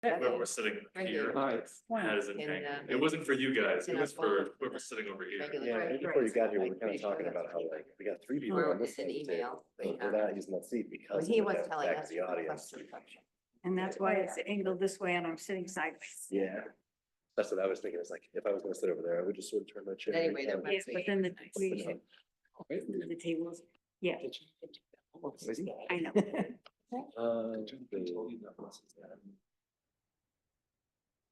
Whoever was sitting Right here here. Alright. had his In, hanging. uh, It wasn't for you guys, it in was our for phone. whoever's sitting over here. Regular. Yeah, Right, right before right. you got here, we I'm were kind pretty of sure talking that's about how what like, we got three people Or on this it's an seat, email, but but, we're not using that seat When because he of was the telling back us. to the audience. And that's why it's angled this way and I'm sitting sideways. Yeah, that's what I was thinking. It's like, if I was gonna sit over there, I would just sort of turn my chair. Anyway, there down. Yes, but then the, we, But the tables, yeah, I know.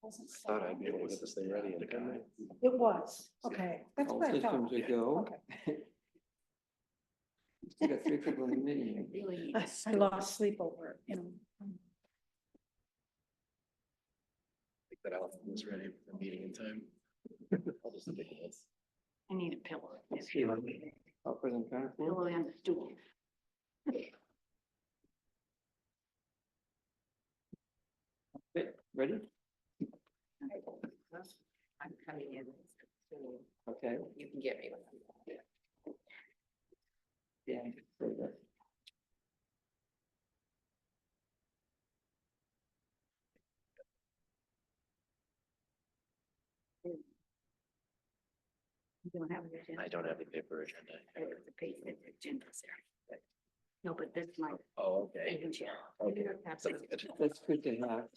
I thought I'd be able to get this thing ready in a time. It was, okay, that's All what I thought. systems are go. Okay. Still got 3 people in the meeting. Really. I lost sleep over it, you know. Take that out, when it's ready for the meeting in time. I'll just take this. I need a pillow. Oh, President Connor. Pillow and a stool. Okay, ready? I'm coming in. So Okay. you can get me. Yeah. very good. You don't have an agenda. I don't have the paper agenda. The page, the agenda's there. But- No, but that's my, Oh, I okay. can share. Okay. Sounds good. That's good to have.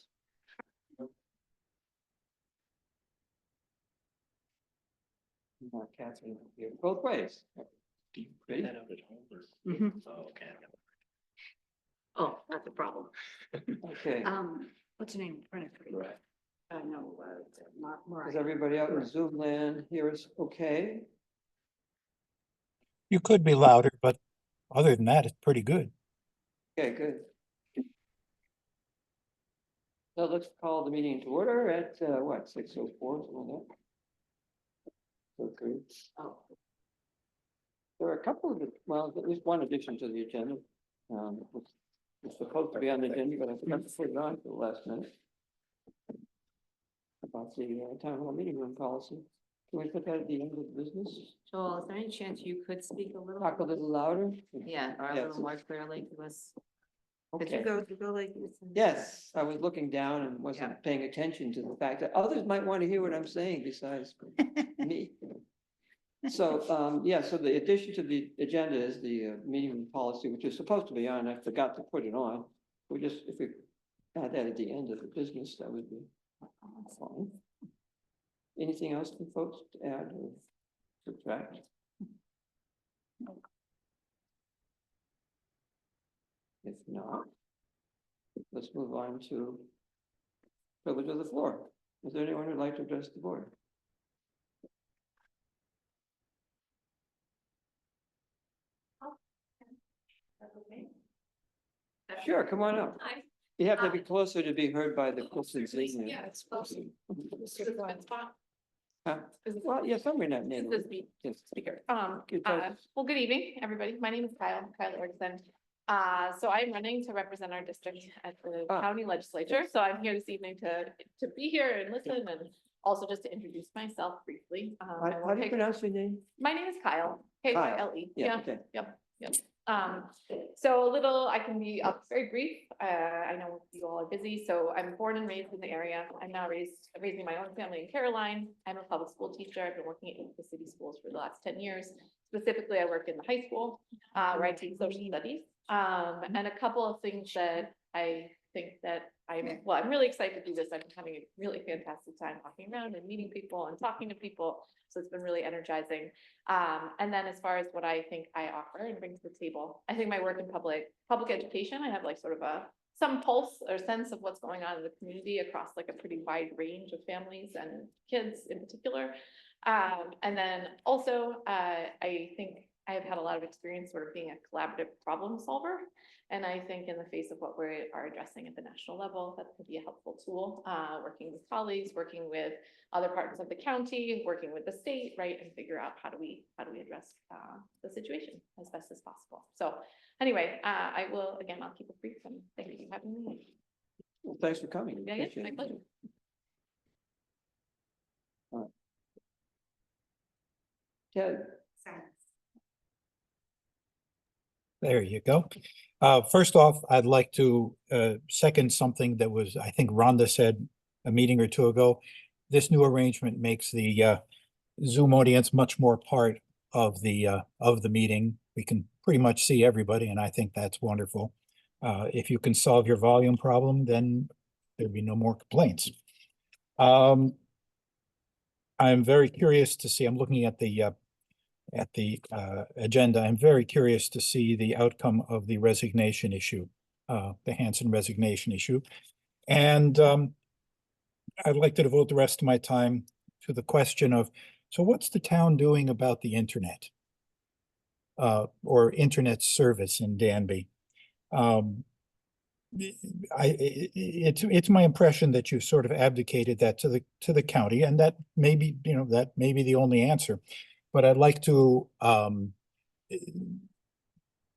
Catherine here, both ways. Ready? That out at home or- Mhm. Oh, okay. Oh, that's a problem. Okay, What's your name? Brennan. Right. No, is everybody out in Zoom land here is okay? You could be louder, but other than that, it's pretty good. Okay, good. So let's call the meeting to order at, what, 6:04, something like that? Okay. Oh. There are a couple of, well, at least one addition to the agenda. It's supposed to be on the agenda, but I forgot to put it on for the last minute. About the town hall meeting room policy. Can we put that at the end of the business? Joel, is there any chance you could speak a little? Talk a little louder? Yeah, or a Yes. little more clearly to us? Could Okay. you go like this? Yes, I was looking down and Yeah. wasn't paying attention to the fact that others might want to hear what I'm saying besides me. So, yeah, so the addition to the agenda is the meeting room policy, which is supposed to be on. I forgot to put it on. We just, if we add that at the end of the business, that would be fine. Anything else for folks to add or subtract? If not, let's move on to privilege of the floor. Is there anyone who'd like to address the board? Sure, come on up. Hi. You have to be closer to be heard by the closest listening. Yeah, it's close. This is a good spot. Huh? Is this- Well, yeah, somewhere in that is neighborhood. this me? Yes. Speaker. Good talk. Well, good evening, everybody. My name is Kyle Erickson. So I'm running to represent our district at the Ah. county legislature. So I'm here this evening to be here and listen and also just to introduce myself briefly. I How won't do you take- pronounce your name? My name is Kyle, Kyle. Yeah, okay. Yep. So a little, I can be very brief. I know you all are busy, so I'm born and raised in the area. I'm now raising my own family in Caroline. I'm a public school teacher. I've been working at the city schools for the last 10 years. Specifically, I work in the high school, where I teach social studies. And a couple of things that I think that I'm really excited to do this. I'm having a really fantastic time walking around and meeting people and talking to people. So it's been really energizing. And then as far as what I think I offer and bring to the table, I think my work in public education, I have like sort of some pulse or sense of what's going on in the community across like a pretty wide range of families and kids in particular. And then also, I think I have had a lot of experience sort of being a collaborative problem solver. And I think in the face of what we are addressing at the national level, that could be a helpful tool, working with colleagues, working with other parts of the county, working with the state, right? And figure out how do we address the situation as best as possible. So anyway, I'll keep it brief and thank you for having me. Well, thanks for coming. Yeah, Appreciate my it. pleasure. Ted, There you go. First off, I'd like to second something that was, I think Rhonda said a meeting or two ago. This new arrangement makes the Zoom audience much more part of the meeting. We can pretty much see everybody, and I think that's wonderful. If you can solve your volume problem, then there'd be no more complaints. I'm very curious to see, I'm looking at the agenda. I'm very curious to see the outcome of the resignation issue, the Hanson resignation issue. And I'd like to devote the rest of my time to the question of, so what's the town doing about the internet? Or internet service in Danby? It's my impression that you sort of abdicated that to the county, and that may be, that may be the only answer. But I'd like to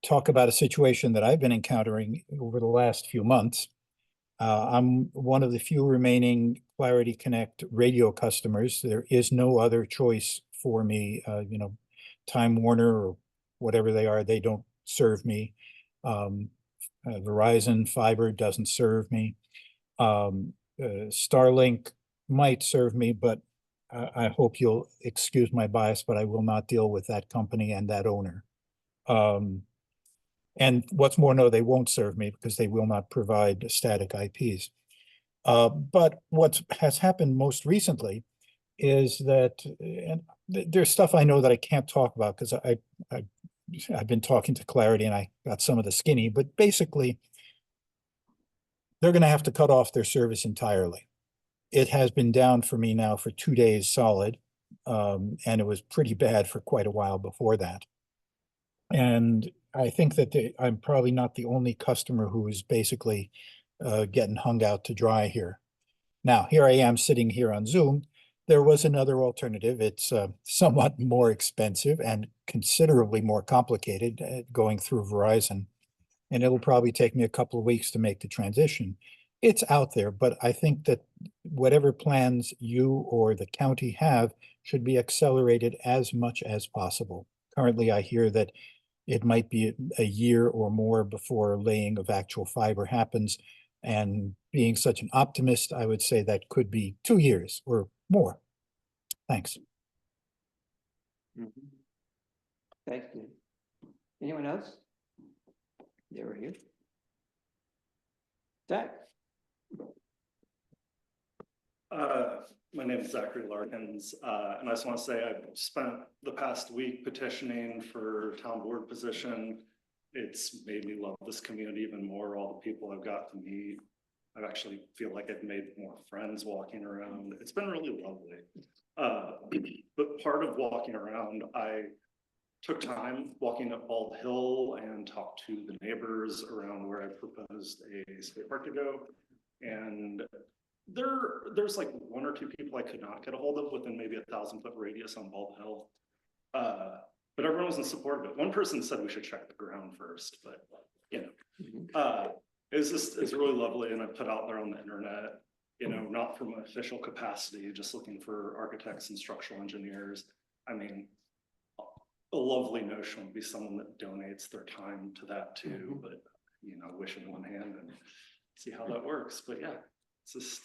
talk about a situation that I've been encountering over the last few months. I'm one of the few remaining Clarity Connect radio customers. There is no other choice for me. Time Warner or whatever they are, they don't serve me. Verizon fiber doesn't serve me. Starlink might serve me, but I hope you'll excuse my bias, but I will not deal with that company and that owner. And what's more, no, they won't serve me because they will not provide static IPs. But what has happened most recently is that, and there's stuff I know that I can't talk about because I've been talking to Clarity and I got some of the skinny, but basically they're going to have to cut off their service entirely. It has been down for me now for 2 days solid, and it was pretty bad for quite a while before that. And I think that I'm probably not the only customer who is basically getting hung out to dry here. Now, here I am sitting here on Zoom. There was another alternative. It's somewhat more expensive and considerably more complicated going through Verizon. And it'll probably take me a couple of weeks to make the transition. It's out there, but I think that whatever plans you or the county have should be accelerated as much as possible. Currently, I hear that it might be a year or more before laying of actual fiber happens. And being such an optimist, I would say that could be 2 years or more. Thanks. Thanks, Dave. Anyone else? They were here. Zach? My name is Zachary Larkins, and I just want to say I've spent the past week petitioning for town board position. It's made me love this community even more. All the people I've got to meet, I actually feel like I've made more friends walking around. It's been really lovely. But part of walking around, I took time walking up Bald Hill and talked to the neighbors around where I proposed a skate park to go. And there's like 1 or 2 people I could not get a hold of within maybe 1,000-foot radius on Bald Hill. But everyone was in support of it. One person said we should check the ground first, but it's really lovely. And I put out there on the internet, not from an official capacity, just looking for architects and structural engineers. I mean, a lovely notion would be someone that donates their time to that too, but wish in one hand and see how that works. But yeah, it's just,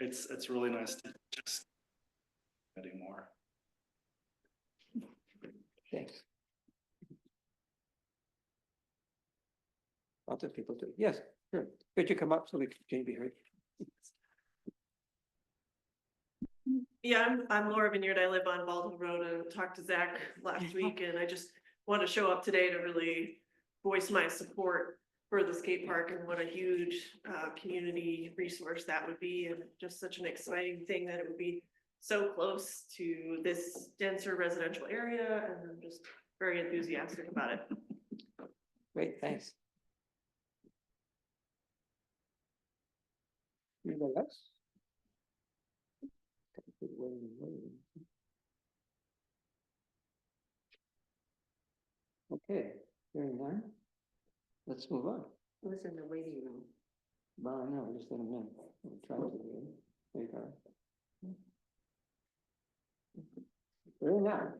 it's really nice to just getting more. Thanks. Lots of people do. Yes, sure. Could you come up so we can be heard? Yeah, I'm Laura Vineyard. I live on Baldwin Road and talked to Zach last week, and I just want to show up today to really voice my support for the skate park and what a huge community resource that would be, and just such an exciting thing that it would be so close to this denser residential area, and I'm just very enthusiastic about it. Great, thanks. Anybody else? Okay, hearing none. Let's move on. Who's in the waiting room? Well, I know, just let them in. I'm trying to do it. There you go. Very nice.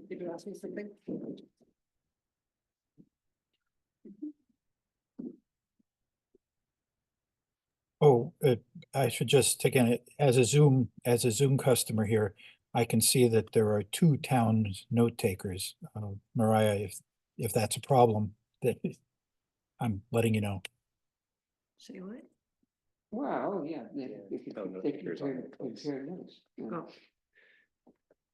Did you ask me something? Oh, I should just, take in as a Zoom customer here, I can see that there are 2 town note takers. Mariah, if that's a problem, that I'm letting you know. Say what? Wow, yeah, they could, No, no they takers on the place. compare notes. Yeah. Oh,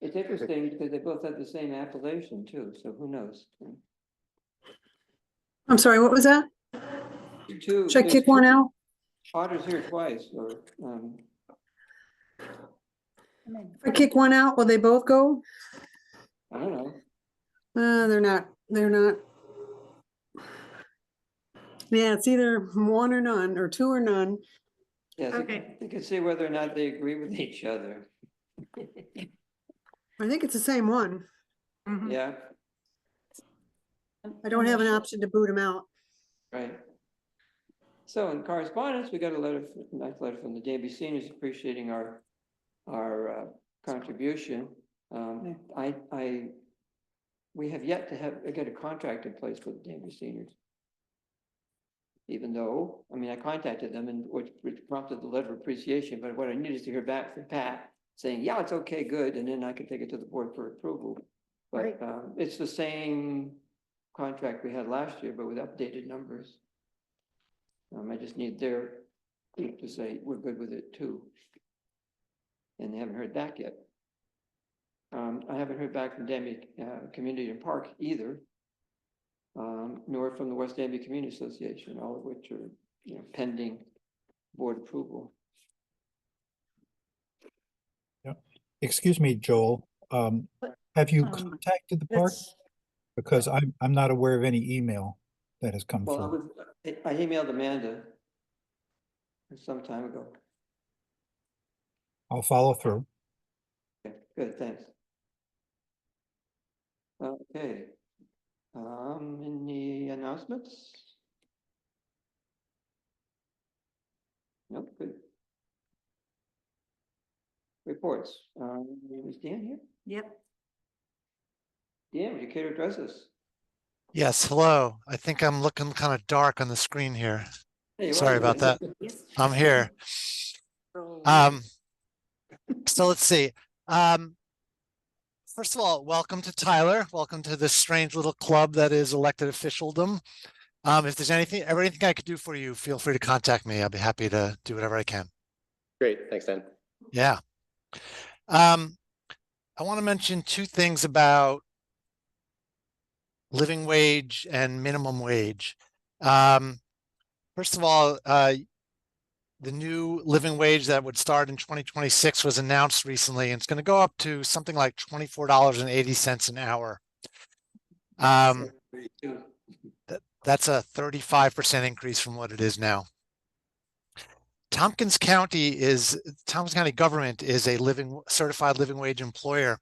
It's interesting because they both have the same appellation too, so who knows? I'm sorry, what was that? Two. Should I there's kick one two out? Otter's here twice, or, If I kick one out, will they both go? I don't know. They're not. Yeah, it's either one or none, or two or none. Yes, Okay. you can see whether or not they agree with each other. I think it's the same one. mhm. Yeah, I don't have an option to boot them out. right. So in correspondence, we got a letter, nice letter from the Danby seniors appreciating our contribution. We have yet to get a contract in place for the Danby seniors. Even though, I mean, I contacted them and which prompted the letter of appreciation, but what I needed is to hear back from Pat saying, yeah, it's okay, good, and then I could take it to the board for approval. But Right. it's the same contract we had last year, but with updated numbers. I just need their group to say, we're good with it too. And they haven't heard back yet. I haven't heard back from Danby Community and Park either. Nor from the West Danby Community Association, all of which are, pending board approval. Excuse me, Joel, have you contacted the park? That's, Because I'm not aware of any email that has come Well, through. I emailed Amanda some time ago. I'll follow through. Okay, good, thanks. Okay. Any announcements? Nope, good. Reports. Is Dan here? Yep. Dan, would you care to address us? Yes, hello. I think I'm looking kind of dark on the screen here. Hey, you Sorry are. about that. Yes. I'm here. Oh, So let's see. First of all, welcome to Tyler. Welcome to this strange little club that is elected officialdom. If there's anything I could do for you, feel free to contact me. I'll be happy to do whatever I can. Great, thanks, Dan. Yeah. I want to mention 2 things about living wage and minimum wage. First of all, the new living wage that would start in 2026 was announced recently, and it's going to go up to something like $24.80 an hour. That's a 35% increase from what it is now. Tompkins County government is a certified living wage employer.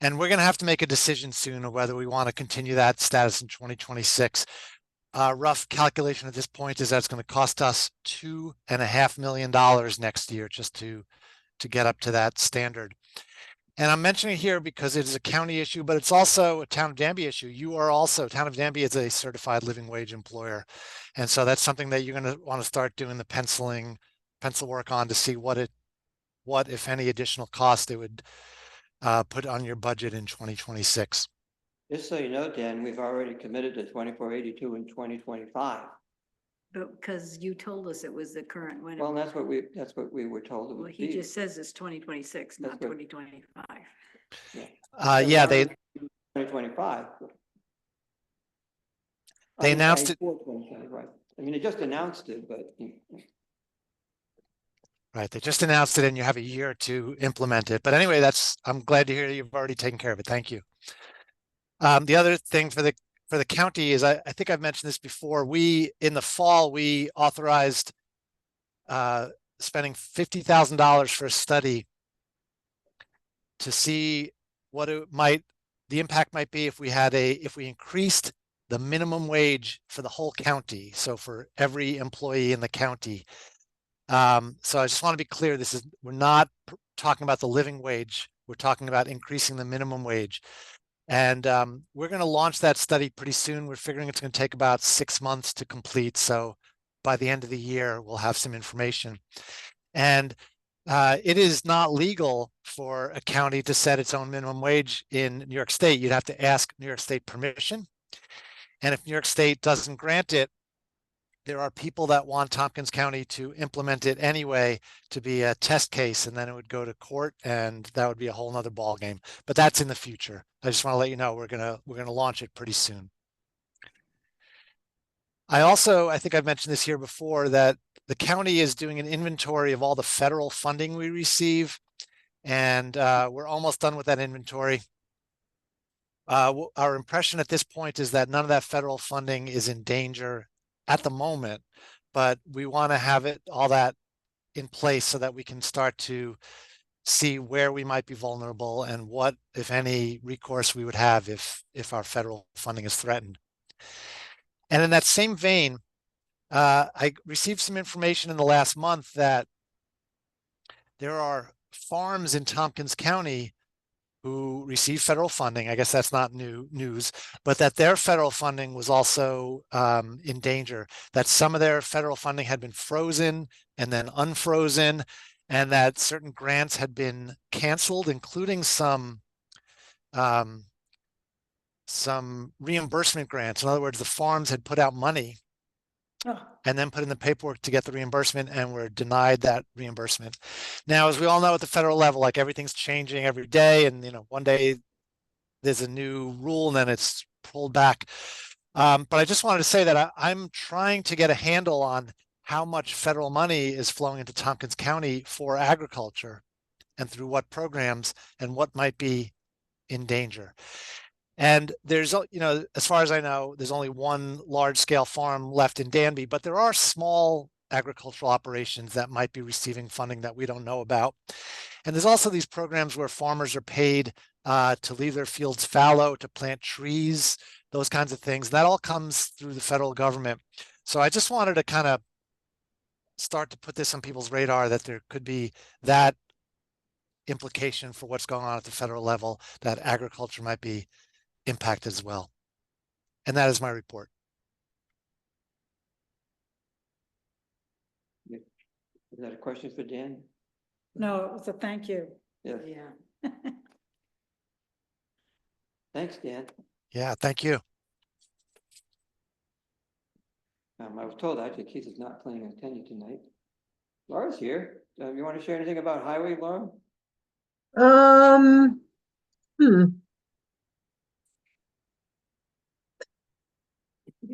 And we're going to have to make a decision soon of whether we want to continue that status in 2026. Rough calculation at this point is that it's going to cost us $2.5 million next year just to get up to that standard. And I'm mentioning it here because it is a county issue, but it's also a Town of Danby issue. Town of Danby is a certified living wage employer. And so that's something that you're going to want to start doing the pencil work on to see what, if any, additional cost it would put on your budget in 2026. Just so you know, Dan, we've already committed to 2482 in 2025. but because you told us it was the current one. Well, that's what we were told it Well, would he be. just says it's 2026, not That's what- 2025. Yeah, they 2025. They announced it. Right. I mean, they just announced it, but. Right, they just announced it and you have a year to implement it. But anyway, I'm glad to hear you've already taken care of it. Thank you. The other thing for the county is, I think I've mentioned this before, in the fall, we authorized spending $50,000 for a study to see what the impact might be if we increased the minimum wage for the whole county. So for every employee in the county. So I just want to be clear, we're not talking about the living wage. We're talking about increasing the minimum wage. And we're going to launch that study pretty soon. We're figuring it's going to take about 6 months to complete. So by the end of the year, we'll have some information. And it is not legal for a county to set its own minimum wage in New York State. You'd have to ask New York State permission. And if New York State doesn't grant it, there are people that want Tompkins County to implement it anyway to be a test case, and then it would go to court, and that would be a whole nother ballgame. But that's in the future. I just want to let you know we're gonna launch it pretty soon. I think I've mentioned this here before, that the county is doing an inventory of all the federal funding we receive, and we're almost done with that inventory. Our impression at this point is that none of that federal funding is in danger at the moment, but we want to have all that in place so that we can start to see where we might be vulnerable and what, if any, recourse we would have if our federal funding is threatened. And in that same vein, I received some information in the last month that there are farms in Tompkins County who receive federal funding. I guess that's not new news, but that their federal funding was also in danger, that some of their federal funding had been frozen and then unfrozen, and that certain grants had been canceled, including some reimbursement grants. In other words, the farms had put out money and then put in the paperwork to get the reimbursement and were denied that reimbursement. Now, as we all know at the federal level, like everything's changing every day, and one day there's a new rule and then it's pulled back. But I just wanted to say that I'm trying to get a handle on how much federal money is flowing into Tompkins County for agriculture and through what programs and what might be in danger. And there's, as far as I know, there's only one large scale farm left in Danby, but there are small agricultural operations that might be receiving funding that we don't know about. And there's also these programs where farmers are paid to leave their fields fallow, to plant trees, those kinds of things. That all comes through the federal government. So I just wanted to kind of start to put this on people's radar, that there could be that implication for what's going on at the federal level, that agriculture might be impacted as well. And that is my report. Is that a question for Dan? No, it was a thank you. Yeah. Yeah. Thanks, Dan. Yeah, thank you. I was told actually Keith is not planning on attending tonight. Laura's here. You want to share anything about highway, Laura?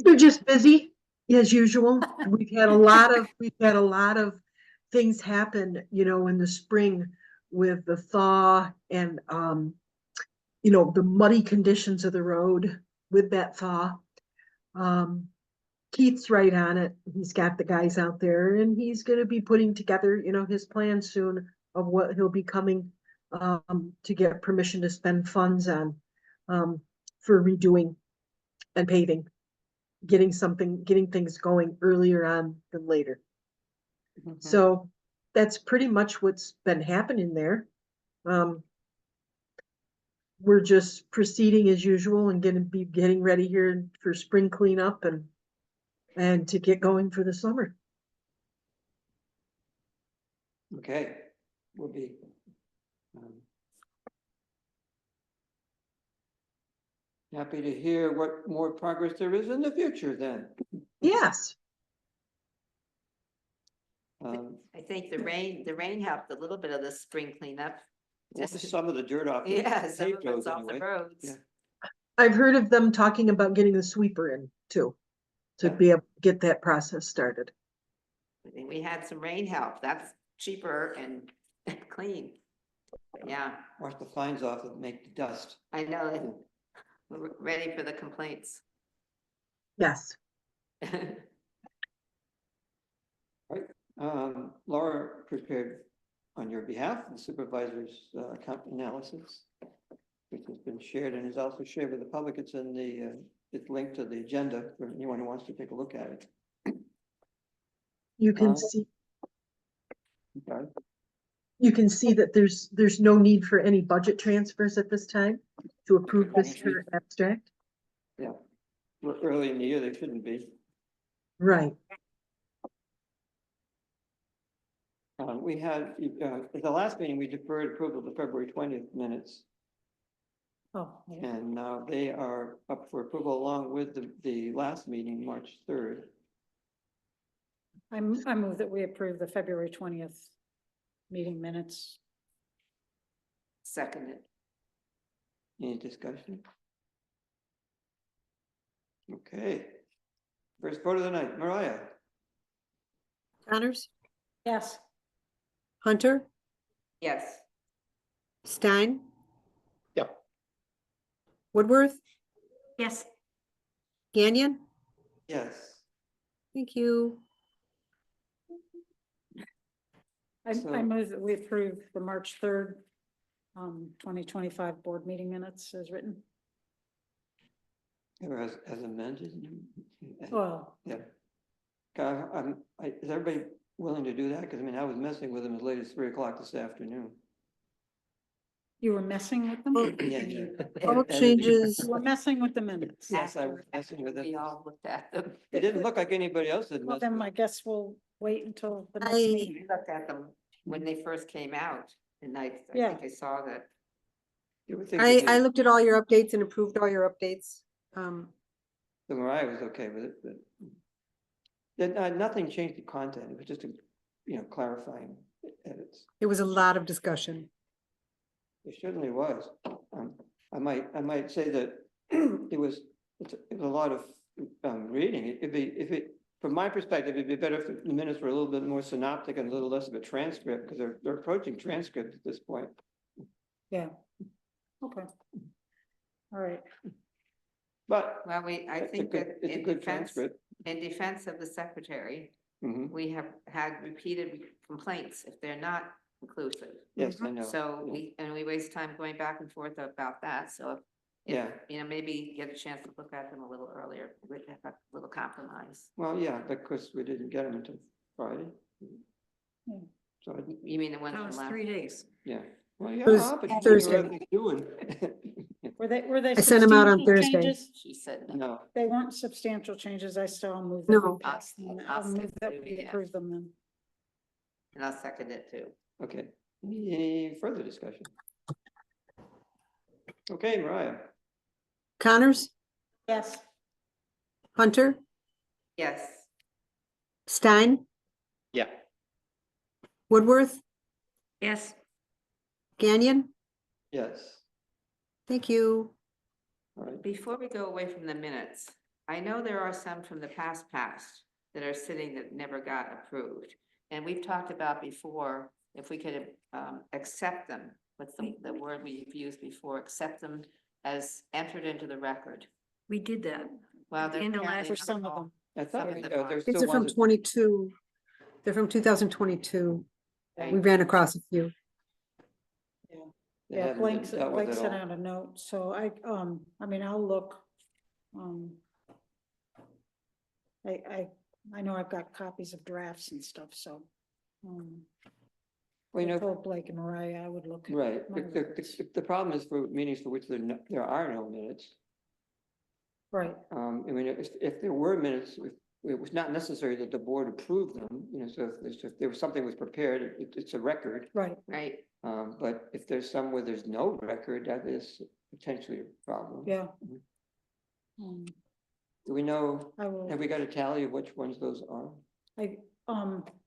They're just busy as usual. We've had a lot of things happen, in the spring with the thaw and, the muddy conditions of the road with that thaw. Keith's right on it. He's got the guys out there and he's going to be putting together, his plan soon of what he'll be coming to get permission to spend funds on for redoing and paving, getting things going earlier on than later. So that's pretty much what's been happening there. We're just proceeding as usual and getting ready here for spring cleanup and to get going for the summer. Okay, we'll be happy to hear what more progress there is in the future then. Yes. I think the rain helped a little bit of the spring cleanup. Just some of the dirt off. Yeah, some of paved roads it's off the anyway. roads. Yeah. I've heard of them talking about getting the sweeper in too, to be able to get that process started. I think we had some rain help. That's cheaper and clean. But yeah, Wash the fines off and make the dust. I know. We're ready for the complaints. Yes. Laura prepared on your behalf the supervisor's account analysis, which has been shared and is also shared with the public. It's in it's linked to the agenda for anyone who wants to take a look at it. You can see. Okay. you can see that there's no need for any budget transfers at this time to approve this current abstract. Yeah, early in the year, they shouldn't be. Right. We had, at the last meeting, we deferred approval of the February 20th minutes. Oh, yeah. And now they are up for approval along with the last meeting, March 3rd. I move that we approve the February 20th meeting minutes. Seconded. Any discussion? Okay. First vote of the night, Mariah. Connors, Yes. Hunter, Yes. Stein, Yep. Woodworth, Yes. Gagnon. Yes. Thank you. I So- move that we approve the March 3rd, 2025 board meeting minutes as written. Or as amended. Well, Yeah. Is everybody willing to do that? Because I mean, I was messing with them as late as 3 o'clock this afternoon. you were messing with them? Yeah. All And- changes. You were messing with the minutes. Yes, I was After messing with We it. all looked at them. It didn't look like anybody else had Well, messed then with I it. guess we'll wait until the next I- meeting. We looked at them when they first came out, and I Yeah. think I saw that. You would think that I looked at all your updates and approved all your updates. the Mariah was okay with it, but then, nothing changed the content. It was just clarifying edits. It was a lot of discussion. It certainly was. I might say that it was a lot of reading. From my perspective, it'd be better if the minutes were a little bit more synoptic and a little less of a transcript, because they're approaching transcript at this point. Yeah. Okay. All right. But Well, I it's a think good, that it's a in good defense, transcript. of the secretary, Mhm. we have had repeated complaints if they're not inclusive. Yes, I know. So yeah. we waste time going back and forth about that, so. Yeah. Maybe get a chance to look at them a little earlier, with a little compromise. Well, yeah, because we didn't get them until Friday. Yeah. So, You mean the ones from last? days. yeah. Well, yeah, was but you know Thursday. what they're doing. Were they? I sent 'em out on substantial Thursday. changes? She said no. No, They weren't substantial changes. I still move. No. that we pass them. I'll I'll move that second we it, yeah. approve them then. And I'll second it too. okay. Any further discussion? Okay, Mariah. Connors, Yes. Hunter, Yes. Stein, Yeah. Woodworth, Yes. Gagnon. Yes, Thank you. all right. Before we go away from the minutes, I know there are some from the past that are sitting that never got approved. And we've talked about before, if we could accept them, what's the word we've used before, accept them as entered into the record. We did that. Well, At the they're end of last- apparently For some not of all. them. I thought Some of them there's These still are from ones. 22. They're from 2022. Right. We ran across a few. that Yeah, haven't Blake, been dealt with Blake at sent all. out a note, so I mean, I'll look. I know I've got copies of drafts and stuff, so. Well, I told Blake and Mariah I would look. at right, my records. the problem is for meetings for which there are no minutes. Right, I mean, if there were minutes, it was not necessary that the board approve them, so if there was something was prepared, it's a record. right. Right, But if there's some where there's no record, that is potentially a problem. Yeah. Mhm. Do we know, I will, have we got a tally of which ones those are?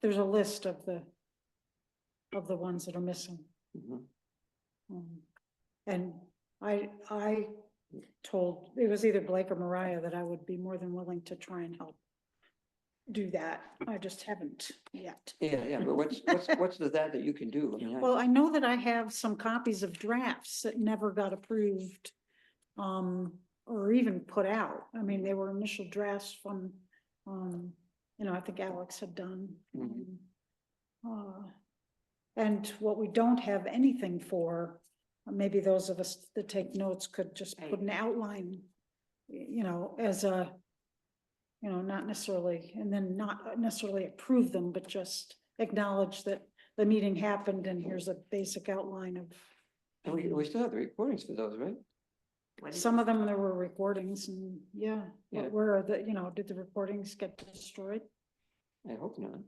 there's a list of the ones that are missing. Mhm. And I told, it was either Blake or Mariah that I would be more than willing to try and help do that. I just haven't yet. Yeah, but what's that you can do? I mean, Well, I know that I have some copies of drafts that never got approved, or even put out. I mean, they were initial drafts from, I think Alex had done. Mhm. And what we don't have anything for, maybe those of us that take notes could just put an outline, as a, not necessarily, and then not necessarily approve them, but just acknowledge that the meeting happened and here's a basic outline of. And we still have the recordings for those, right? What did Some you of them, there were recordings and yeah, Yeah. but where are the, did the recordings get destroyed? I hope not.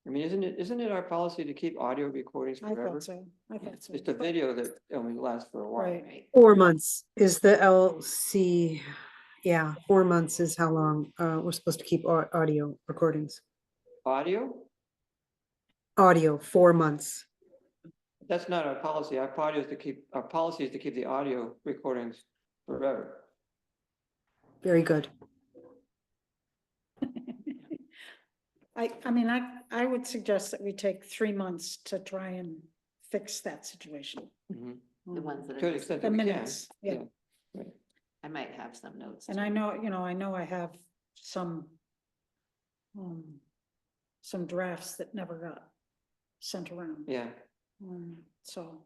I mean, isn't it our policy to keep audio recordings I forever? thought so, I thought so. It's the video that only lasts for a while. Right. Right. 4 months is the LC. Yeah, 4 months is how long we're supposed to keep audio recordings. Audio? Audio, 4 months. That's not our policy. Our policy is to keep the audio recordings forever. Very good. I mean, I would suggest that we take 3 months to try and fix that situation. Mhm. The ones that To are the just, extent The that we can. minutes, yeah. Right. I might have some notes. And too. I know I have some drafts that never got sent around. Yeah. So,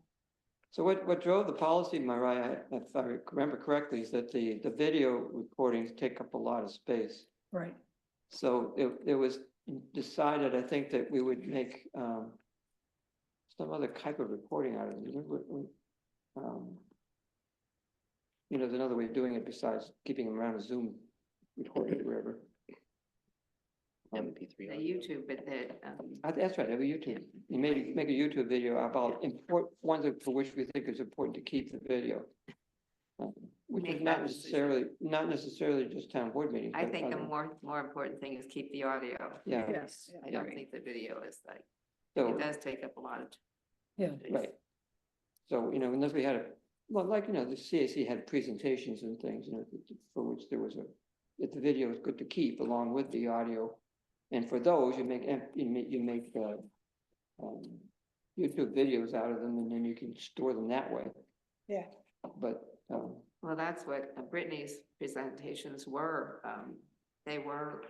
So what drove the policy, Mariah, if I remember correctly, is that the video recordings take up a lot of space. right, So it was decided, I think, that we would make some other type of recording out of it. There's another way of doing it besides keeping them around a Zoom recording or wherever. MP3. The audio. YouTube, but That's right, have a YouTube. You make a YouTube video about ones for which we think is important to keep the video. Which is Make not that decision. necessarily just town board meetings. I but think the other- more important thing is keep the audio. Yeah. yes, I don't think the video is like, So, it does take up a lot of. yeah, space. right. So, unless we had the CAC had presentations and things, for which there was if the video is good to keep along with the audio. And for those, you make YouTube videos out of them and then you can store them that way. yeah, But, Well, that's what Brittany's presentations were. They were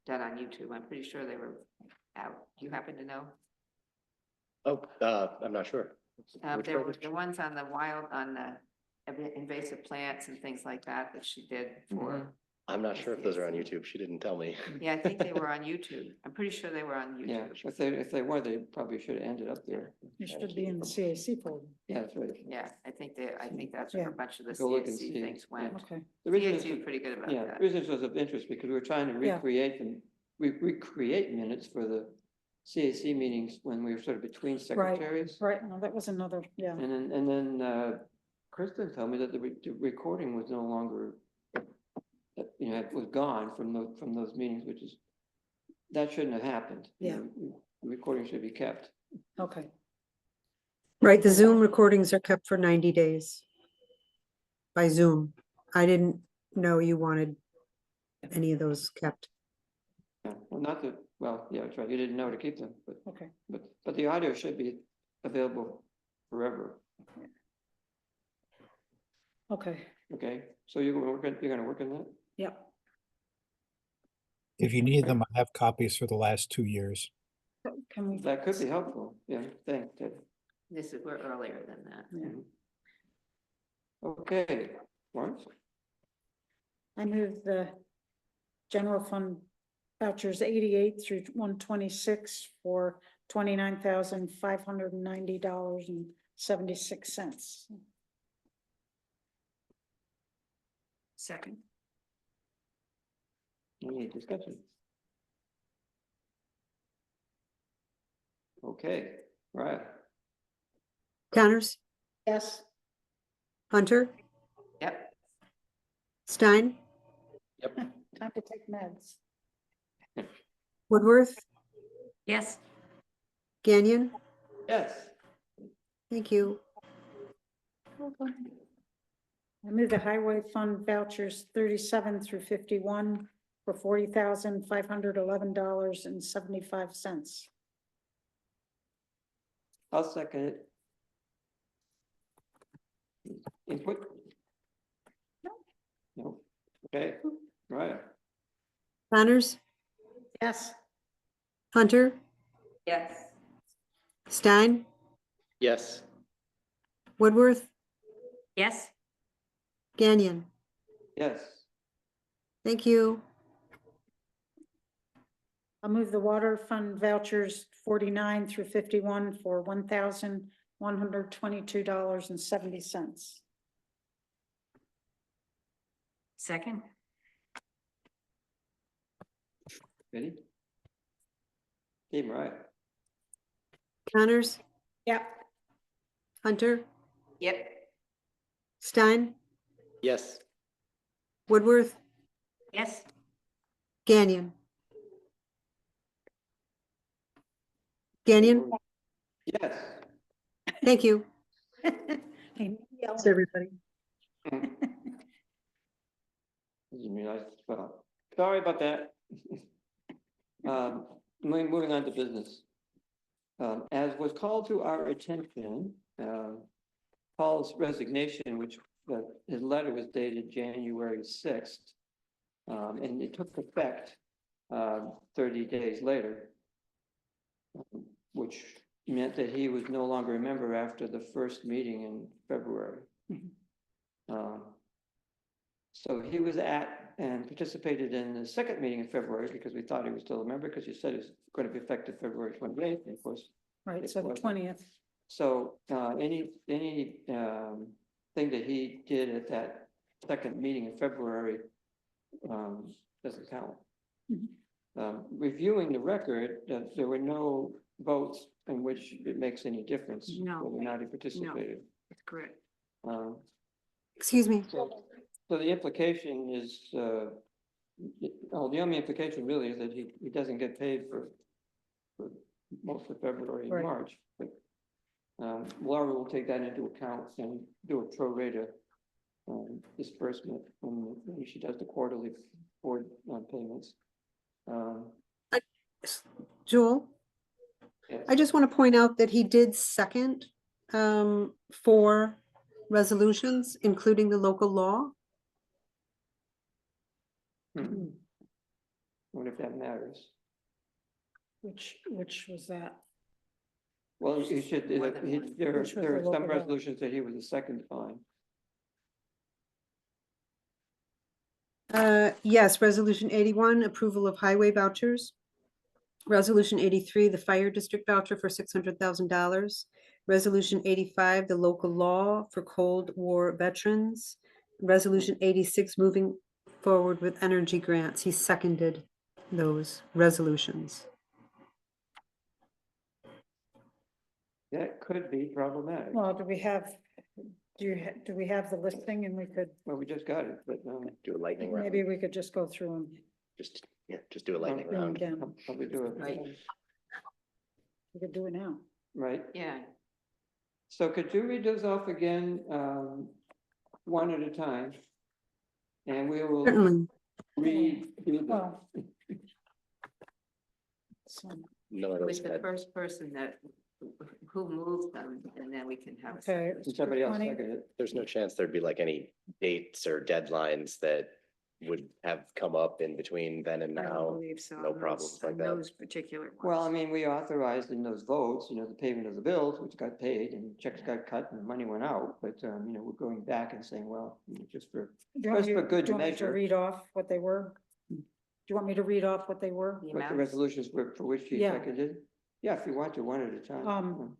done on YouTube. I'm pretty sure they were out. Do you happen to know? Oh, I'm not sure. Which There part were is- the ones on the invasive plants and things like that she did for. I'm not sure if those are on YouTube. She didn't tell me. Yeah, I think they were on YouTube. I'm pretty sure they were on yeah, YouTube. if they were, they probably should have ended up there. it should be in the CAC folder. Yeah, that's right. Yeah, I think that's where Yeah. a bunch of the Go look and CAC see. things went. Okay, The reason CAC is- is pretty good about Yeah, that. the reason was of interest because we were trying to Yeah. recreate them, recreate minutes for the CAC meetings when we were sort of between secretaries. right, no, that was another, yeah, And then Kristen told me that the recording was no longer, it was gone from those meetings, that shouldn't have happened. Yeah. The recording should be kept. okay, Right, the Zoom recordings are kept for 90 days by Zoom. I didn't know you wanted any of those kept. Yeah, yeah, that's right. You didn't know to keep them, okay. but the audio should be available forever. Okay, Okay, so you're gonna work on that? yep, If you need them, I have copies for the last 2 years. can we? That could be helpful, yeah, thanks, Ted. We're earlier than that. Yeah. Okay, Lawrence? I move the general fund vouchers 88 through 126 for $29,590.76. Second. Any discussion? Okay, right, Connors, Yes, Hunter, Yep. Stein, time to take meds. Woodworth, Yes. Gagnon. yes, Thank you. I move the highway fund vouchers 37 through 51 for $40,511.75. I'll second it. Input? No, okay, right, Connors, Yes, Hunter, Yes. Stein, Yes. Woodworth, Yes. Gagnon. yes, Thank you. I'll move the water fund vouchers 49 through 51 for $1,122.70. Second? Ready? Dave, right? Connors, Yep. Hunter, Yep. Stein, Yes. Woodworth, Yes. Gagnon. Gagnon, Yes. thank you. Hey, Thanks, everybody. Didn't realize as well. Sorry about that. Moving on to business. As was called to our attention, Paul's resignation, which his letter was dated January 6th, and it took effect 30 days later, which meant that he was no longer a member after the first meeting in February. So he was at and participated in the second meeting in February because we thought he was still a member, because you said it was going to be effective February 28th, and of course. Right, it so the wasn't. 20th. So any thing that he did at that second meeting in February doesn't count. Reviewing the record, there were no votes in which it makes any difference. No. Whether or not he participated. That's correct. Excuse me. So the implication is, the only implication really is that he doesn't get paid for most of February and Right. March. But Laura will take that into account and do a pro rata disbursement when she does the quarterly board payments. Joel, Yes. I just want to point out that he did second 4 resolutions, including the local law. What if that matters? Which was that? Well, he should, More than one. there Which was are the some local law. resolutions that he was the second on. Yes, resolution 81, approval of highway vouchers. Resolution 83, the fire district voucher for $600,000. Resolution 85, the local law for Cold War veterans. Resolution 86, moving forward with energy grants. He seconded those resolutions. That could be problematic. Well, do we have the listing and we could, Well, we just got it, but Do a lightning round. maybe we could just go through them. Just do a lightning them round. again. probably do it. Right. We could do it now. Right. Yeah. So could you read those off again, one at a time? And we will Certainly. read through them. Well. So, None of those With the had, first person who moved them, and then we can have. okay. And somebody else 20. seconded it. there's no chance there'd be like any dates or deadlines that would have come up in between then and I don't now. believe so. no on problems those- like on that. Those particular ones. Well, I mean, we authorized in those votes, the payment of the bills, which got paid, and checks got cut and the money went out, but, we're going back and saying, well, just for, Do you want just me for to- good do you want me to measure. read off what they were? Do you want me to read off what they were? The what the amounts. resolutions were for which he Yeah. seconded. Yeah, if you want to, one at a time.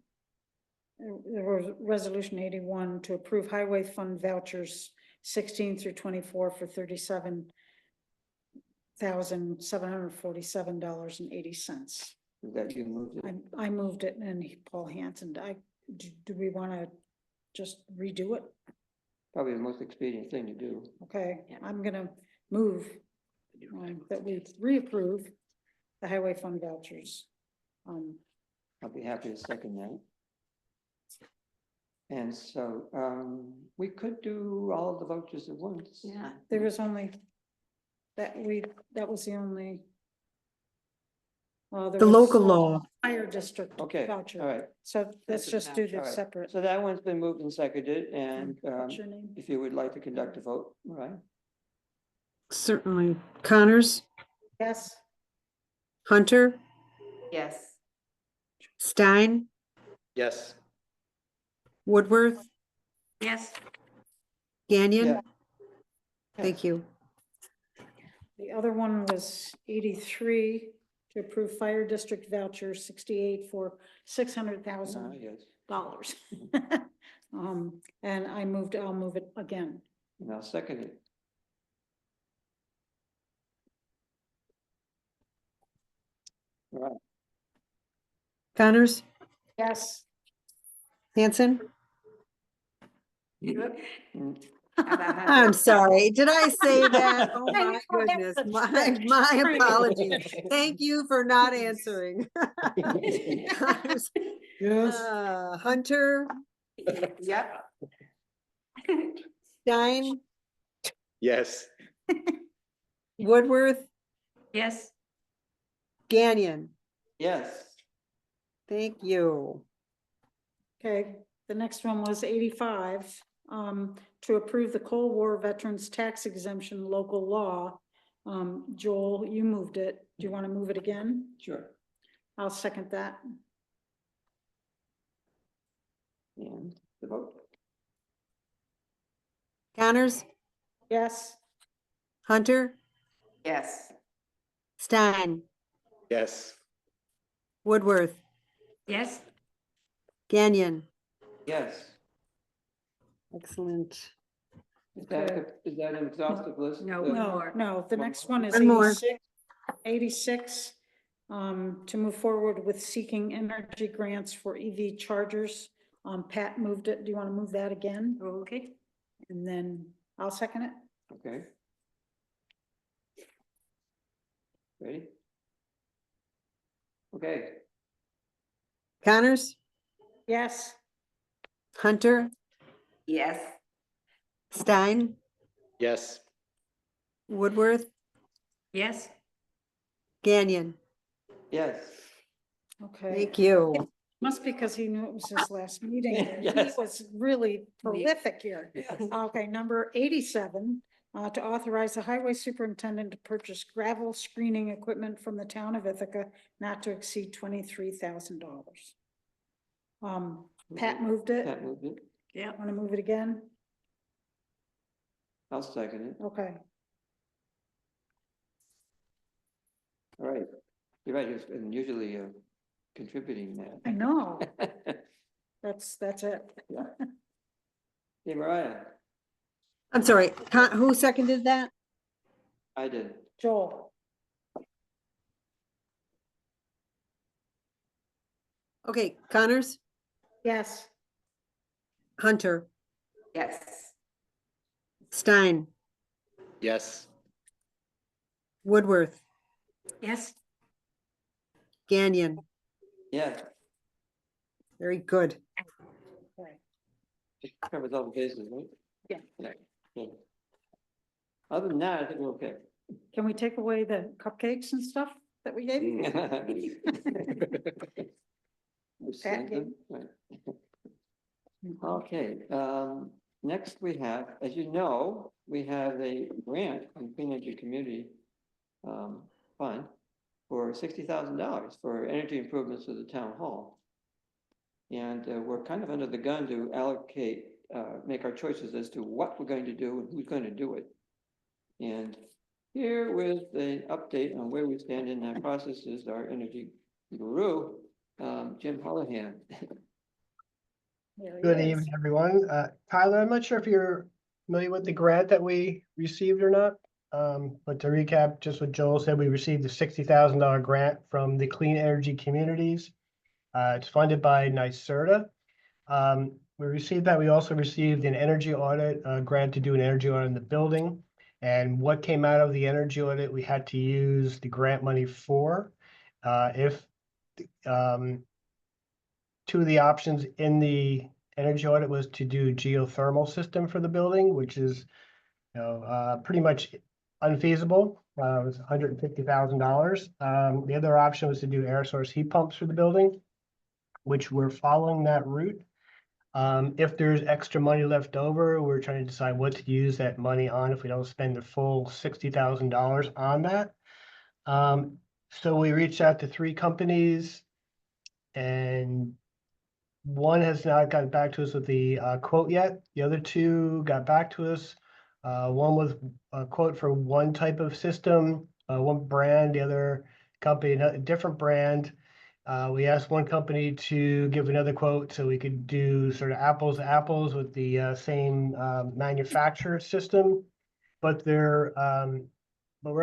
There was resolution 81 to approve highway fund vouchers 16 through 24 for $37,747.80. That you moved it. I moved it and Paul Hanson, do we want to just redo it? Probably the most expedient thing to do. Okay, Yeah. I'm gonna move that we reapprove the highway fund vouchers. I'll be happy to second that. And so, we could do all of the vouchers at once. Yeah. There was only, that was the only. Well, there The was local law. Fire district Okay, voucher. all right. So let's That's a just do voucher. the All right. separate. So that one's been moved and seconded, and, What's your name? if you would like to conduct a vote, all right? Certainly. Connors, Yes, Hunter, Yes. Stein, Yes, Woodworth, Yes. Gagnon. Yeah. Thank you. the other one was 83 to approve fire district voucher 68 for $600,000. Yes, And I'll move it again. and I'll second it. All right, Connors, Yes. Hanson? Mm, I'm sorry, did I say that? Oh Hey, my you have goodness, the my trick. apologies. Thank you for not answering. Connors, yes, Hunter, Yep. Stein, Yes. Woodworth, Yes. Gagnon. yes, Thank you. Okay, the next one was 85, to approve the Cold War Veterans Tax Exemption local law. Joel, you moved it. Do you want to move it again? sure. I'll second that. And the vote, Connors, Yes. Hunter, Yes. Stein, Yes. Woodworth, Yes. Gagnon. yes. Excellent. Is that an exhaustive list? No, No, the One next more. one is One more. 86, to move forward with seeking energy grants for EV chargers. Pat moved it. Do you want to move that again? Okay. And then I'll second it. Okay. Ready? Okay, Connors, Yes. Hunter, Yes. Stein, Yes. Woodworth, Yes. Gagnon. yes. Okay. Thank you. Must be because he knew it was his last meeting. He Yes. was really prolific here. Yes. Okay, number 87, to authorize the highway superintendent to purchase gravel screening equipment from the town of Ithaca not to exceed $23,000. Pat moved it. Pat moved it, Yeah. Want to move it again? I'll second it. Okay. All right, you're right, he's been usually contributing I that. know. That's it. Hey, Mariah, I'm sorry, who seconded that? I did. Joel. Okay, Connors, Yes. Hunter, Yes. Stein, Yes. Woodworth, Yes. Gagnon. Yeah, Very good. Okay. covers all the bases, right? Yeah. Yeah. Other than that, I think we're okay. Can we take away the cupcakes and stuff that we gave you? We sent them, right. Okay, next we have, as you know, we have a grant from Clean Energy Community Fund for $60,000 for energy improvements to the town hall. And we're kind of under the gun to allocate, make our choices as to what we're going to do and who's going to do it. And here with the update on where we stand in that process is our energy guru, Jim Holohan. There he Good is. evening, everyone. Tyler, I'm not sure if you're familiar with the grant that we received or not. But to recap, just what Joel said, we received a $60,000 grant from the Clean Energy Communities. It's funded by NYSERDA. We received that. We also received an energy audit, grant to do an energy audit in the building. And what came out of the energy audit, we had to use the grant money for. If two of the options in the energy audit was to do geothermal system for the building, which is, pretty much unfeasible. It was $150,000. The other option was to do air source heat pumps for the building, which we're following that route. If there's extra money left over, we're trying to decide what to use that money on if we don't spend the full $60,000 on that. So we reached out to 3 companies, and one has not gotten back to us with the quote yet. The other 2 got back to us. One with a quote for one type of system, one brand. The other company, a different brand. We asked one company to give another quote so we could do sort of apples to apples with the same manufacturer system. But we're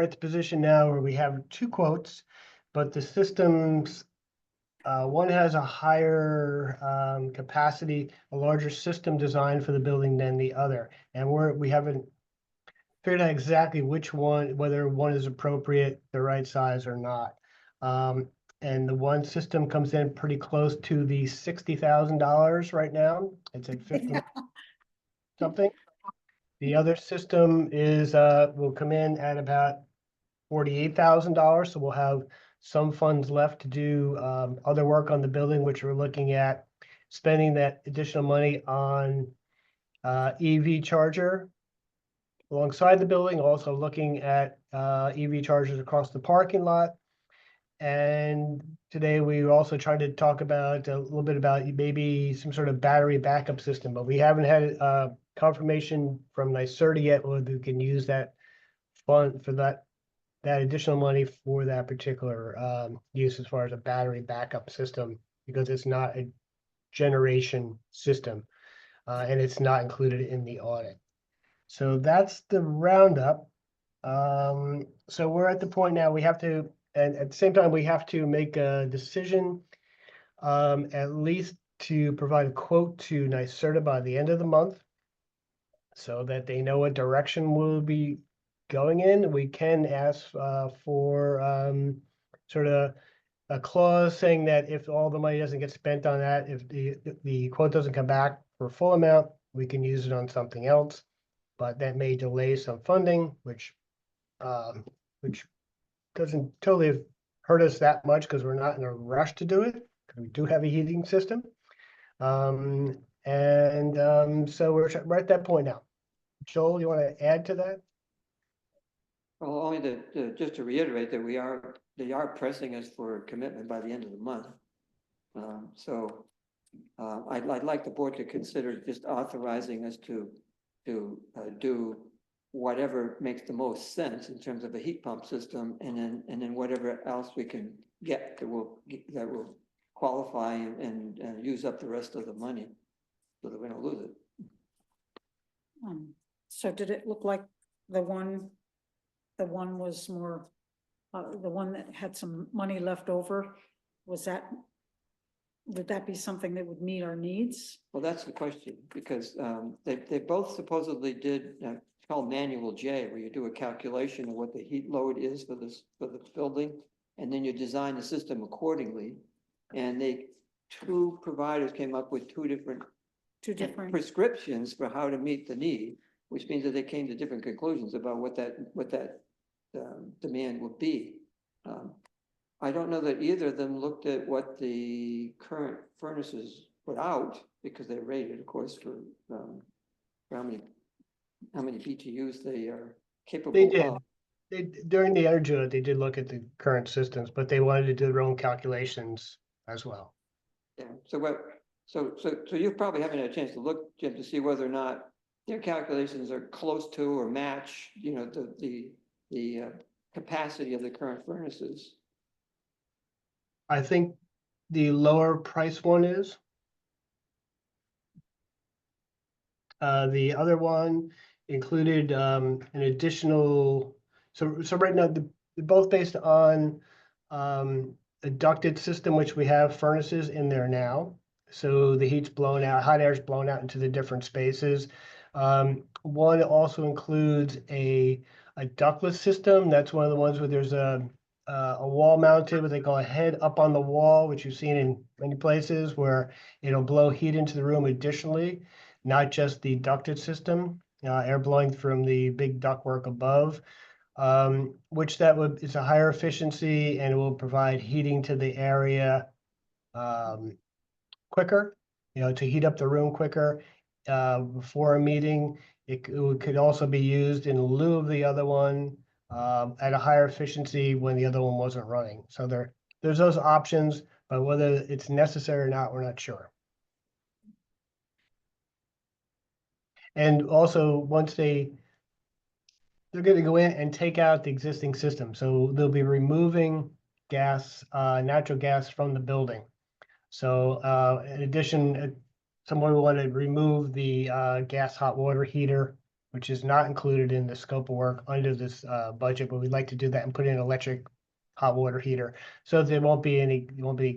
at the position now where we have two quotes, but the systems, one has a higher capacity, a larger system design for the building than the other. And we haven't figured out exactly which one, whether one is appropriate, the right size or not. And the one system comes in pretty close to the $60,000 right now. It's at 50 something. The other system is will come in at about $48,000. So we'll have some funds left to do other work on the building, which we're looking at spending that additional money on EV charger alongside the building, also looking at EV chargers across the parking lot. And today we also tried to talk about a little bit about maybe some sort of battery backup system, but we haven't had confirmation from NYSERDA yet whether we can use that fund for that additional money for that particular use as far as a battery backup system, because it's not a generation system and it's not included in the audit. So that's the roundup. So we're at the point now we have to, and at the same time, we have to make a decision at least to provide a quote to NYSERDA by the end of the month so that they know what direction we'll be going in. We can ask for sort of a clause saying that if all the money doesn't get spent on that, if the quote doesn't come back for full amount, we can use it on something else. But that may delay some funding, which doesn't totally hurt us that much because we're not in a rush to do it, because we do have a heating system. So we're at that point now. Joel, you want to add to that? Well, only just to reiterate that they are pressing us for a commitment by the end of the month. I'd like the board to consider just authorizing us to do whatever makes the most sense in terms of a heat pump system, and then whatever else we can get that will qualify and use up the rest of the money so that we don't lose it. So did it look like the one was more, the one that had some money left over? Would that be something that would meet our needs? Well, that's the question, because they both supposedly did called manual J, where you do a calculation of what the heat load is for the building, and then you design the system accordingly. And two providers came up with two different prescriptions for how to meet the need, which means that they came to different conclusions about what that demand would be. I don't know that either of them looked at what the current furnaces put out, because they're rated, of course, for how many BTUs they are capable They did. of. During the energy audit, they did look at the current systems, but they wanted to do their own calculations as well. Yeah. So you're probably having a chance to look, Jim, to see whether or not their calculations are close to or match, the capacity of the current furnaces. I think the lower price one is. The other one included an additional, so right now they're both based on a ducted system, which we have furnaces in there now. So the heat's blown out, hot air is blown out into the different spaces. One also includes a ductless system. That's one of the ones where there's a wall mounted, what they call a head up on the wall, which you've seen in many places, where it'll blow heat into the room additionally, not just the ducted system, air blowing from the big ductwork above, which it's a higher efficiency and it will provide heating to the area quicker, to heat up the room quicker before a meeting. It could also be used in lieu of the other one at a higher efficiency when the other one wasn't running. So there's those options, but whether it's necessary or not, we're not sure. And also, once they're going to go in and take out the existing system. So they'll be removing gas, natural gas from the building. So in addition, someone wanted to remove the gas hot water heater, which is not included in the scope of work under this budget, but we'd like to do that and put in electric hot water heater. So there won't be any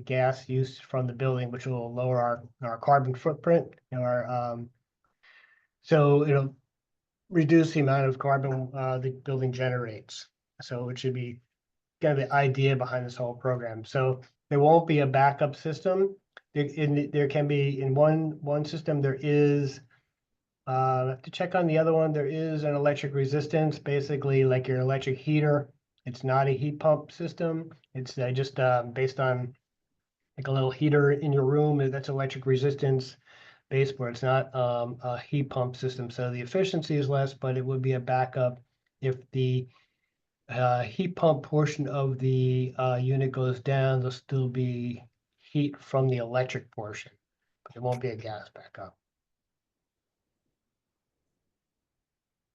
gas use from the building, which will lower our carbon footprint and so it'll reduce the amount of carbon the building generates. So it should be kind of the idea behind this whole program. So there won't be a backup system. There can be in one system, there is, I have to check on the other one. There is an electric resistance, basically like your electric heater. It's not a heat pump system. It's just based on like a little heater in your room. That's electric resistance baseboard. It's not a heat pump system. So the efficiency is less, but it would be a backup if the heat pump portion of the unit goes down. There'll still be heat from the electric portion, but it won't be a gas backup.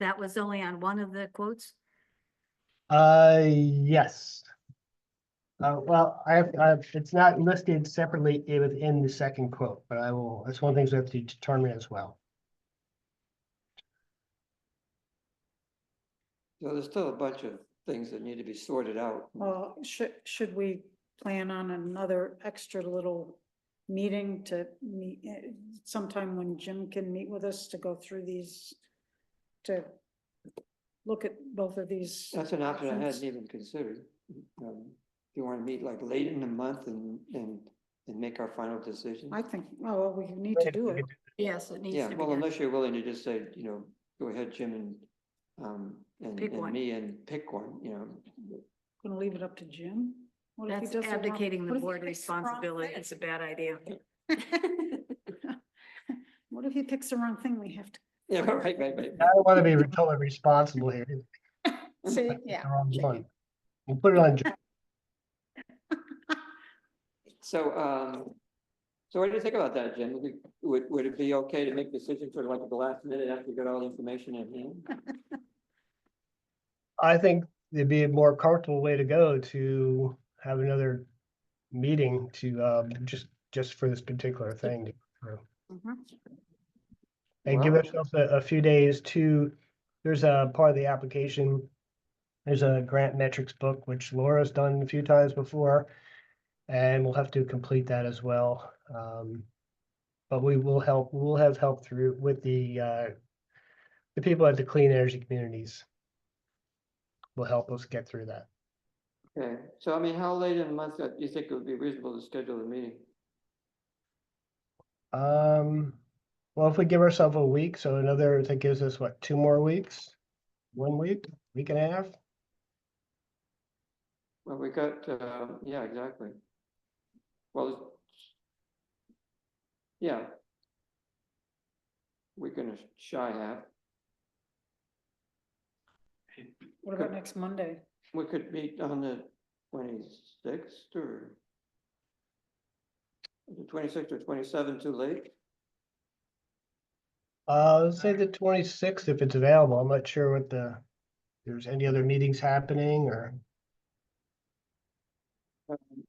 That was only on one of the quotes? Yes. Well, it's not listed separately within the second quote, but that's one of the things we have to determine as well. So there's still a bunch of things that need to be sorted out. Should we plan on another extra little meeting to meet sometime when Jim can meet with us to go through these, to look at both of these? That's an option I options? hadn't even considered. If you want to meet like late in the month and make our final decision. I think, well, we need to do it. Yes, it needs Yeah, to be well, done. unless you're willing to just say, go ahead, Jim Pick and one. me and pick one, Gonna leave it up to Jim? What if he That's does the wrong- abdicating the what if he board picks the wrong responsibility. thing? It's a bad idea. What if he picks the wrong thing? We have to. Yeah, right. I don't want to be totally responsible here. See, yeah. The wrong one. We'll put it on. So, so what do you think about that, Jim? Would it be okay to make decisions sort of like at the last minute after you got all the information in hand? I think it'd be a more comfortable way to go to have another meeting to just for this particular thing to go through. Mhm. And give Well- ourselves a few days to, there's a part of the application. There's a grant metrics book, which Laura's done a few times before, and we'll have to complete that as well. But we'll have help through with the people at the Clean Energy Communities. Will help us get through that. Okay, so I mean, how late in the month do you think it would be reasonable to schedule a meeting? Well, if we give ourselves a week, so that gives us what, 2 more weeks? 1 week, week and a half? Well, we got, yeah, exactly. Well, yeah. We're gonna shy half. What about next Monday? We could meet on the 26th or the 26th or 27th, too late? Let's say the 26th if it's available. I'm not sure if there's any other meetings happening or.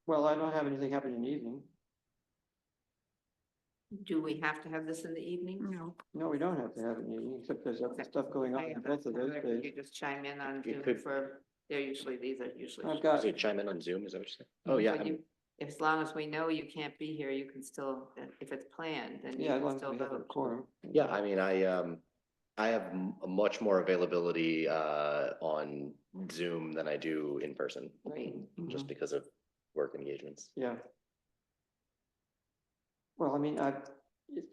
Well, I don't have anything happening in the evening. Do we have to have this in the evening? No. No, we don't have to have it in the evening, except there's other stuff going on in both of those days. You just chime in on You Zoom could- for, these are usually. I've got, So chime in on Zoom, is that what you're saying? Oh, yeah. When you- As long as we know you can't be here, you can still, if it's planned, then you yeah, as can long as still we have a vote. quorum. Yeah, I mean, I have much more availability on Zoom than I do in person, Great. just because of work engagements. Yeah. Well, I mean,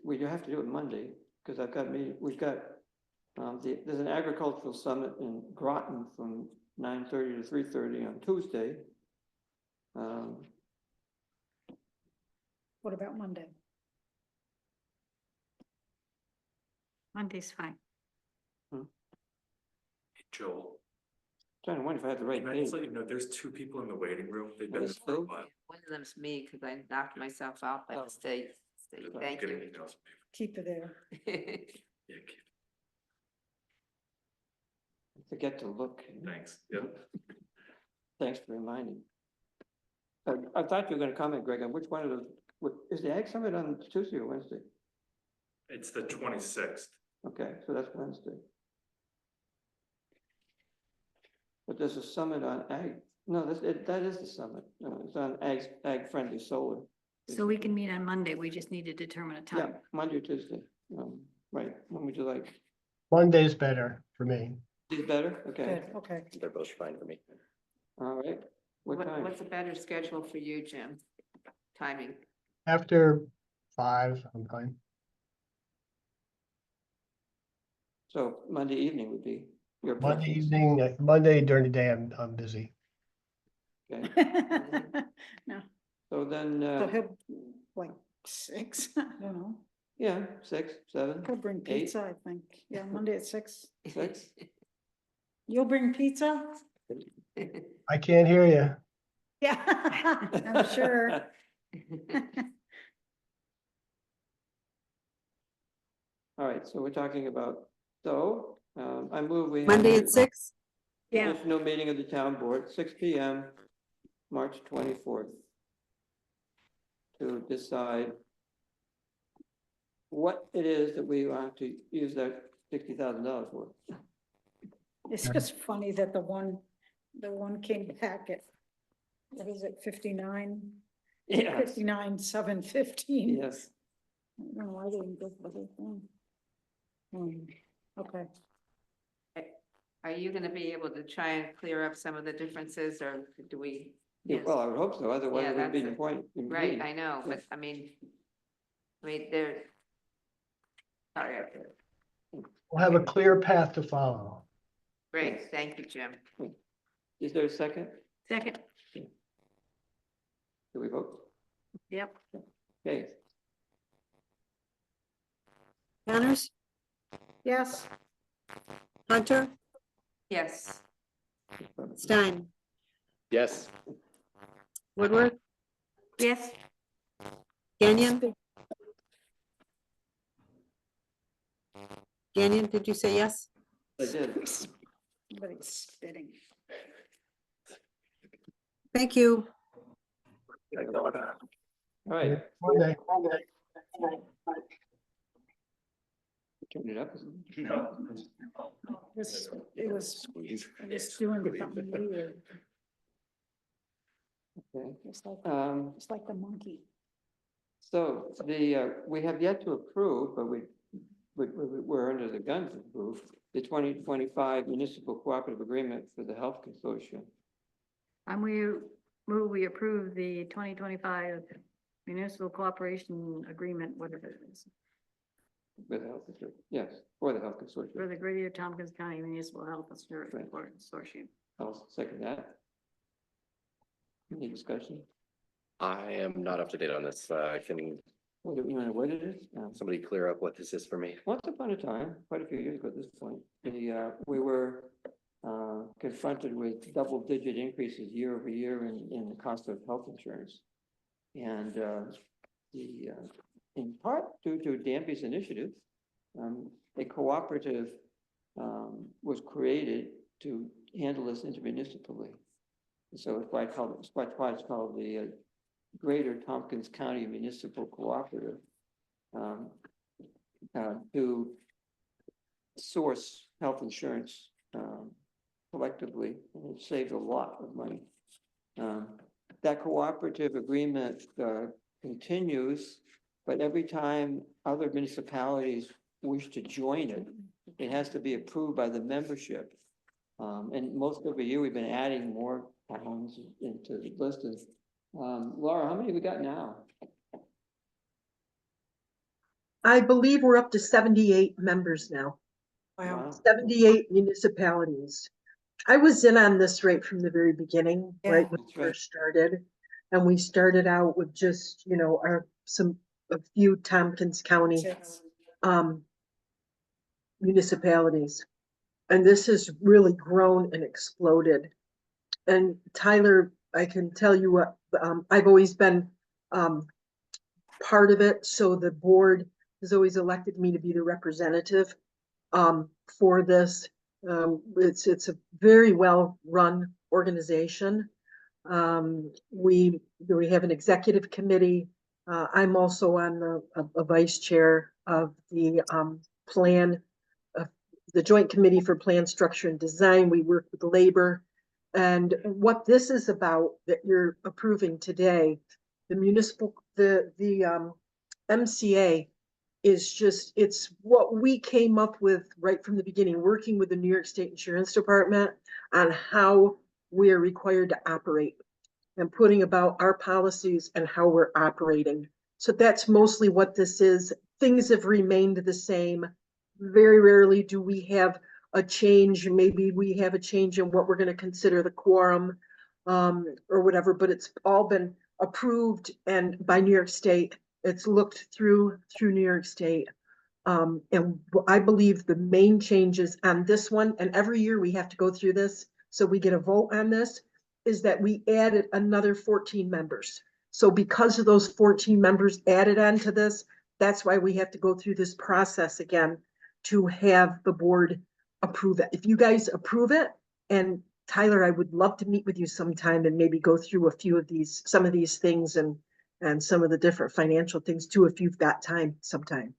we do have to do it Monday, because we've got, there's an agricultural summit in Groton from 9:30 to 3:30 on Tuesday. What about Monday? Monday's fine. Joel, Trying to wonder if I have the right can I date. just let you know, there's 2 people in the waiting room. They've been What there is for a Phil? while. One of them's me, because I knocked myself out by Oh. mistake. I'm Thank getting you. emails Keep it there. from people. Yeah, keep- Forget to look. thanks. Yep. Thanks for reminding. I thought you were gonna comment, Greg, on which one of those, is the Ag Summit on Tuesday or Wednesday? It's the 26th. Okay, so that's Wednesday. But there's a summit on ag, no, that is the summit, it's on ag-friendly solar. So we can meet on Monday. We just need to determine a Yeah, time. Monday or Tuesday, right, when would you like? Monday's better for me. Is better, okay, Good, okay. They're both fine for me. all right, what time? What's a better schedule for you, Jim? Timing? After 5, I'm fine. So Monday evening would be your Monday preference, evening, Monday during the day, I'm busy. okay, No, so then, so he'll, like, 6, I don't know. yeah, 6, 7, He'll bring 8, pizza, I think. Yeah, Monday at 6. 6, You'll bring pizza? I can't hear you. Yeah, I'm sure. All right, so we're talking about, I move we. have Monday a at 6? Yeah. Additional meeting of the town board, 6 p.m., March 24th. To decide what it is that we want to use that $60,000 for. It's just funny that the one came back at, what is it, 59? Yes, 59, 715. yes. I don't know why they didn't go for the whole thing. Okay, Are you gonna be able to try and clear up some of the differences, or do we? Yeah, well, I would hope so, otherwise Yeah, it would be that's the it. point. in Right, meeting. I know, but I mean, they're. Sorry, We'll have a clear path to follow. great, thank you, Jim. Is there a second? Second, Do we vote? yep. Okay, Connors, yes, Hunter, Yes, Stein, Yes, Woodward, Yes, Gagnon? Gagnon, did you say yes? I did. somebody's spitting. Thank you. All right. Monday. Turn it up. isn't it? No. It was doing something weird. Okay. It's like, It's like the monkey. So we have yet to approve, but we're under the gun to approve the 2025 municipal cooperative agreement for the health consortium. and we approve the 2025 municipal cooperation agreement, whatever it is, With the health consortium, yes, for the health for consortium. the Greater Tompkins County Municipal Health Insurance Right. Consortium. I'll second that. Any discussion? I am not up to date on this. Can What it is? somebody clear up what this is for me? Once upon a time, quite a few years ago at this point, we were confronted with double-digit increases year over year in the cost of health insurance. And in part due to Danby's initiative, a cooperative was created to handle this intermunicipally. So it's why it's called the Greater Tompkins County Municipal Cooperative, to source health insurance collectively, and it saved a lot of money. That cooperative agreement continues, but every time other municipalities wish to join it, it has to be approved by the membership. And most every year, we've been adding more towns into the list. Laura, how many have we got now? I believe we're up to 78 members now, Wow. 78 municipalities. I was in on this right from the very beginning, right when That's we right. first started. And we started out with just, a few Tompkins County municipalities. And this has really grown and exploded. And Tyler, I can tell you what, I've always been part of it. So the board has always elected me to be the representative for this. It's a very well-run organization. We have an executive committee. I'm also on a vice chair of the plan, the Joint Committee for Plan Structure and Design. We work with labor. And what this is about that you're approving today, the MCA is just, it's what we came up with right from the beginning, working with the New York State Insurance Department on how we are required to operate and putting about our policies and how we're operating. So that's mostly what this is. Things have remained the same. Very rarely do we have a change. Maybe we have a change in what we're going to consider the quorum or whatever, but it's all been approved and by New York State. It's looked through New York State. And I believe the main changes on this one, and every year we have to go through this, so we get a vote on this, is that we added another 14 members. So because of those 14 members added onto this, that's why we have to go through this process again to have the board approve it. If you guys approve it, and Tyler, I would love to meet with you sometime and maybe go through some of these things and some of the different financial things too, if you've got time sometime.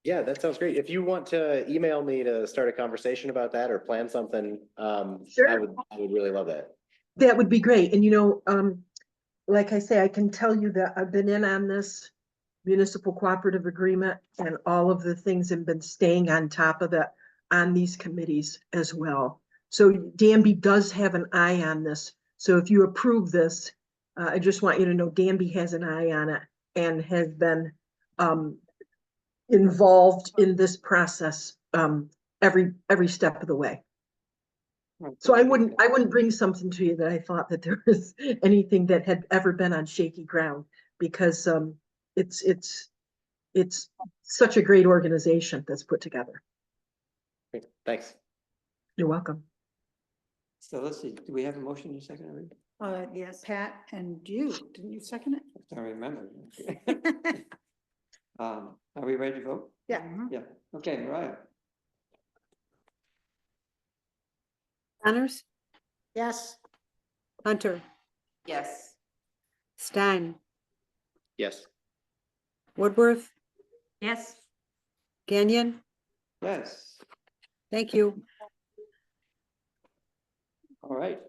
Yeah, that sounds great. If you want to email me to start a conversation about that or plan something, Sure. I would really love that. That would be great. And like I say, I can tell you that I've been in on this municipal cooperative agreement and all of the things and been staying on top of it on these committees as well. So Danby does have an eye on this. So if you approve this, I just want you to know Danby has an eye on it and has been involved in this process every step of the way. So I wouldn't bring something to you that I thought that there was anything that had ever been on shaky ground, because it's such a great organization that's put together. Great. Thanks. You're welcome. So let's see, do we have a motion in a second already? Yes, Pat, and you, didn't you second it? I remember. Are we ready to vote? Yeah. Yeah, okay, Mariah. Connors, Yes. Hunter, Yes. Stein, Yes. Woodworth, Yes. Gagnon. Yes, Thank you. all right.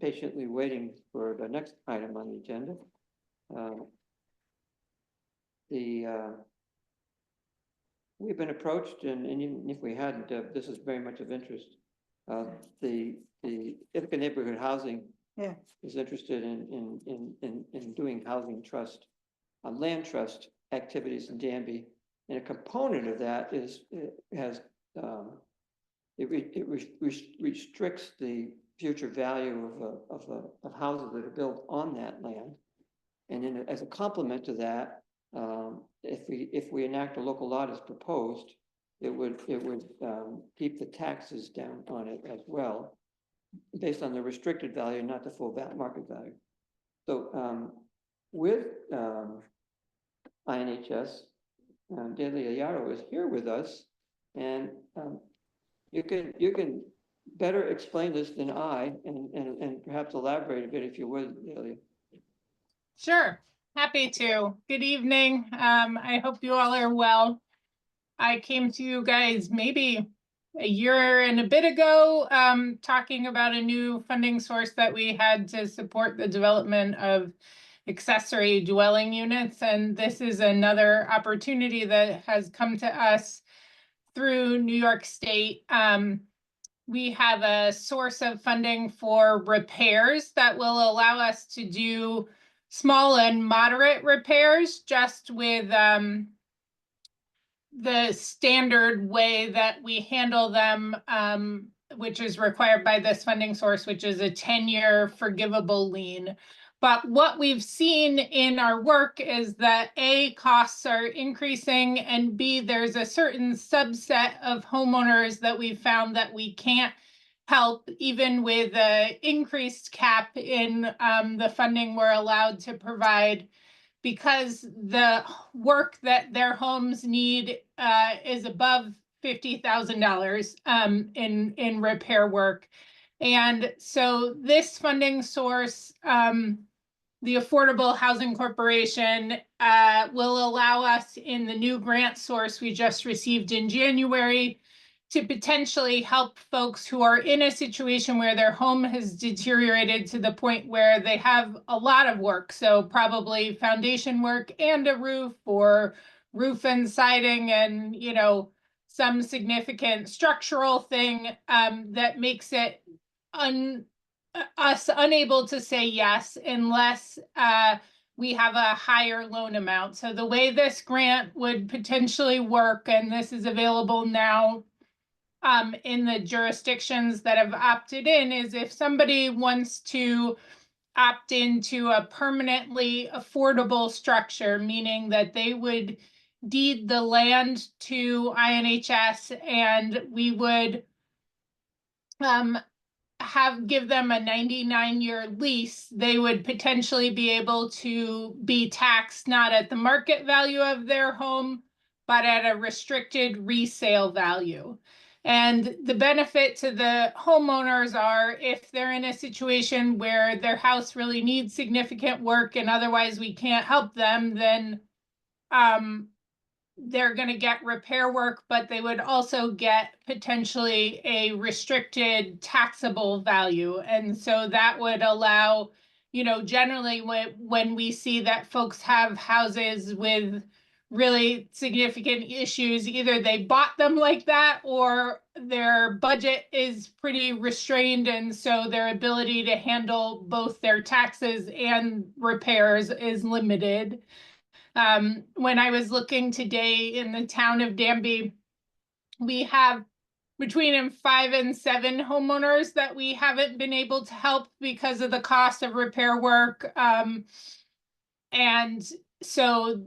Patiently waiting for the next item on the agenda. We've been approached, and even if we hadn't, this is very much of interest. The Ithaca Neighborhood Housing Yeah. is interested in doing housing trust, land trust activities in Danby. And a component of that is, it restricts the future value of houses that are built on that land. And then as a complement to that, if we enact a local law as proposed, it would keep the taxes down on it as well, based on the restricted value, not the full market value. So with INHS, Delia Yarrow is here with us, and you can better explain this than I, and perhaps elaborate a bit if you would, Delia. Sure, happy to. Good evening. I hope you all are well. I came to you guys maybe a year and a bit ago, talking about a new funding source that we had to support the development of accessory dwelling units. And this is another opportunity that has come to us through New York State. We have a source of funding for repairs that will allow us to do small and moderate repairs, just with the standard way that we handle them, which is required by this funding source, which is a 10-year forgivable lien. But what we've seen in our work is that A, costs are increasing, and B, there's a certain subset of homeowners that we've found that we can't help, even with an increased cap in the funding we're allowed to provide, because the work that their homes need is above $50,000 in repair work. And so this funding source, the Affordable Housing Corporation, will allow us in the new grant source we just received in January to potentially help folks who are in a situation where their home has deteriorated to the point where they have a lot of work. So probably foundation work and a roof, or roof and siding, and, you know, some significant structural thing that makes it us unable to say yes unless we have a higher loan amount. So the way this grant would potentially work, and this is available now in the jurisdictions that have opted in, is if somebody wants to opt into a permanently affordable structure, meaning that they would deed the land to INHS and we would give them a 99-year lease, they would potentially be able to be taxed not at the market value of their home, but at a restricted resale value. And the benefit to the homeowners are, if they're in a situation where their house really needs significant work and otherwise we can't help them, then they're going to get repair work, but they would also get potentially a restricted taxable value. And so that would allow, you know, generally when we see that folks have houses with really significant issues, either they bought them like that or their budget is pretty restrained. And so their ability to handle both their taxes and repairs is limited. When I was looking today in the town of Danby, we have between 5 and 7 homeowners that we haven't been able to help because of the cost of repair work. And so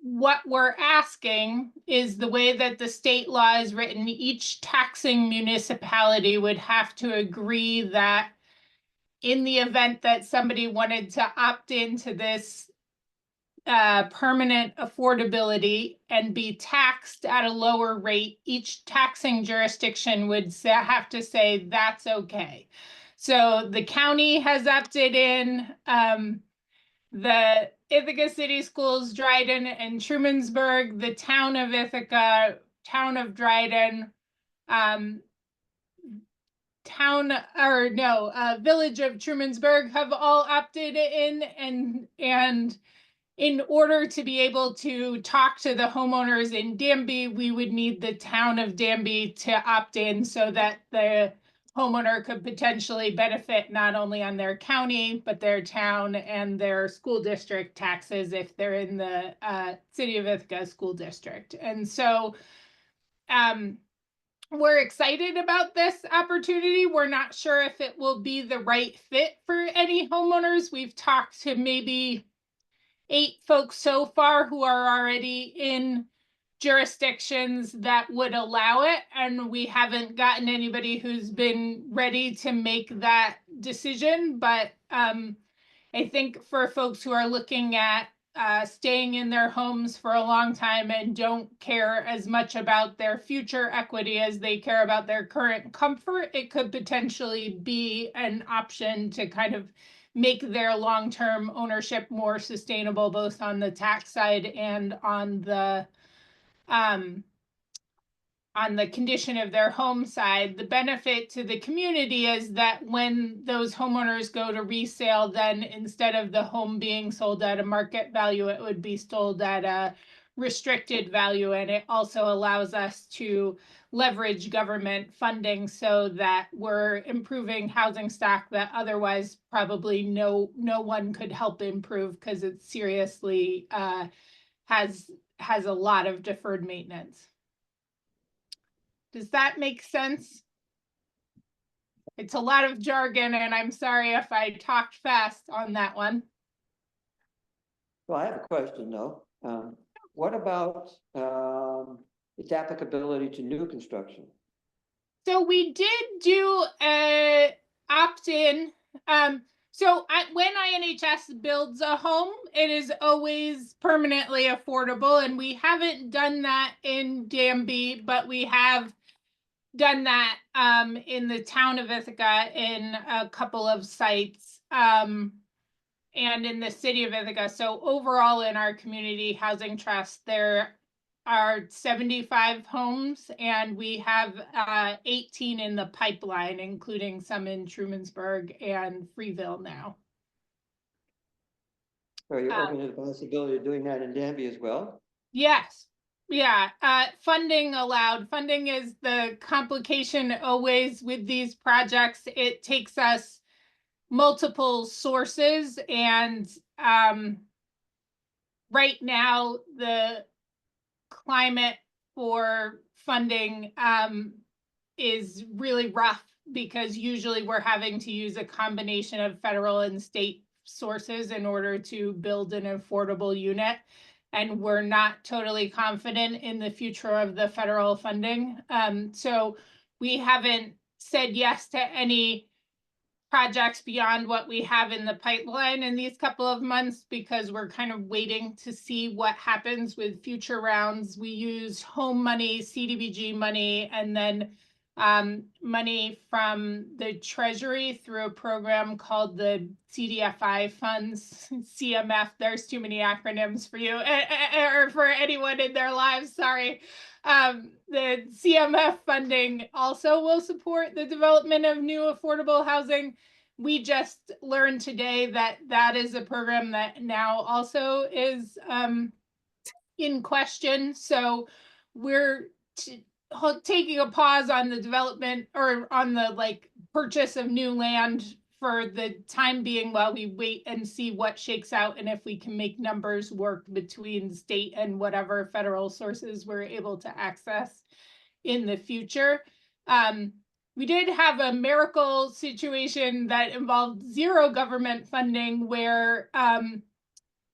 what we're asking is, the way that the state law is written, each taxing municipality would have to agree that in the event that somebody wanted to opt into this permanent affordability and be taxed at a lower rate, each taxing jurisdiction would have to say that's okay. So the county has opted in. The Ithaca City Schools, Dryden and Trumansburg, the town of Ithaca, town of Dryden, village of Trumansburg have all opted in, and in order to be able to talk to the homeowners in Danby, we would need the town of Danby to opt in so that the homeowner could potentially benefit not only on their county, but their town and their school district taxes if they're in the City of Ithaca School District. And so we're excited about this opportunity. We're not sure if it will be the right fit for any homeowners. We've talked to maybe 8 folks so far who are already in jurisdictions that would allow it, and we haven't gotten anybody who's been ready to make that decision. But I think for folks who are looking at staying in their homes for a long time and don't care as much about their future equity as they care about their current comfort, it could potentially be an option to kind of make their long-term ownership more sustainable, both on the tax side and on the condition of their home side. The benefit to the community is that when those homeowners go to resale, then instead of the home being sold at a market value, it would be sold at a restricted value. And it also allows us to leverage government funding so that we're improving housing stock that otherwise probably no one could help improve, because it seriously has a lot of deferred maintenance. Does that make sense? It's a lot of jargon, and I'm sorry if I talked fast on that one. Well, I have a question though. What about its applicability to new construction? So we did do a opt-in. When INHS builds a home, it is always permanently affordable, and we haven't done that in Danby, but we have done that in the town of Ithaca in a couple of sites and in the city of Ithaca. So overall in our community housing trust, there are 75 homes and we have 18 in the pipeline, including some in Trumansburg and Freeville now. So you're open to the possibility of doing that in Danby as well? Yes. Yeah, funding allowed. Funding is the complication always with these projects. It takes us multiple sources and right now the climate for funding is really rough because usually we're having to use a combination of federal and state sources in order to build an affordable unit. And we're not totally confident in the future of the federal funding. So we haven't said yes to any projects beyond what we have in the pipeline in these couple of months because we're kind of waiting to see what happens with future rounds. We use home money, CDBG money, and then money from the Treasury through a program called the CDFI funds, CMF. There's too many acronyms for you or for anyone in their lives, sorry. The CMF funding also will support the development of new affordable housing. We just learned today that that is a program that now also is in question. So we're taking a pause on the development or on the purchase of new land for the time being while we wait and see what shakes out and if we can make numbers work between state and whatever federal sources we're able to access in the future. We did have a miracle situation that involved zero government funding where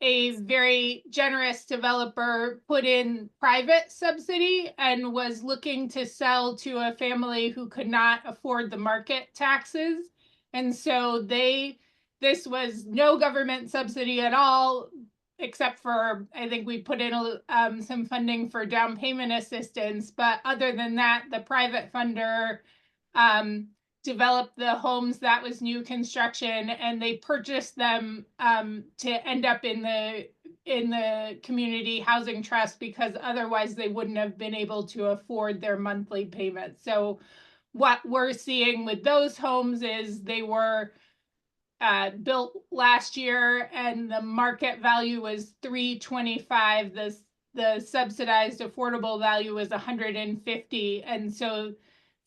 a very generous developer put in private subsidy and was looking to sell to a family who could not afford the market taxes. And so this was no government subsidy at all, except for, I think we put in some funding for down payment assistance. But other than that, the private funder developed the homes that was new construction and they purchased them to end up in the community housing trust because otherwise they wouldn't have been able to afford their monthly payments. So what we're seeing with those homes is they were built last year and the market value was $325. The subsidized affordable value was $150, and so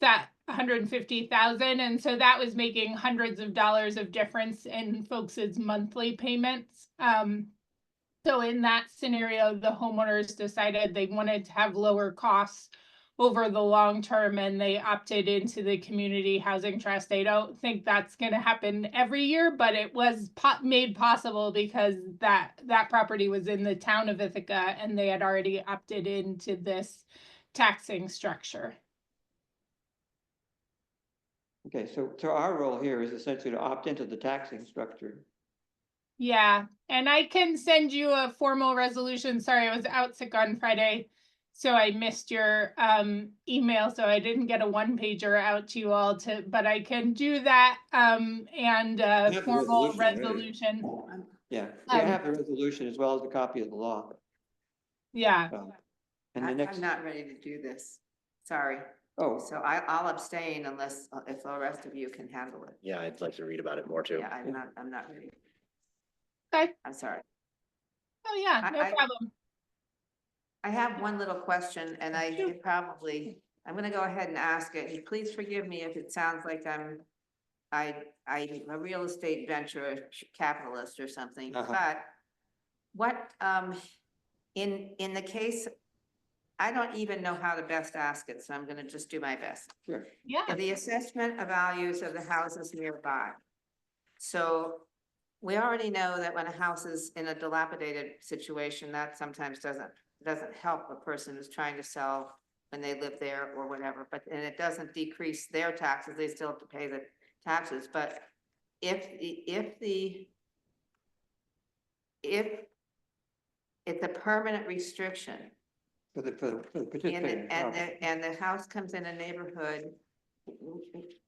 that $150,000, and so that was making hundreds of dollars of difference in folks' monthly payments. So in that scenario, the homeowners decided they wanted to have lower costs over the long term and they opted into the community housing trust. I don't think that's going to happen every year, but it was made possible because that property was in the town of Ithaca and they had already opted into this taxing structure. Okay, so our role here is essentially to opt into the taxing structure. Yeah, and I can send you a formal resolution. Sorry, I was out sick on Friday, so I missed your email, so I didn't get a one-pager out to you all but I can do that and a formal resolution. Yeah, I have the resolution as well as a copy of the law. Yeah. And the next. I'm not ready to do this. Sorry. Oh. So I'll abstain unless, if the rest of you can handle it. Yeah, I'd like to read about it more too. Yeah, I'm not ready. Okay. I'm sorry. Oh yeah, no problem. I have one little question and I'm gonna go ahead and ask it. And please forgive me if it sounds like I'm a real estate venture capitalist or something, but what, in the case, I don't even know how to best ask it, so I'm gonna just do my best. Sure. Yeah. The assessment of values of the houses nearby. So we already know that when a house is in a dilapidated situation, that sometimes doesn't help a person who's trying to sell when they live there or whatever, and it doesn't decrease their taxes, they still have to pay the taxes, but if it's a permanent restriction, for the And, participating. and the house comes in a neighborhood.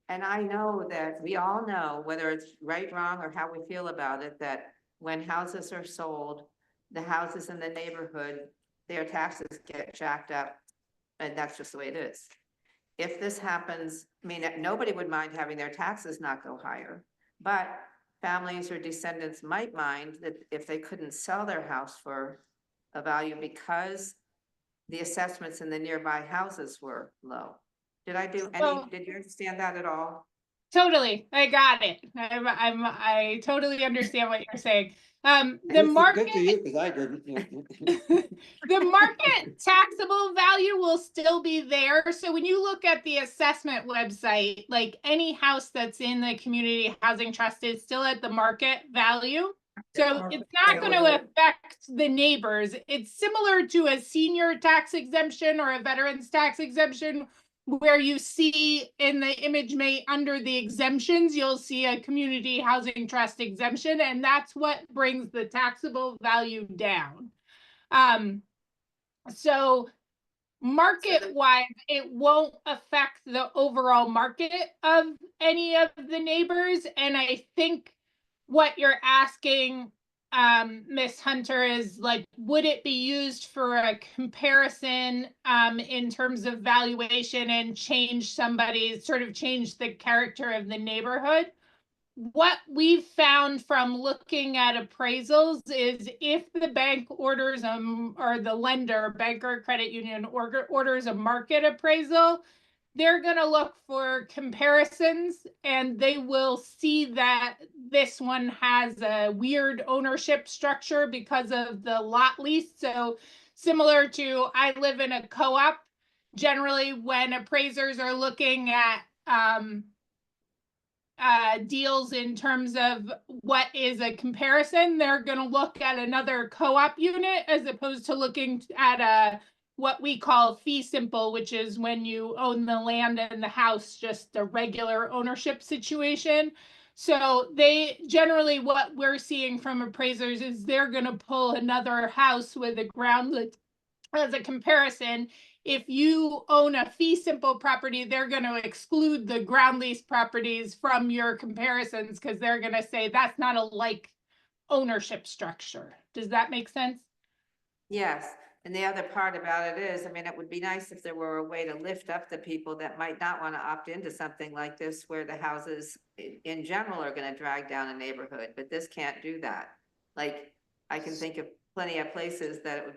And I know that we all know, whether it's right, wrong, or how we feel about it, that when houses are sold, the houses in the neighborhood, their taxes get jacked up. And that's just the way it is. If this happens, I mean, nobody would mind having their taxes not go higher, but families or descendants might mind that if they couldn't sell their house for a value because the assessments in the nearby houses were low. Did I do any, So- did you understand that at all? Totally, I got it. I totally understand what you're saying. The Good market, for you, because I didn't. the market taxable value will still be there. So when you look at the assessment website, like any house that's in the community housing trust is still at the market value. So it's not going to affect the neighbors. It's similar to a senior tax exemption or a veteran's tax exemption, where you see in the image made under the exemptions, you'll see a community housing trust exemption, and that's what brings the taxable value down. So market-wise, it won't affect the overall market of any of the neighbors. And I think what you're asking, Ms. Hunter, is like, would it be used for a comparison in terms of valuation and change change the character of the neighborhood? What we've found from looking at appraisals is if the bank orders or the lender, bank or credit union orders a market appraisal, they're going to look for comparisons, and they will see that this one has a weird ownership structure because of the lot lease. So similar to, I live in a co-op, generally when appraisers are looking at deals in terms of what is a comparison, they're going to look at another co-op unit as opposed to looking at what we call fee simple, which is when you own the land and the house, just a regular ownership situation. So they generally, what we're seeing from appraisers is they're going to pull another house with a ground lease as a comparison. If you own a fee simple property, they're going to exclude the ground lease properties from your comparisons because they're going to say that's not a like ownership structure. Does that make sense? Yes, and the other part about it is, I mean, it would be nice if there were a way to lift up the people that might not want to opt into something like this, where the houses in general are going to drag down a neighborhood, but this can't do that. Like, I can think of plenty of places that it would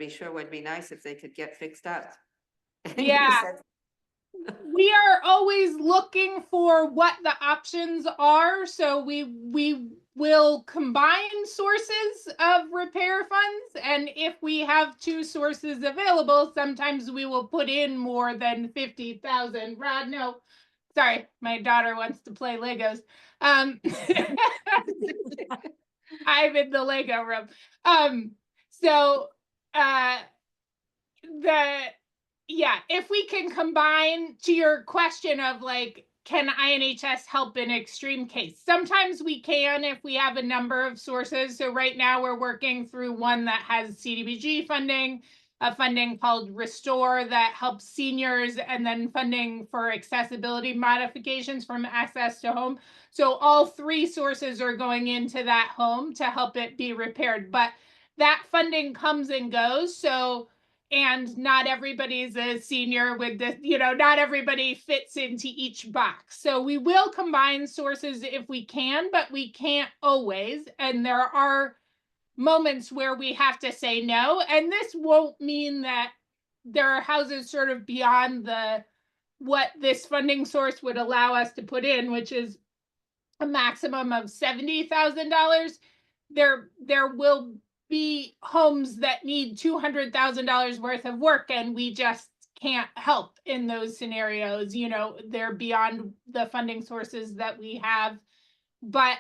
be nice if they could get fixed up. Yeah. We are always looking for what the options are. So we will combine sources of repair funds. And if we have two sources available, sometimes we will put in more than 50,000. Rod, no, sorry, my daughter wants to play Legos. I'm in the Lego room. If we can combine, to your question of like, can INHS help in extreme case? Sometimes we can if we have a number of sources. So right now we're working through one that has CDBG funding, a funding called Restore that helps seniors, and then funding for accessibility modifications from Access to Home. So all three sources are going into that home to help it be repaired. But that funding comes and goes. So, and not everybody's a senior with this, not everybody fits into each box. So we will combine sources if we can, but we can't always. And there are moments where we have to say no. And this won't mean that there are houses sort of beyond what this funding source would allow us to put in, which is a maximum of $70,000. There will be homes that need $200,000 worth of work, and we just can't help in those scenarios. They're beyond the funding sources that we have. But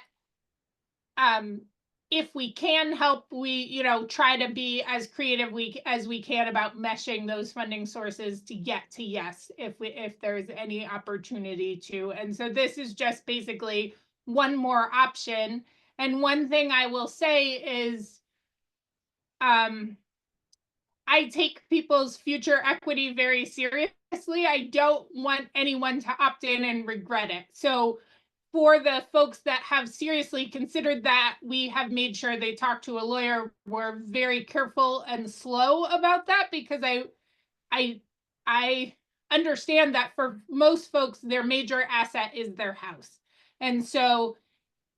if we can help, we try to be as creative as we can about meshing those funding sources to get to yes, if there's any opportunity to. And so this is just basically one more option. And one thing I will say is, I take people's future equity very seriously. I don't want anyone to opt in and regret it. So for the folks that have seriously considered that, we have made sure they talk to a lawyer. We're very careful and slow about that because I understand that for most folks, their major asset is their house. And so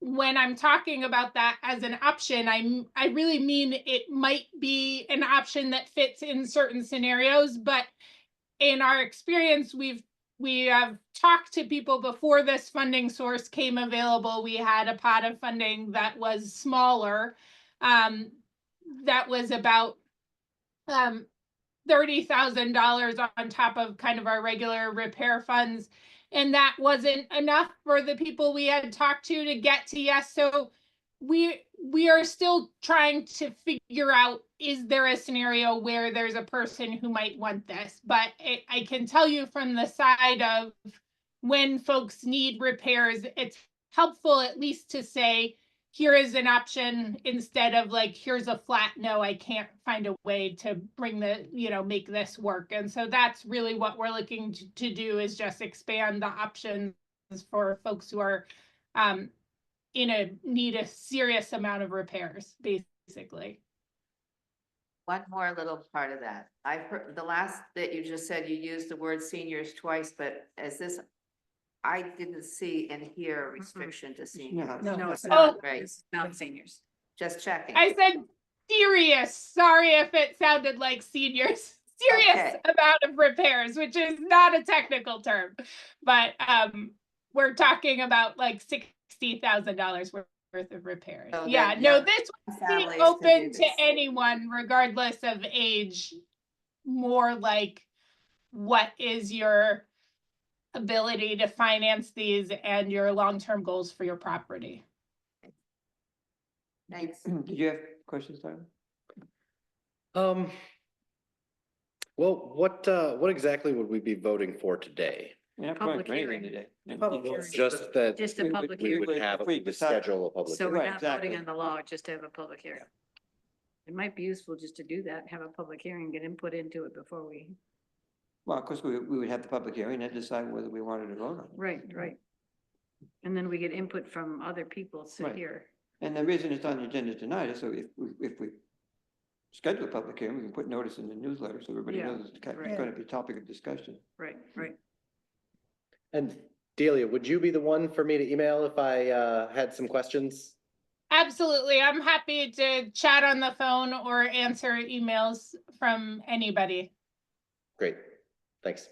when I'm talking about that as an option, I really mean it might be an option that fits in certain scenarios, but in our experience, we have talked to people before this funding source came available. We had a pot of funding that was smaller, that was about $30,000 on top of kind of our regular repair funds. And that wasn't enough for the people we had talked to get to yes. So we are still trying to figure out, is there a scenario where there's a person who might want this? But I can tell you from the side of when folks need repairs, it's helpful at least to say, here is an option instead of like, here's a flat no, I can't find a way to bring the, make this work. And so that's really what we're looking to do, is just expand the options for folks who are need a serious amount of repairs, basically. One more little part of that. I've heard the last that you just said, you used the word seniors twice, but I didn't see and hear a restriction to seniors. No, it's not. Right, It's not seniors. just checking. I said serious. Sorry if it sounded like seniors. Serious Okay. amount of repairs, which is not a technical term, but we're talking about like $60,000 worth of repairs. So Yeah, that no, young this would families be can do open to this. anyone, regardless of age. More like, what is your ability to finance these and your long-term goals for your property? Thanks. Did you have questions, Tyler? Well, what exactly would we be voting for today? You're not Public voting for anything hearing. today. Public You- hearing. Just that Just a We would- public we hearing. we would have, if we to decide- schedule a public So hearing. we're Right, not voting exactly. on the law, just to have a public hearing. It might be useful just to do that, have a public hearing, get input into it before we, Well, of course, we would have the public hearing and decide whether we wanted to vote on it. right. And then we get input from other people sit Right. here. And the reason it's on the agenda tonight is so if we schedule a public hearing, we can put notice in the newsletter so everybody Yeah, knows it's right. going to be a topic of discussion. Right. And Delia, would you be the one for me to email if I had some questions? Absolutely. I'm happy to chat on the phone or answer emails from anybody. Great, thanks.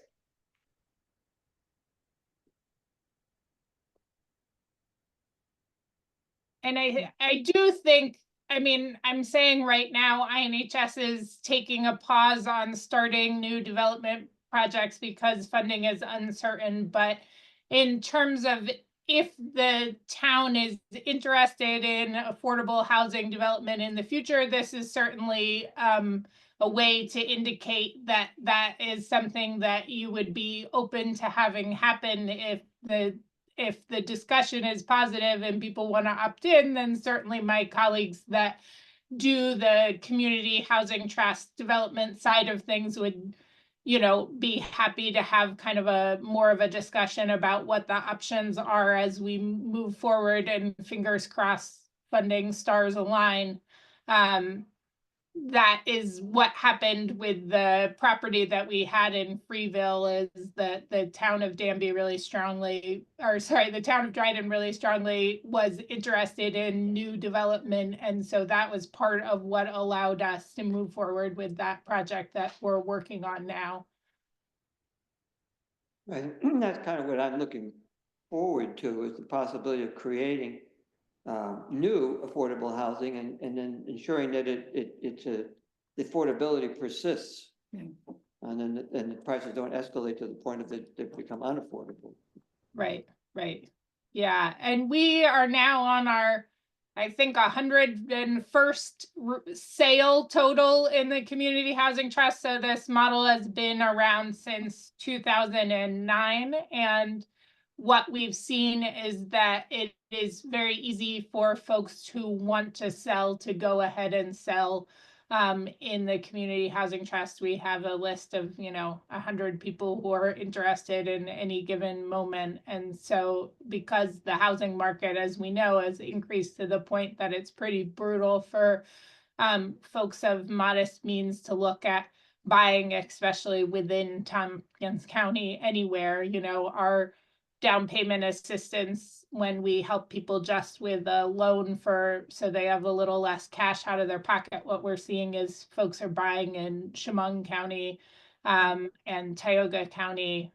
And I do think, I'm saying right now, INHS is taking a pause on starting new development projects because funding is uncertain. But in terms of if the town is interested in affordable housing development in the future, this is certainly a way to indicate that that is something that you would be open to having happen. If the discussion is positive and people want to opt in, then certainly my colleagues that do the community housing trust development side of things would, be happy to have kind of more of a discussion about what the options are as we move forward, and fingers crossed, funding stars align. That is what happened with the property that we had in Freeville, is that the town of Danby the town of Dryden really strongly was interested in new development. And so that was part of what allowed us to move forward with that project that we're working on now. Right, that's kind of what I'm looking forward to, is the possibility of creating new affordable housing and then ensuring that the affordability persists. Yeah. And the prices don't escalate to the point of they become unaffordable. Right. Yeah, and we are now on our, I think, 101st sale total in the Community Housing Trust. So this model has been around since 2009. And what we've seen is that it is very easy for folks who want to sell to go ahead and sell in the Community Housing Trust, we have a list of, 100 people who are interested in any given moment. And so because the housing market, as we know, has increased to the point that it's pretty brutal for folks of modest means to look at buying, especially within Tompkins County, anywhere, our down payment assistance, when we help people just with a loan so they have a little less cash out of their pocket, what we're seeing is folks are buying in Chemung County and Tioga County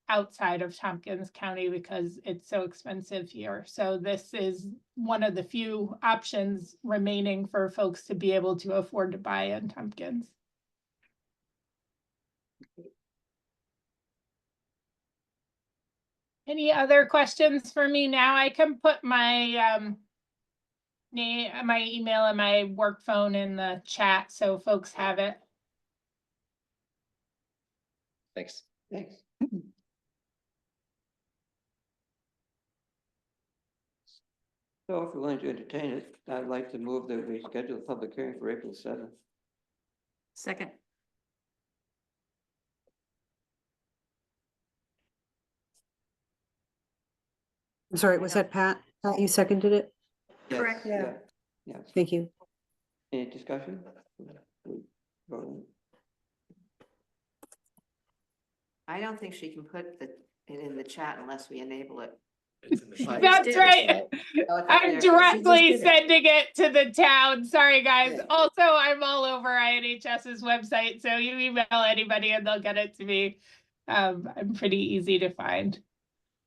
outside of Tompkins County because it's so expensive here. So this is one of the few options remaining for folks to be able to afford to buy in Tompkins. Any other questions for me now? I can put my name, my email and my work phone in the chat so folks have it. Thanks. Thanks. So if you're willing to entertain it, I'd like to move that we schedule a public hearing for April 7th. Second. I'm sorry, was that Pat? Pat, you seconded it? Yes, Correct, yeah. Yeah. Thank you. Any discussion? Voting. I don't think she can put it in the chat unless we enable it. It's in the She site. just That's did it. right. Oh, it's I'm there. directly did it. sending it to the town. Sorry, guys. Yeah. Also, I'm all over INHS's website, so you email anybody and they'll get it to me. I'm pretty easy to find.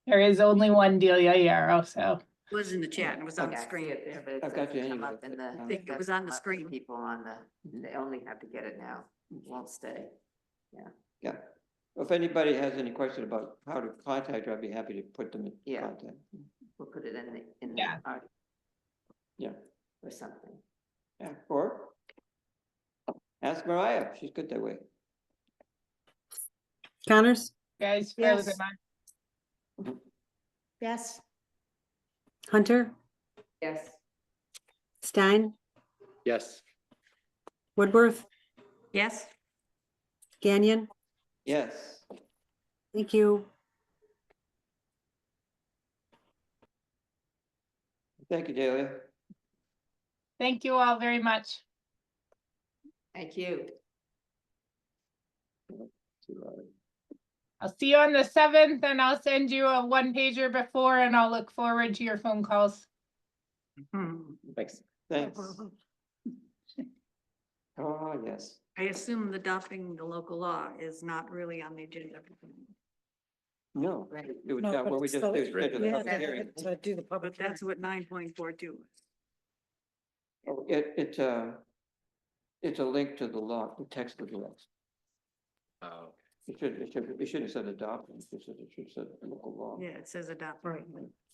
There is only one Delia Yarrow, so. It was in the chat and it was on the Okay, I see screen. it there, but it I've got you doesn't come anyway, up in but, the. I think it was doesn't on the come up for screen. People on they only have to get it now, it won't stay. Yeah. If anybody has any question about how to contact her, I'd be happy to put them in Yeah. contact. We'll put it in the Yeah. article Yeah. or something. Yeah, or ask Mariah, she's good that way. Connors? Guys, Yes. frozen on. Yes. Hunter? Yes. Stein? Yes. Woodworth? Yes. Gagnon? Yes. Thank you. Thank you, Delia. Thank you all very much. Thank you. I'll see you on the 7th and I'll send you a 1-pager before and I'll look forward to your phone calls. Thanks. Thanks. Oh, yes. I assume adopting the local law is not really on the agenda. No, Right. it was, No, what but we it's just still- did, schedule the Yeah, public hearing. to do the public But that's hearing. what 9.42 is. Oh, it's a link to the law, the text of the law. Oh, It should have said adoption, it should have said local law. Yeah, it says adopt. Right.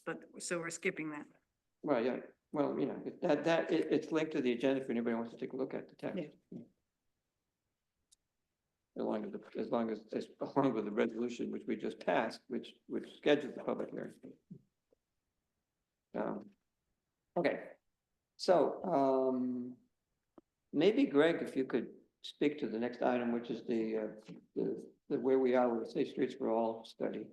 But, so we're skipping that. Right, yeah, well, it's linked to the agenda if anybody wants to take a look at the text. Along with the resolution which we just passed, which schedules the public hearing. Okay, so, maybe Greg, if you could speak to the next item, which is the where we are with the Safe Streets for All study.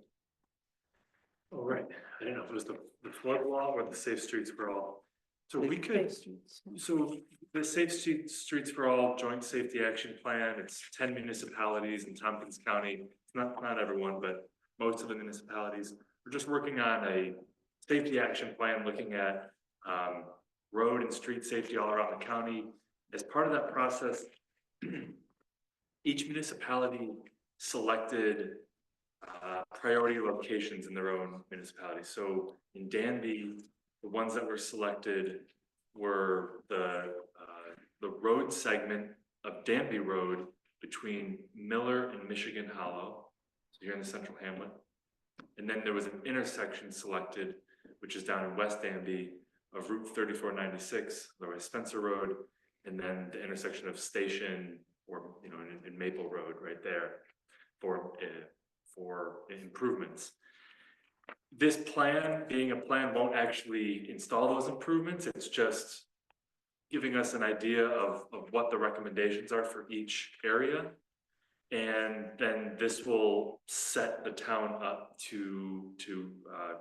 oh, right. I didn't know if it was the flood law or the Safe Streets for All. So we could, so the Safe Streets for All Joint Safety Action Plan, it's 10 municipalities in Tompkins County. It's not everyone, but most of the municipalities. We're just working on a safety action plan, looking at road and street safety all around the county. As part of that process, each municipality selected priority locations in their own municipality. So in Danby, the ones that were selected were the road segment of Danby Road between Miller and Michigan Hollow. So you're in the central hamlet. And then there was an intersection selected, which is down in West Danby of Route 3496, otherwise Spencer Road, and then the intersection of Station or, in Maple Road right there for improvements. This plan, being a plan, won't actually install those improvements. It's just giving us an idea of what the recommendations are for each area. And then this will set the town up to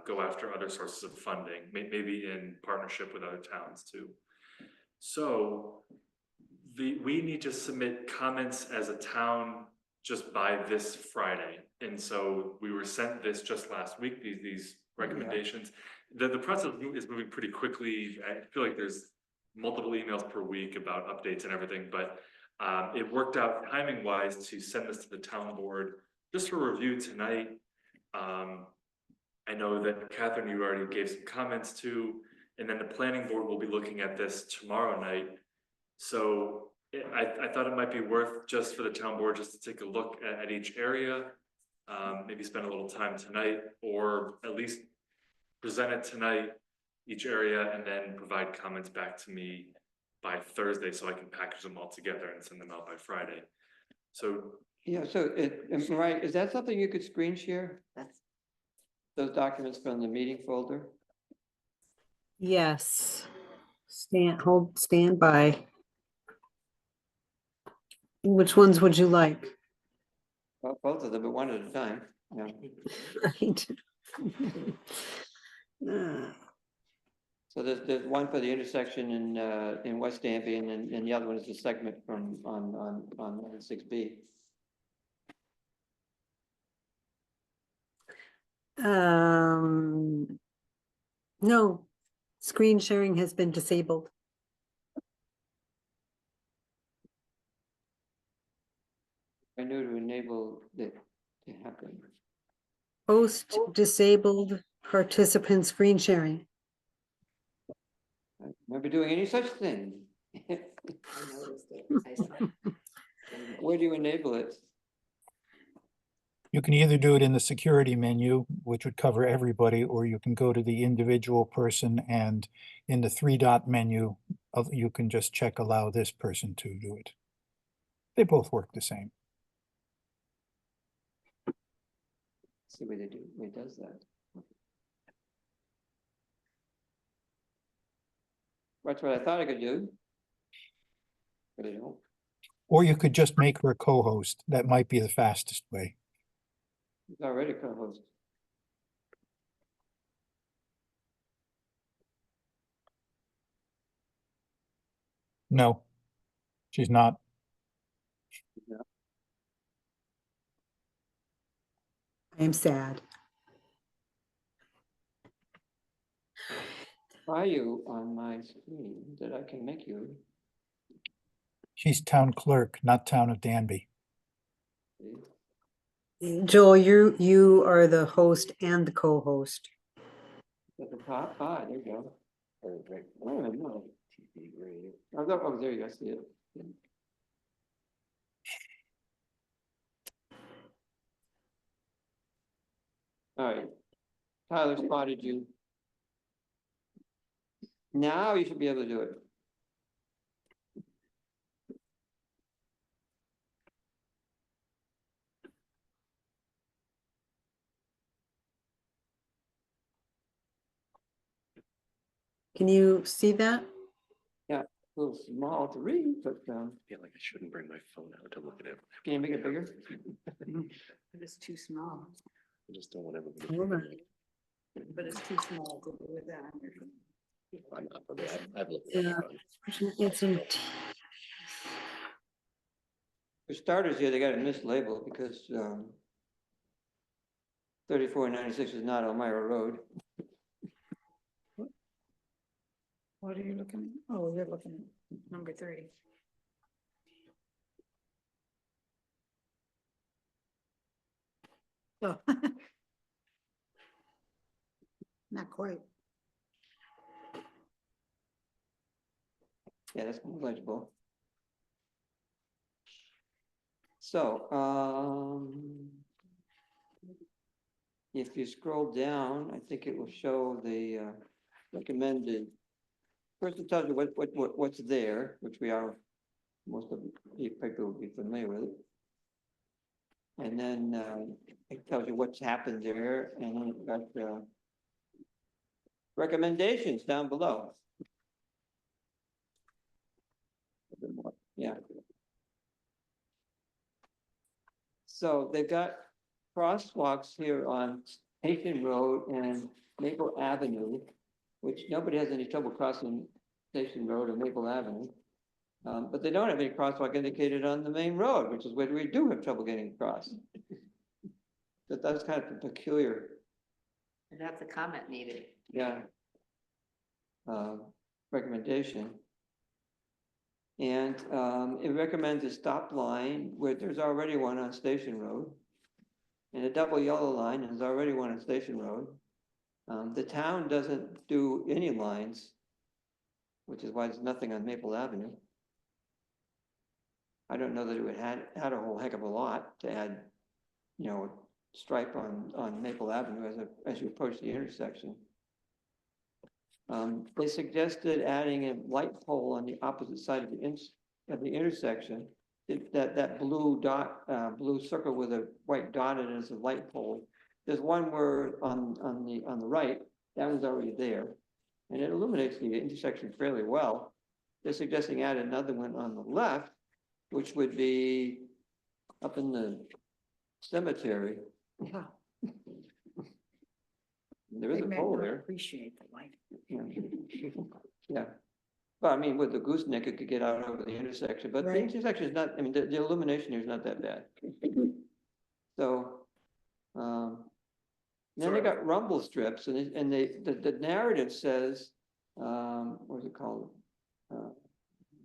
go after other sources of funding, maybe in partnership with other towns too. So we need to submit comments as a town just by this Friday. And so we were sent this just last week, these recommendations. The process is moving pretty quickly. I feel like there's multiple emails per week about updates and everything, but it worked out timing wise to send this to the town board just for review tonight. I know that Catherine, you already gave some comments to, and then the planning board will be looking at this tomorrow night. So I thought it might be worth just for the town board just to take a look at each area, maybe spend a little time tonight, or at least present it tonight, each area, and then provide comments back to me by Thursday so I can package them all together and send them out by Friday. So Yeah, so right, is that something you could screen share? That's Those documents from the meeting folder? Yes. Stand by. Which ones would you like? Well, both of them, but one at a time. Yeah. Right. So there's one for the intersection in West Danby, and the other one is a segment from on 6B. No, screen sharing has been disabled. I knew to enable it to happen. Host disabled participant screen sharing. I don't remember doing any such thing. I noticed it. I saw. Where do you enable it? You can either do it in the security menu, which would cover everybody, or you can go to the individual person, and in the 3-dot menu, you can just check allow this person to do it. They both work the same. See what they do, it does that. That's what I thought I could do. But I don't. Or you could just make her a co-host. That might be the fastest way. He's already co-host. No, she's not. I am sad. Are you on my screen that I can make you? She's town clerk, not town of Danby. Joel, you are the host and the co-host. At the top, there you go. Oh, no. Oh, there you go, I see it. All right, Tyler spotted you. Now you should be able to do it. Can you see that? Yeah, a little small to read, but I feel like I shouldn't bring my phone out to look at it. can you make it bigger? But it's too small. I just don't want everybody. Hold on. But it's too small to do with that on your phone. I'm not, I mean, I've looked at Yeah. my phone. It's in- For starters here, they got it mislabeled because 3496 is not Elmira Road. What are you looking at? Oh, you're looking at. Number 30. Oh. Not quite. Yeah, that's legible. So, if you scroll down, I think it will show the recommended. First, it tells you what's there, which we are, most of the people will be familiar with it. And then it tells you what's happened there, and then it's got recommendations down below. Yeah. So they've got crosswalks here on Station Road and Maple Avenue, which nobody has any trouble crossing Station Road or Maple Avenue. But they don't have any crosswalk indicated on the main road, which is where we do have trouble getting across. That's kind of peculiar, And that's a comment needed. yeah. Recommendation. And it recommends a stop line where there's already one on Station Road. And a double yellow line, and there's already one on Station Road. The town doesn't do any lines, which is why there's nothing on Maple Avenue. I don't know that it would add a whole heck of a lot to add, you know, stripe on Maple Avenue as you approach the intersection. They suggested adding a light pole on the opposite side of the intersection. That blue dot, blue circle with a white dot in it is a light pole. There's one where on the right, that one's already there, and it illuminates the intersection fairly well. They're suggesting add another one on the left, which would be up in the cemetery. Yeah. There is They a may pole not there. appreciate the light. Yeah, but I mean, with the gooseneck, it could get out over the intersection, but the Right. intersection is not, I mean, the illumination here is not that bad. So, then they got rumble strips and the narrative says, what's it called?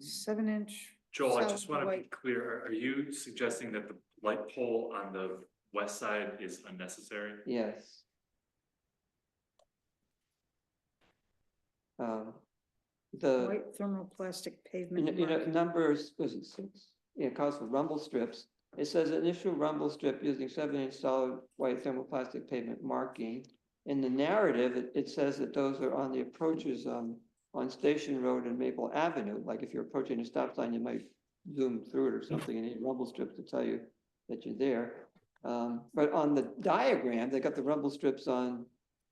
7-inch. Joel, I solid just want to be white. clear, are you suggesting that the light pole on the west side is unnecessary? Yes. The, White thermoplastic pavement. you know, marking. numbers, was it 6? Yeah, it calls for rumble strips. It says initial rumble strip using 7-inch solid white thermoplastic pavement marking. In the narrative, it says that those are on the approaches on Station Road and Maple Avenue. Like if you're approaching a stop sign, you might zoom through it or something and need rumble strips to tell you that you're there. But on the diagram, they got the rumble strips on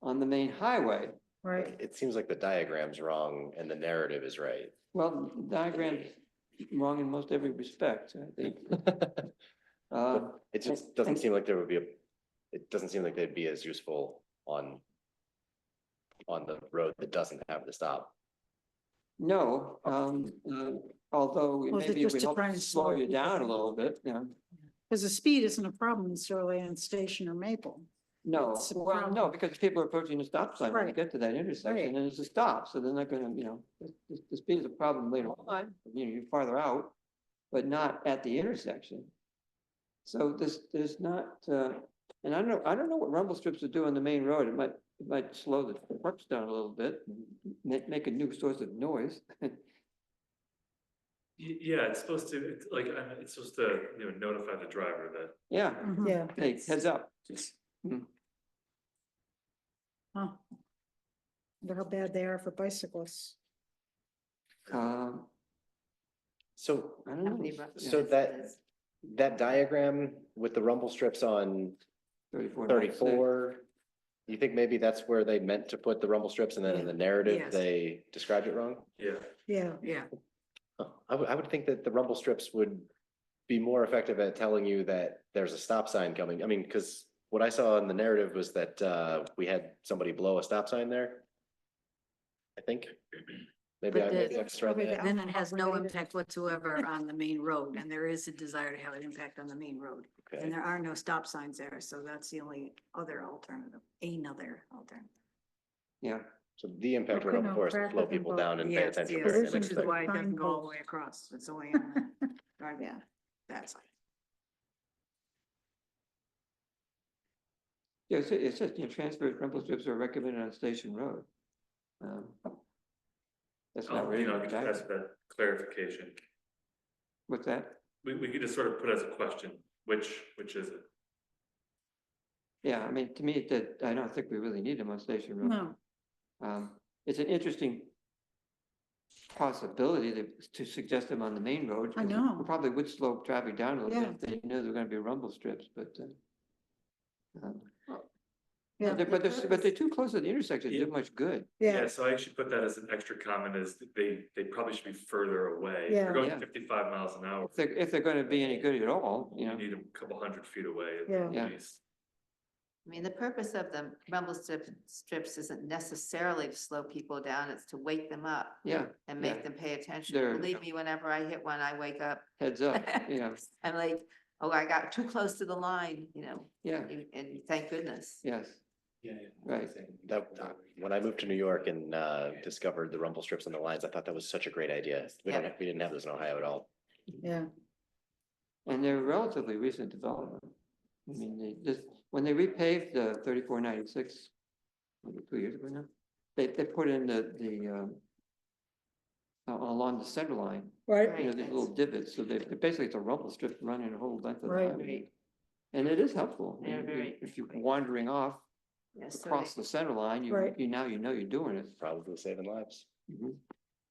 the main highway. Right. It seems like the diagram's wrong and the narrative is right. Well, the diagram's wrong in most every respect, I think. It just doesn't seem like it doesn't seem like they'd be as useful on the road that doesn't have the stop. No, although Well, is it maybe it just would to help try and slow slow you people down a down? little bit, you know. Because the speed isn't a problem necessarily on Station or Maple. No, It's a well, no, problem. because people are approaching the stop sign when they Right. get to that intersection, and it's a stop, so they're not gonna, you know, the speed is a problem later on, you know, you're farther out, but not at the intersection. So there's not, and I don't know what rumble strips would do on the main road. It might slow the trucks down a little bit, make a new source of noise. Yeah, it's supposed to, it's supposed to, you know, notify the driver that. Yeah, Yeah. hey, heads up. Huh. Wonder how bad they are for bicyclists. Um, So, I don't How know. many Yeah, so that diagram with the rumble strips on 34. 34, you think maybe that's where they meant to put the rumble strips and then in the narrative, Yes. they described it wrong? Yeah. Yeah. Yeah, Oh, I would think that the rumble strips would be more effective at telling you that there's a stop sign coming. I mean, because what I saw in the narrative was that we had somebody blow a stop sign there. I think. Maybe But I the- just read that. then it has no impact whatsoever on the main road, and there is a desire to have an impact on the main road. Okay. And there are no stop signs there, so that's the only other alternative, another alternative. Yeah, So the impact would, Well, of course, traffic slow people down and pay Yes, attention. yes, during the There which next is isn't thing. why it doesn't go all the signpost. way across, it's only on the driveway, Yeah. that side. yeah, it says, you know, transfer rumble strips are recommended on Station Road. That's not really. You know, just ask that clarification. What's that? We could just sort of put as a question, which is it? Yeah, I mean, to me, I don't think we really need them on Station Road. No. It's an interesting possibility to suggest them on the main road. I 'cause know. it probably would slow traffic down a little Yeah. bit if they knew there were gonna be rumble strips, but. Yeah. But they're too close to the intersection, to do much good. Yeah, Yeah, so I should put that as an extra comment is that they probably should be further away. Yeah. They're going Yeah. 55 miles an hour. If they're gonna be any good at all, you You know, need a couple 100 feet away Yeah. at Yeah. least. I mean, the purpose of the rumble strips isn't necessarily to slow people down, it's to wake them up yeah, and yeah. make them pay attention. They're- Believe me, whenever I hit one, I wake up. heads up, yeah, I'm like, oh, I got too close to the line, yeah, and thank goodness. yes, Yeah. right. When I moved to New York and discovered the rumble strips on the lines, I thought that was such a great idea. We didn't have this in Ohio at all. yeah. And they're relatively recent development. I mean, when they repaved the 3496, maybe 2 years ago now, they put in along the center line, Right, you know, these little divots, so they're basically it's a rumble strip running the whole length of the Right. highway. And it is helpful. I mean, They're very- if you're wandering off Yes, so across the center line, Right. you know you're doing it. Probably saving lives. Mhm.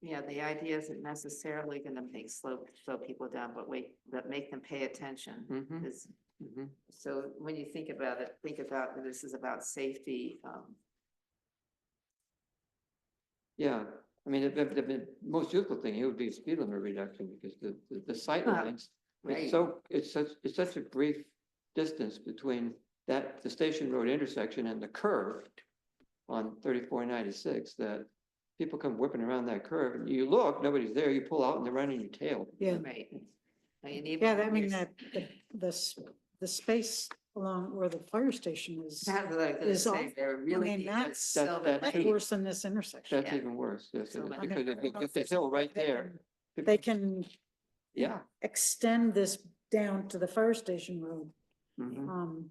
yeah, the idea isn't necessarily gonna slow people down, but make them pay attention. Mhm. Is Mhm. So when you think about it, think about that this is about safety. Yeah, I mean, the most useful thing here would be a speed limit reduction because the sight lines, Right. it's such a brief distance between the Station Road intersection and the curve on 3496 that people come whipping around that curve and you look, nobody's there, you pull out and they're right in your tail. yeah. Right. Now you need. Yeah, I mean, the space along where the fire station is, That's what I was gonna is say, off. they're I really. mean, neat, that's, but still that- that's the- worse than this intersection. That's Yeah. even worse, yes, So it is, much. I mean, because I don't know if if there's hill right they there. They can Yeah. extend this down to the fire station road. Mhm.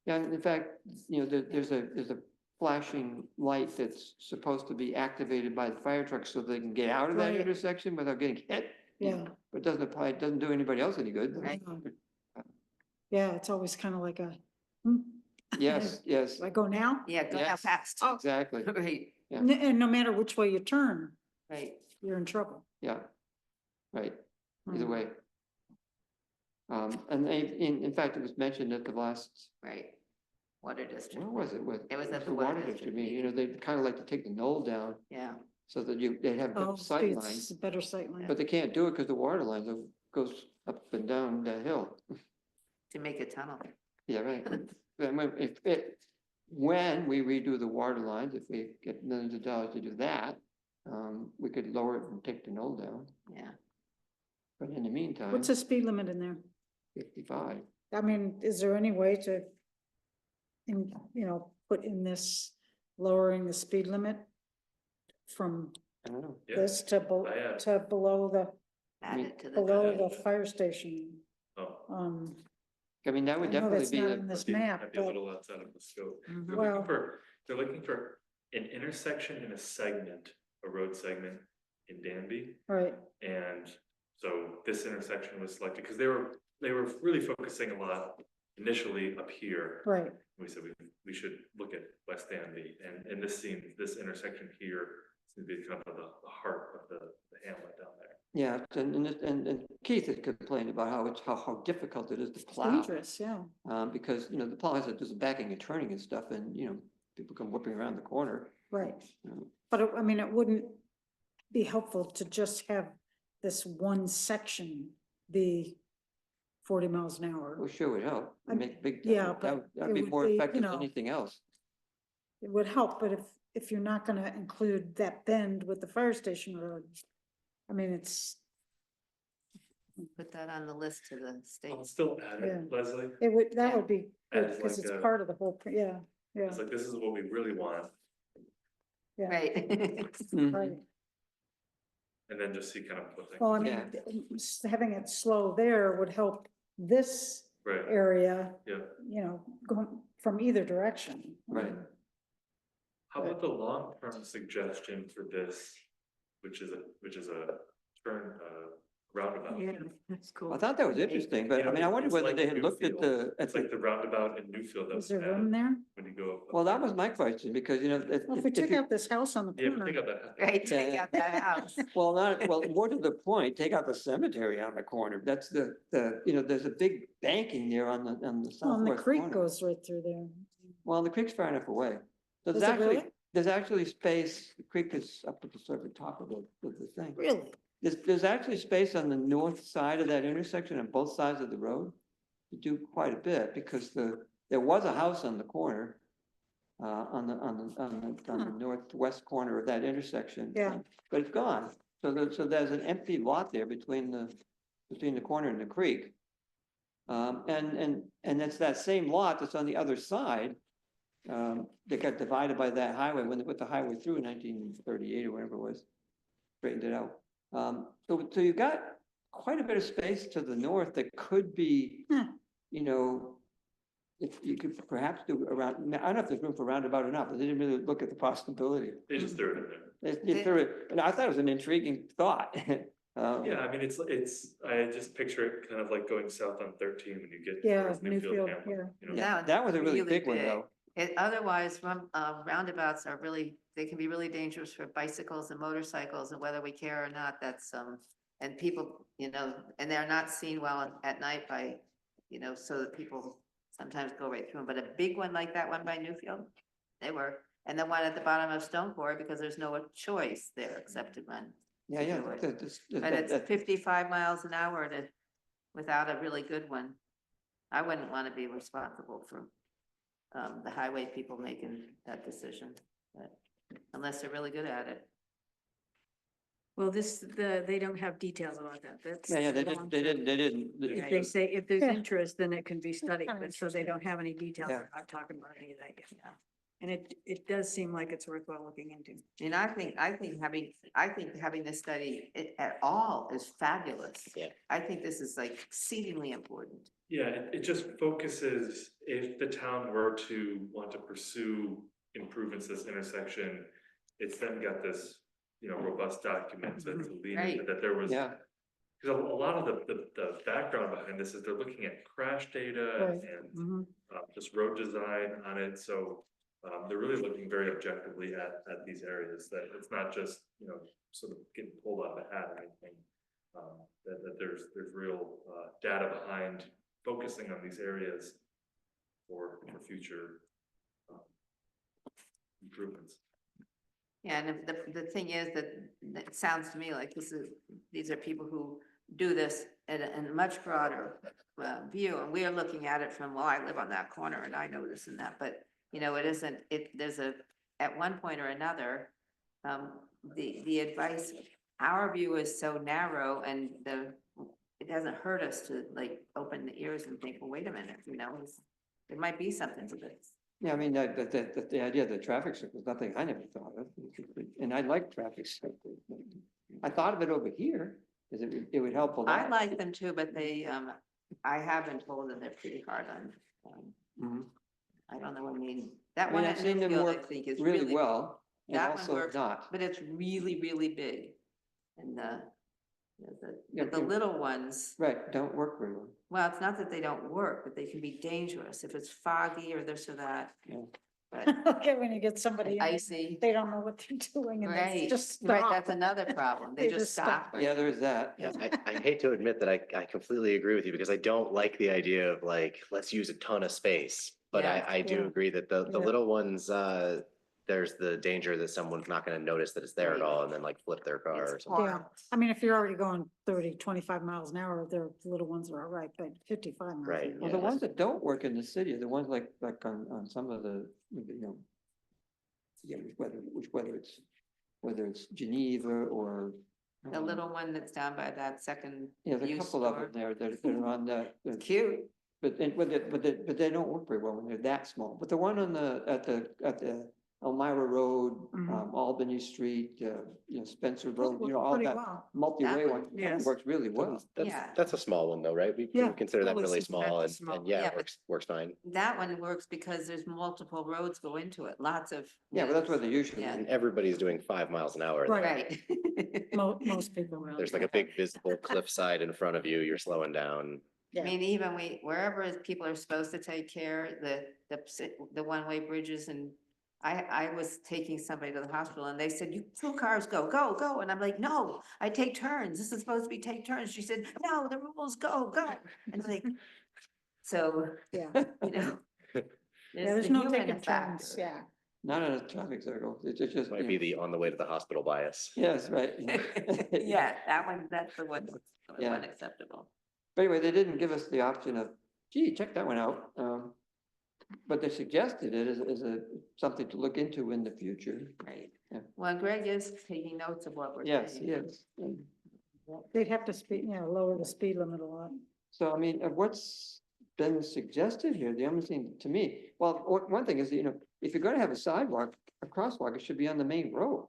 Yeah, and in fact, you know, there's a flashing light that's supposed to be activated by the fire truck so they can get out of that Right. intersection without getting hit. Yeah. But it doesn't do anybody else any good. Right. Yeah, it's always kind of like a, Yes, yes, do I go now? Yeah, go how Yes. fast. exactly, Right, Yeah. And no matter which way you turn, right. you're in trouble. yeah, right, either Mm. way. And in fact, it was mentioned at the last, Right. Water district. where was it with? It was at the the water water district district meeting, you know, they kind of like to take the knoll down Yeah, so that they'd have Oh, better sight it's lines. a better sight line. But they can't do it because the water lines goes up and down the hill. to make a tunnel. Yeah, right. And when we redo the water lines, if we get millions of dollars to do that, we could lower it and take the knoll down. Yeah. But in the meantime, What's the speed limit in there? 55. I mean, is there any way to, put in this lowering the speed limit from I don't know. Yeah. this to below Add mean, it to below the. the fire station? Oh. I mean, that would I know definitely that's be, not a- in this Might be- map, might be a but little outside of the scope. Mhm. They're looking for an intersection in a segment, a road segment in Danby. right, And so this intersection was selected because they were really focusing a lot initially up here. right. We said we should look at West Danby and this intersection here seems to be kind of the heart of the hamlet down there. yeah, and Keith had complained about how difficult it is to It's plow. dangerous, yeah. Because, you know, the plow has to do some backing and turning and stuff and, you know, people come whipping around the corner. Right. Mm. But I mean, it wouldn't be helpful to just have this one section be 40 miles an hour. Well, sure would help, I'm- make big. yeah, That'd but that'd it be would more be, you effective than know, anything else. It would help, but if you're not gonna include that bend with the fire station road, I mean, it's, Put that on the list to the I'll state. still add Yeah. it, Leslie. that Yeah. would be good, As because like it's a- part of the whole, yeah, It's like, this is what we really want. yeah. Right. Mhm. Right. And then just see kind of what they. Well, I mean, having it slow there would help this Right, area, yeah. going from either direction. Right. How about the long-term suggestion for this, which is a turn, roundabout? Yeah, that's cool. I thought that was interesting, but I mean, I wondered It's whether like they had looked at Newfield. the, It's like the roundabout in Newfield that Is was there room added there? when you go up. well, that was my question, because, you know. Well, if we took out this house on the Yeah, but corner, think of that. Right, take out that house. Well, more to the point, take out the cemetery on the corner, that's you know, there's a big banking there on the well, and the southwest creek corner. goes right through there. Well, the creek's far enough away. There's Is it actually, really? there's actually space, the creek is up at the sort of top of the thing. Really? There's actually space on the north side of that intersection on both sides of the road to do quite a bit, because there was a house on the corner, on the northwest corner of that intersection. Yeah. But it's gone. So there's an empty lot there between the corner and the creek. And it's that same lot that's on the other side, that got divided by that highway when they put the highway through in 1938 or whatever it was, straightened it out. So you got quite a bit of space to the north that could be, you know, if you could perhaps do around, I don't know if there's room for roundabout or not, but they didn't really look at the possibility. They just threw it in there. They threw it, and I thought it was an intriguing thought. Yeah, I mean, I just picture it kind of like going south on 13 when you get Yeah, towards Newfield, Newfield, Hamlin, you know? Yeah, that was a really big one, though. Otherwise, roundabouts are really, they can be really dangerous for bicycles and motorcycles, and whether we care or not, that's, and people, you know, and they're not seen well at night by, you know, so that people sometimes go right through them, but a big one like that one by Newfield, they were, and the one at the bottom of Stoneport, because there's no choice there except to run. Yeah, yeah. But it's 55 miles an hour without a really good one. I wouldn't want to be responsible for the highway people making that decision, but unless they're really good at it. Well, they don't have details about that. That's. Yeah, the they long didn't, term. If they say, if there's Yeah. interest, then it can be studied, but so they don't have any details. Yeah. They're not talking about any of that yet. And it does seem like it's worthwhile looking into. And I think having this study at all is fabulous. Yeah. I think this is like exceedingly important. Yeah, it just focuses, if the town were to want to pursue improvements to this intersection, it's then got this, you know, robust document to lean into Right. that there was. Yeah. Because a lot of the background behind this is they're looking at crash data Right. and just road design on it, so they're really looking very objectively at these areas, that it's not just, you know, sort of getting pulled out of a hat or anything. That there's real data behind focusing on these areas for future improvements. Yeah, and the thing is that it sounds to me like these are people who do this in a much broader view, and we are looking at it from, well, I live on that corner and I know this and that, but you know, at one point or another, the advice, our view is so narrow, and it doesn't hurt us to like open the ears and think, well, wait a minute, you know, there might be something to this. Yeah, I mean, the idea of the traffic circle is nothing I never thought of, and I like traffic circles. I thought of it over here, because it would help a lot. I like them too, but I have been told that they're pretty hard on. I don't know, I mean, that one I've at seen them Newfield, I work think is really well, and that one also works, not. but it's really, really big. And Yeah, the little ones, Right, don't work very well. well, it's not that they don't work, but they can be dangerous if it's foggy or this or that. Yeah. But Okay, when you get somebody, in, icy, they don't know what they're doing and they right, just right, stop. that's another problem. They just stop. Yeah, there is that. Yeah, I hate to admit that I completely agree with you, because I don't like the idea of like, let's use a ton of space. But Yeah. I do Yeah. agree that the Yeah. little ones, there's the danger that someone's not gonna notice that it's there at all and then like flip their car or It's something. Yeah, I mean, if you're already going 30, 25 miles an hour, the little ones are all right, but 55 miles. Right, an Well, hour. the ones that don't work in the city are the ones like on some of the, you know, yeah, whether it's Geneva or. The little one that's down by that second Yeah, there's a used couple of store. them there that are on the. Cute. But they don't work very well when they're that small. But the one on at the Elmira Road, Albany Street, you know, Spencer Road, you know, all Pretty that well. multi-way That one one, yes. works really well. Yeah. That's a small one though, right? We Yeah, consider that that was really a- small, that's small. and yeah, Yeah, it but- works fine. That one works because there's multiple roads go into it, lots of. Yeah, but that's where they usually. Yeah. And everybody's doing 5 miles an hour. Right. Right. Most people will. There's like a big visible cliffside in front of you, you're slowing down. I mean, even wherever people are supposed to take care, the one-way bridges, and I was taking somebody to the hospital and they said, you 2 cars go. And I'm like, no, I take turns. This is supposed to be take turns. She said, no, the rules go. And like, so, Yeah. you know, Yeah, there's the no human taking turns, factor. yeah. Not in a traffic circle, it's just. Might be the on the way to the hospital bias. Yes, right. Yeah, that one, that's the one that's Yeah. unacceptable. But anyway, they didn't give us the option of, gee, check that one out. But they suggested it as a, something to look into in the future. Right. Yeah. Well, Greg is taking notes of what we're Yes, saying. he is. They'd have to lower the speed limit a lot. So I mean, of what's been suggested here, the only thing to me, well, one thing is, if you're gonna have a sidewalk, a crosswalk, it should be on the main road.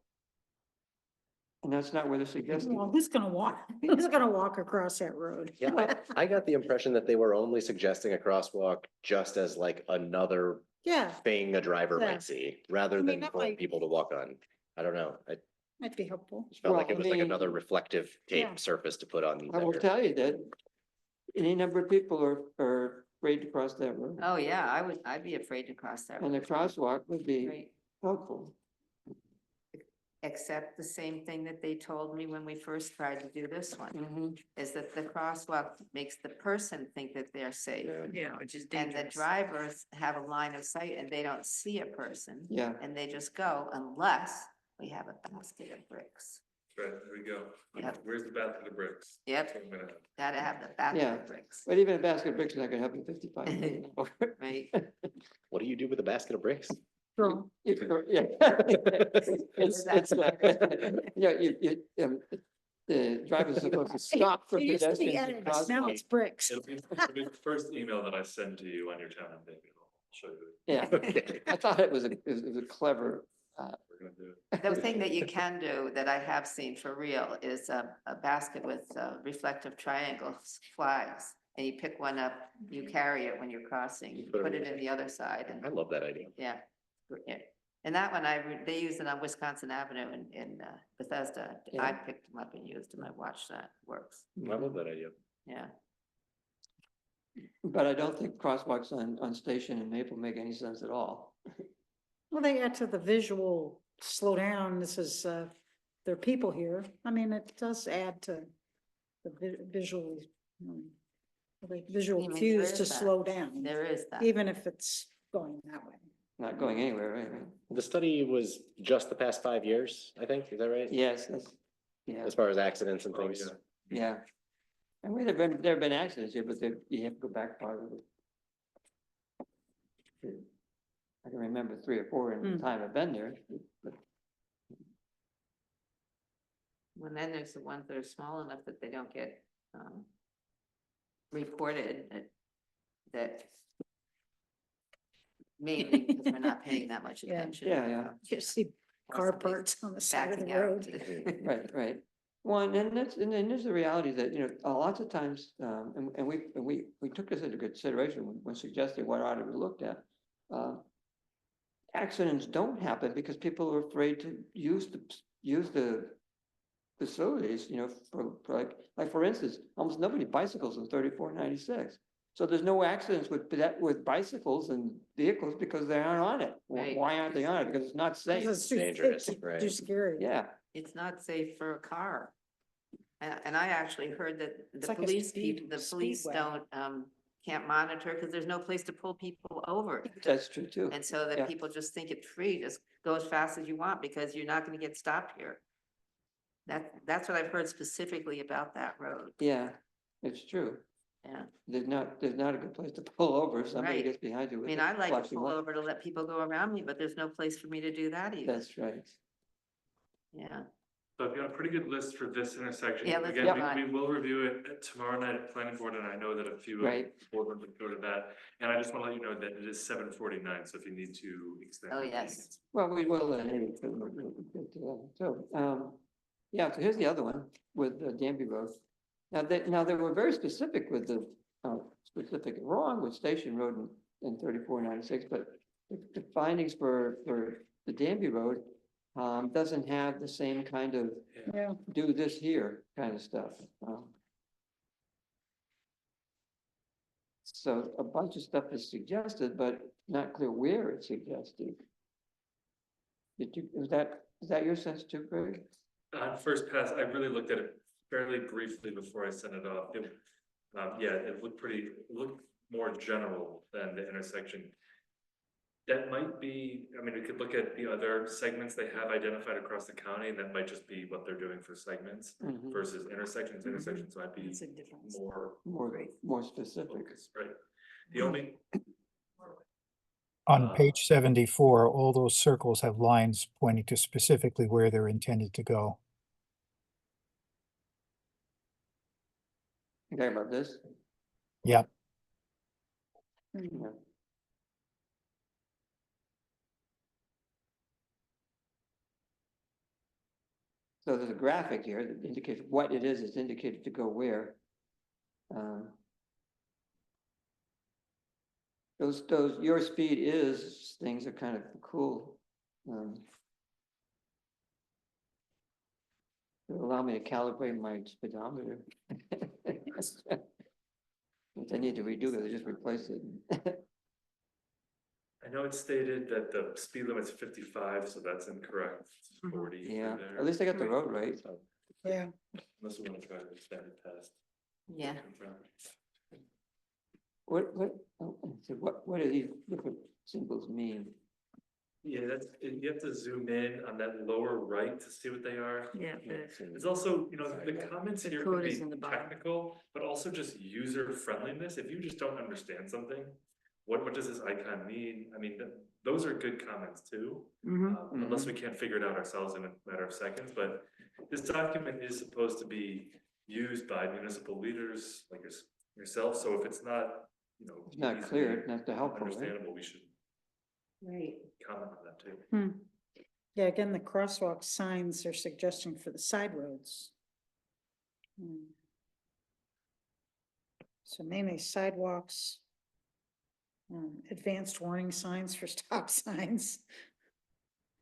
And that's not where they're suggesting. Well, who's gonna walk? Who's gonna walk across that road? Yeah, I got the impression that they were only suggesting a crosswalk just as like another Yeah, thing a driver Yeah. might see, rather I mean, than that for might- people to walk on. I don't know. I might be helpful. just felt Well, like it I was like mean, another reflective Yeah. tape surface to put on. I will there. tell you that any number of people are afraid to cross that road. Oh, yeah, I'd be afraid to cross that. And the road. crosswalk would be Right. helpful. Except the same thing that they told me when we first tried to do this one, Mhm. is that the crosswalk makes the person think that they're safe. Yeah. Yeah, which is And dangerous. the drivers have a line of sight and they don't see a person. Yeah. And they just go unless we have a basket of bricks. Right, there we go. Yep. Where's the basket of bricks? Yep. That's what I'm gonna have. Gotta have the basket Yeah. of bricks, But even a basket of bricks is not gonna help you 55. right? What do you do with a basket of bricks? Throw. Yeah. It's, the driver's supposed to stop for It used to be pedestrians and eggs, now crosswalks. it's bricks. It'll be the first email that I send to you on your town, and maybe I'll show you. Yeah, Okay. I thought it was a clever, We're gonna do it. The thing that you can do that I have seen for real is a basket with reflective triangle flags. And you pick one up, you carry it when you're crossing, you Put it put in it in the other side and I love that idea. yeah. Yeah. And that one, they use it on Wisconsin Avenue in Bethesda. I Yeah. picked them up and used them. I watched that. Works. I love that idea. Yeah. but I don't think crosswalks on Station and Maple make any sense at all. Well, they add to the visual, slow down, this is, there are people here. I mean, it does add to the visual, the visual I mean, cues there to is that. slow down, There is that. even if it's going that way. Not going anywhere, right? The study was just the past 5 years, I think. Is that right? Yes, that's, yeah, As far as accidents and Oh, things. yeah. yeah. I mean, there have been accidents here, but you have to go back part of it. I can remember 3 or 4 in the time I've been there, but Well, then there's the ones that are small enough that they don't get reported that mainly because we're not paying that much Yeah. attention. Yeah. You see car Possibly parts on the side of the backing out. road. right. One, and then there's the reality that, lots of times, and we took this into consideration when suggesting what ought to be looked at. Accidents don't happen because people are afraid to use the facilities, for like for instance, almost nobody bicycles in 3496. So there's no accidents with bicycles and vehicles because they aren't on it. Right. Why aren't they on it? Because it's not safe. Because it's too dangerous, thick, right. too scary. Yeah, It's not safe for a car. And I actually heard that It's the like a police people, the police speedway. don't, can't monitor because there's no place to pull people over. that's true too. And so that Yeah. people just think it's free, just go as fast as you want because you're not gonna get stopped here. That's what I've heard specifically about that road, Yeah, it's true. yeah. There's not a good place to pull over if somebody Right. gets behind you. I with mean, a I like to flashing pull light. over to let people go around me, but there's no place for me to do that either, That's right. yeah. So I've got a pretty good list for this intersection. Yeah, let's Again, go we- on. we will review it tomorrow night at planning board, and I know that a few Right. board members go to that. And I just want to let you know that it is 7:49, so if you need to extend. Oh, the yes. meeting. Well, we will, anyway, we'll get to that. So, yeah, so here's the other one with Danby Road. Now, they were very specific with the, specific and wrong with Station Road and 3496, but the findings for the Danby Road doesn't have the same kind of Yeah. do this here kind of stuff. So a bunch of stuff is suggested, but not clear where it's suggested. Is that your sense too, Greg? On first pass, I really looked at it fairly briefly before I sent it off. Yeah, it looked more general than the intersection. That might be, I mean, we could look at the other segments they have identified across the county, and that might just be what they're doing for segments Mhm. versus intersections. Intersections might be That's a difference. More specific. focused, right? The only, On page 74, all those circles have lines pointing to specifically where they're intended to go. You talking about this? Yeah, Yeah. So there's a graphic here that indicates what it is that's indicated to go where. Those, your speed is, things are kind of cool. It'll allow me to calibrate my speedometer. If I need to redo it, I just replace it. I know it's stated that the speed limit's 55, so that's incorrect. It's 40 for Yeah, there. at least I got the road right. Yeah. Unless we want to try to extend it past. Yeah. What do these different symbols mean? Yeah, you have to zoom in on that lower right to see what they are. Yeah. It's also, the comments The here code can is be in the bottom. technical, but also just user friendliness. If you just don't understand something, what does this icon mean? I mean, those are good comments too. Unless we can't figure it out ourselves in a matter of seconds, but this document is supposed to be used by municipal leaders like yourself, so if it's not, It's not easily clear, not the helpful, right? understandable, we should Right. comment on that too. Yeah, again, the crosswalk signs are suggesting for the side roads. So mainly sidewalks. Advanced warning signs for stop signs.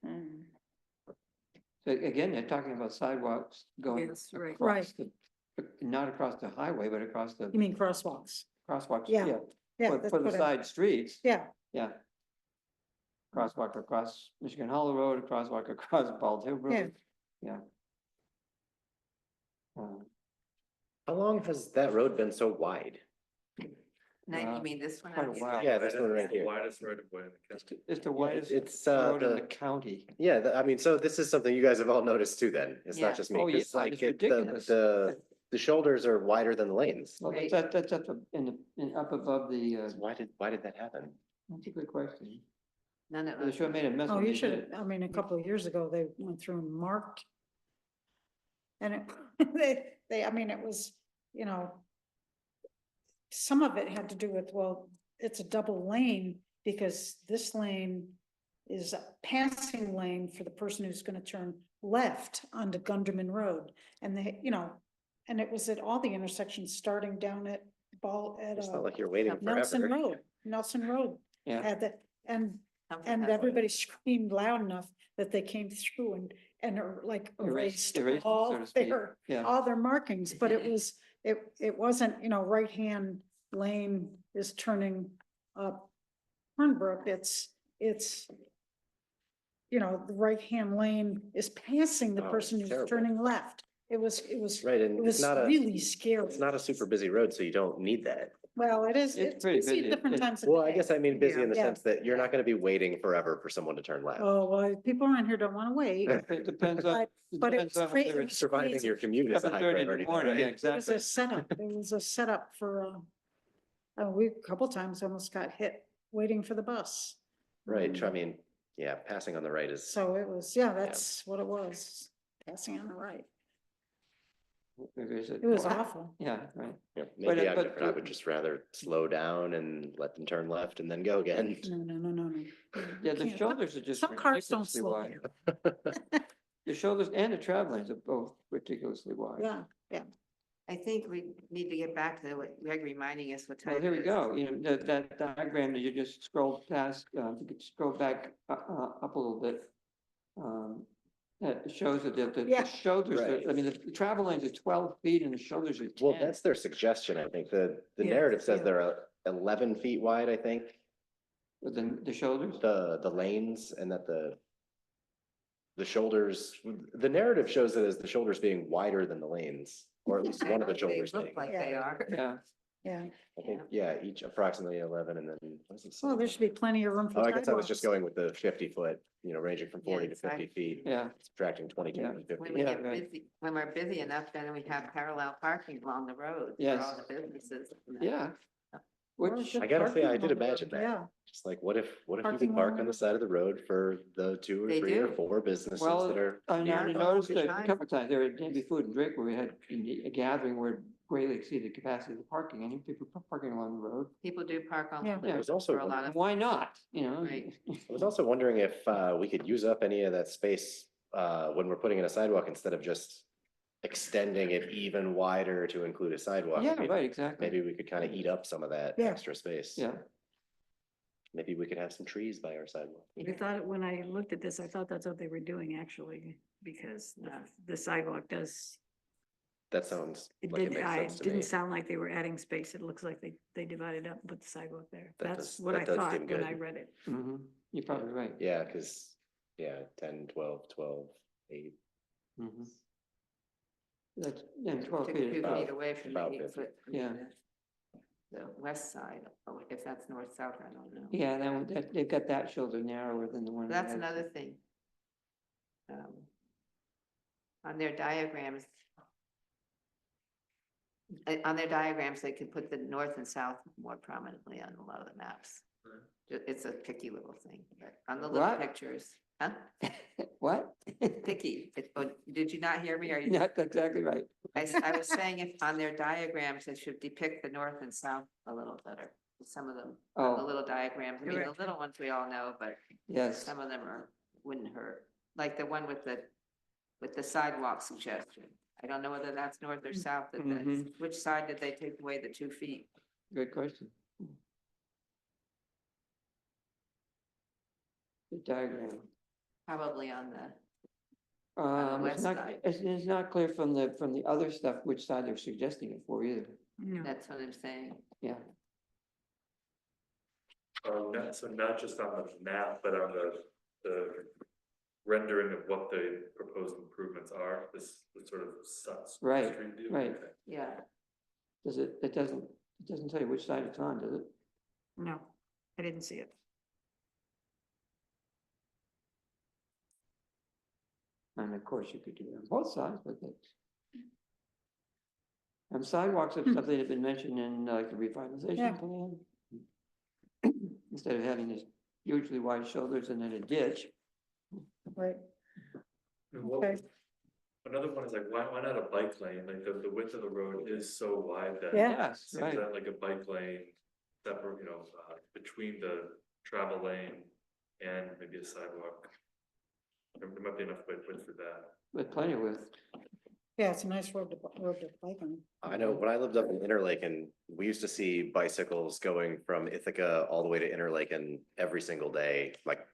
So again, they're talking about sidewalks going Yes, right. across not across the highway, but across the You mean crosswalks? crosswalks, Yeah. yeah. Yeah. For that's the what I- side streets, Yeah, yeah. Crosswalk across Michigan Hollow Road, a crosswalk across Bald Hill Road, yeah. How long has that road been so wide? Now, you mean this one? Quite a out here? while. Yeah, this one right It's the here. widest right of way in the country. It's the widest It's, road in the county. Yeah, I mean, so this is something you guys have all noticed too then. It's Yeah. not just me. Oh, yeah, 'Cause, like it's the, ridiculous. the shoulders are wider than the lanes. Well, Right. that's up up above the, Why did that happen? that's a good question. None of They us. should have made a mess. oh, when you they should did have, I mean, a couple of years ago, they went through and marked. And it, I mean, it was, some of it had to do with, well, it's a double lane because this lane is a passing lane for the person who's gonna turn left onto Gunderman Road. And they, and it was at all the intersections starting down at It's not like you're waiting Nelson forever. Road, Nelson Road. Yeah. Had that, and Something that way. everybody screamed loud enough that they came through and like erased Erased it, so all to speak. their, Yeah. all their markings, but it was, it wasn't, right-hand lane is turning up Hornbrook, it's, the right-hand lane is passing the Oh, person who's terrible. turning left. It was Right, and it it's was not a, really scary. it's not a super busy road, so you don't need that. Well, it is, It's it's pretty busy busy. at different It- times of Well, I day. guess I mean busy in the Yeah. sense that you're not gonna be waiting forever for someone to turn left. Oh, well, people around here don't wanna wait. It depends on. But it depends was on if great. they're It was Surviving crazy. your commute is a high 7:30 in the priority. morning, yeah, It was a exactly. setup, it was a setup for, we, a couple times almost got hit waiting for the bus. Right, I mean, yeah, passing on the right is, So it was, yeah, that's what it was, passing on the right. It was awful. Yeah, right. yeah, But, maybe I'm but different. I would just rather slow down and let them turn left and then go again. No. Yeah, the Can't- shoulders are just. Some cars don't ridiculously slow wide. down. The shoulders and the travel lanes are both ridiculously wide. Yeah, I think we need to get back to what Greg reminding us what time. Well, here it we is. go, that diagram that you just scrolled past, if you could scroll back up a little bit. That shows that the Yeah. shoulders, Right. I mean, the travel lanes are 12 feet and the shoulders are 10. Well, that's their suggestion, I think. The Yeah, narrative says yeah. they're 11 feet wide, I think, But then the shoulders, the lanes, and that the shoulders, the narrative shows it as the shoulders being wider than the lanes, or at least one of the They shoulders look being. like they are. yeah, Yeah, I think, yeah, each approximately 11 and then. what does it say? well, there should be plenty of room Oh, for I guess I was just sidewalks. going with the 50-foot, ranging from Yeah, 40 to 50 feet, Yeah, subtracting 22 Yeah. from 50. When we Yeah, get right. busy, when we're busy enough, then we have parallel parking along the road for Yes. all the businesses. and that. yeah. Or Which, just I gotta say, I parking did on the imagine road, that. Yeah, Just like, what if you Parking could park along on the the side of the road for the 2 or They 3 or do. 4 businesses well, that are. I Yeah, noticed all the a time. couple of times there at Danby Food and Drink where we had a gathering where greatly exceeded capacity of the parking, and people parking along the road. People do park on. Yeah. the Yeah, road there's also for a one- lot of. Why not, Right. I was also wondering if we could use up any of that space when we're putting in a sidewalk instead of just extending it even wider to include a sidewalk. Yeah, right, exactly. Maybe we could kind of eat up some of that Yeah. extra space. Yeah, Maybe we could have some trees by our sidewalk. I thought, when I looked at this, I thought that's what they were doing actually, because the sidewalk does, That sounds it like it did, makes I sense to me. didn't sound like they were adding space. It looks like they divided up and put the sidewalk there. That That's does- what that I does thought seem when good. I read it. you're probably right. Yeah, because, 10, 12, 12, 8. Mhm. That's, and 12 Took a feet few is feet about, away from the about 8 50. foot. from Yeah. The west side, oh, if that's north, south, I don't know. yeah, they've got that shoulder narrower than the one. on the That's other another side. thing. On their diagrams. On their diagrams, they could put the north and south more prominently on a lot of the maps. It's a picky little thing, but on the little What? pictures, huh? What? Picky. Did you not hear me? Are you? Not exactly right. I was saying if on their diagrams, they should depict the north and south a little better. Some of them, the Oh, little diagrams, I mean, the Correct. little ones we all know, but yes, some of them wouldn't hurt. Like the one with the sidewalk suggestion. I don't know whether that's north or south, but Mhm. which side did they take away the 2 feet? good question. The diagram. Probably on the, It's west not, side. it's not clear from the other stuff which side they're suggesting it for either. No. that's what I'm saying. Yeah, So not just on the map, but on the rendering of what the proposed improvements are, this sort of Right, street view. right. Okay. Yeah, it doesn't tell you which side it's on, does it? No, I didn't see it. And of course you could do it on both sides, but that's. Sidewalks are something that have been mentioned in like the Yeah. revitalization plan. Instead of having these hugely wide shoulders and then a ditch. right, And what- okay, Another one is like, why not a bike lane? Like the width of the road is so wide that. Yeah. Yes, Seems right. that like a bike lane separate, between the travel lane and maybe a sidewalk. There might be enough width for that. With plenty of width. yeah, it's a nice road to bike on. I know when I lived up in Interlaken, we used to see bicycles going from Ithaca all the way to Interlaken every single day, like,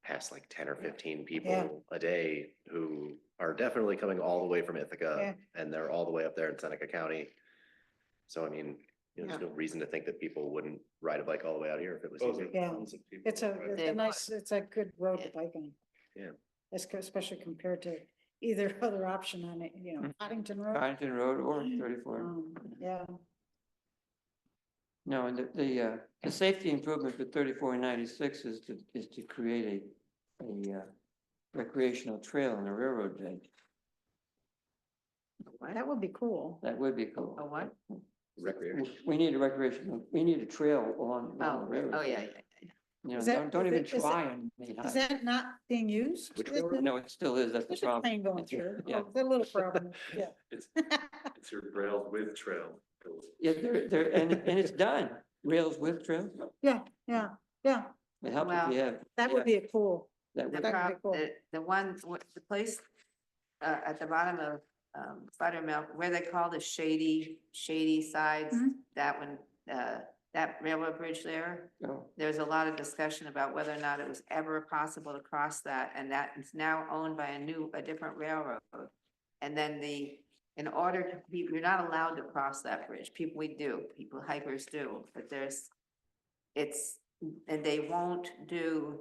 past like 10 or 15 people a day who are definitely coming all the way from Ithaca and they're all the way up there in Seneca County. So I mean, there's no reason to think that people wouldn't ride a bike all the way out here if it was Those are easy. Yeah. tons of people. It's a, right? it's Yeah. a nice, it's a good road to bike on. Yeah. Especially compared to either other option on it, Paddington Road. Paddington Road or 34. Yeah, No, and the safety improvement for 34 and 96 is to create a recreational trail on the railroad bed. that would be cool. That would be cool. a what? Recreation. We need a trail along the Oh, railroad. oh, yeah, bed. yeah. Is that- Don't is even it- is try and. Is that not being used? Which Is it- No, it still is, that's the There's a problem. train going through. Yeah. Oh, the little problem, yeah. It's your rails with trail. Yeah, and it's done, rails with trail. Yeah, yeah, yeah, It helps if you have. that would be a cool. That The would, That'd be cool. the one, the place, at the bottom of, Buttermilk, where they call the shady sides, Mhm. that one, that railroad bridge there. oh, There's a lot of discussion about whether or not it was ever possible to cross that, and that is now owned by a different railroad. And then in order to be, you're not allowed to cross that bridge. People, hikers do, but and they won't do.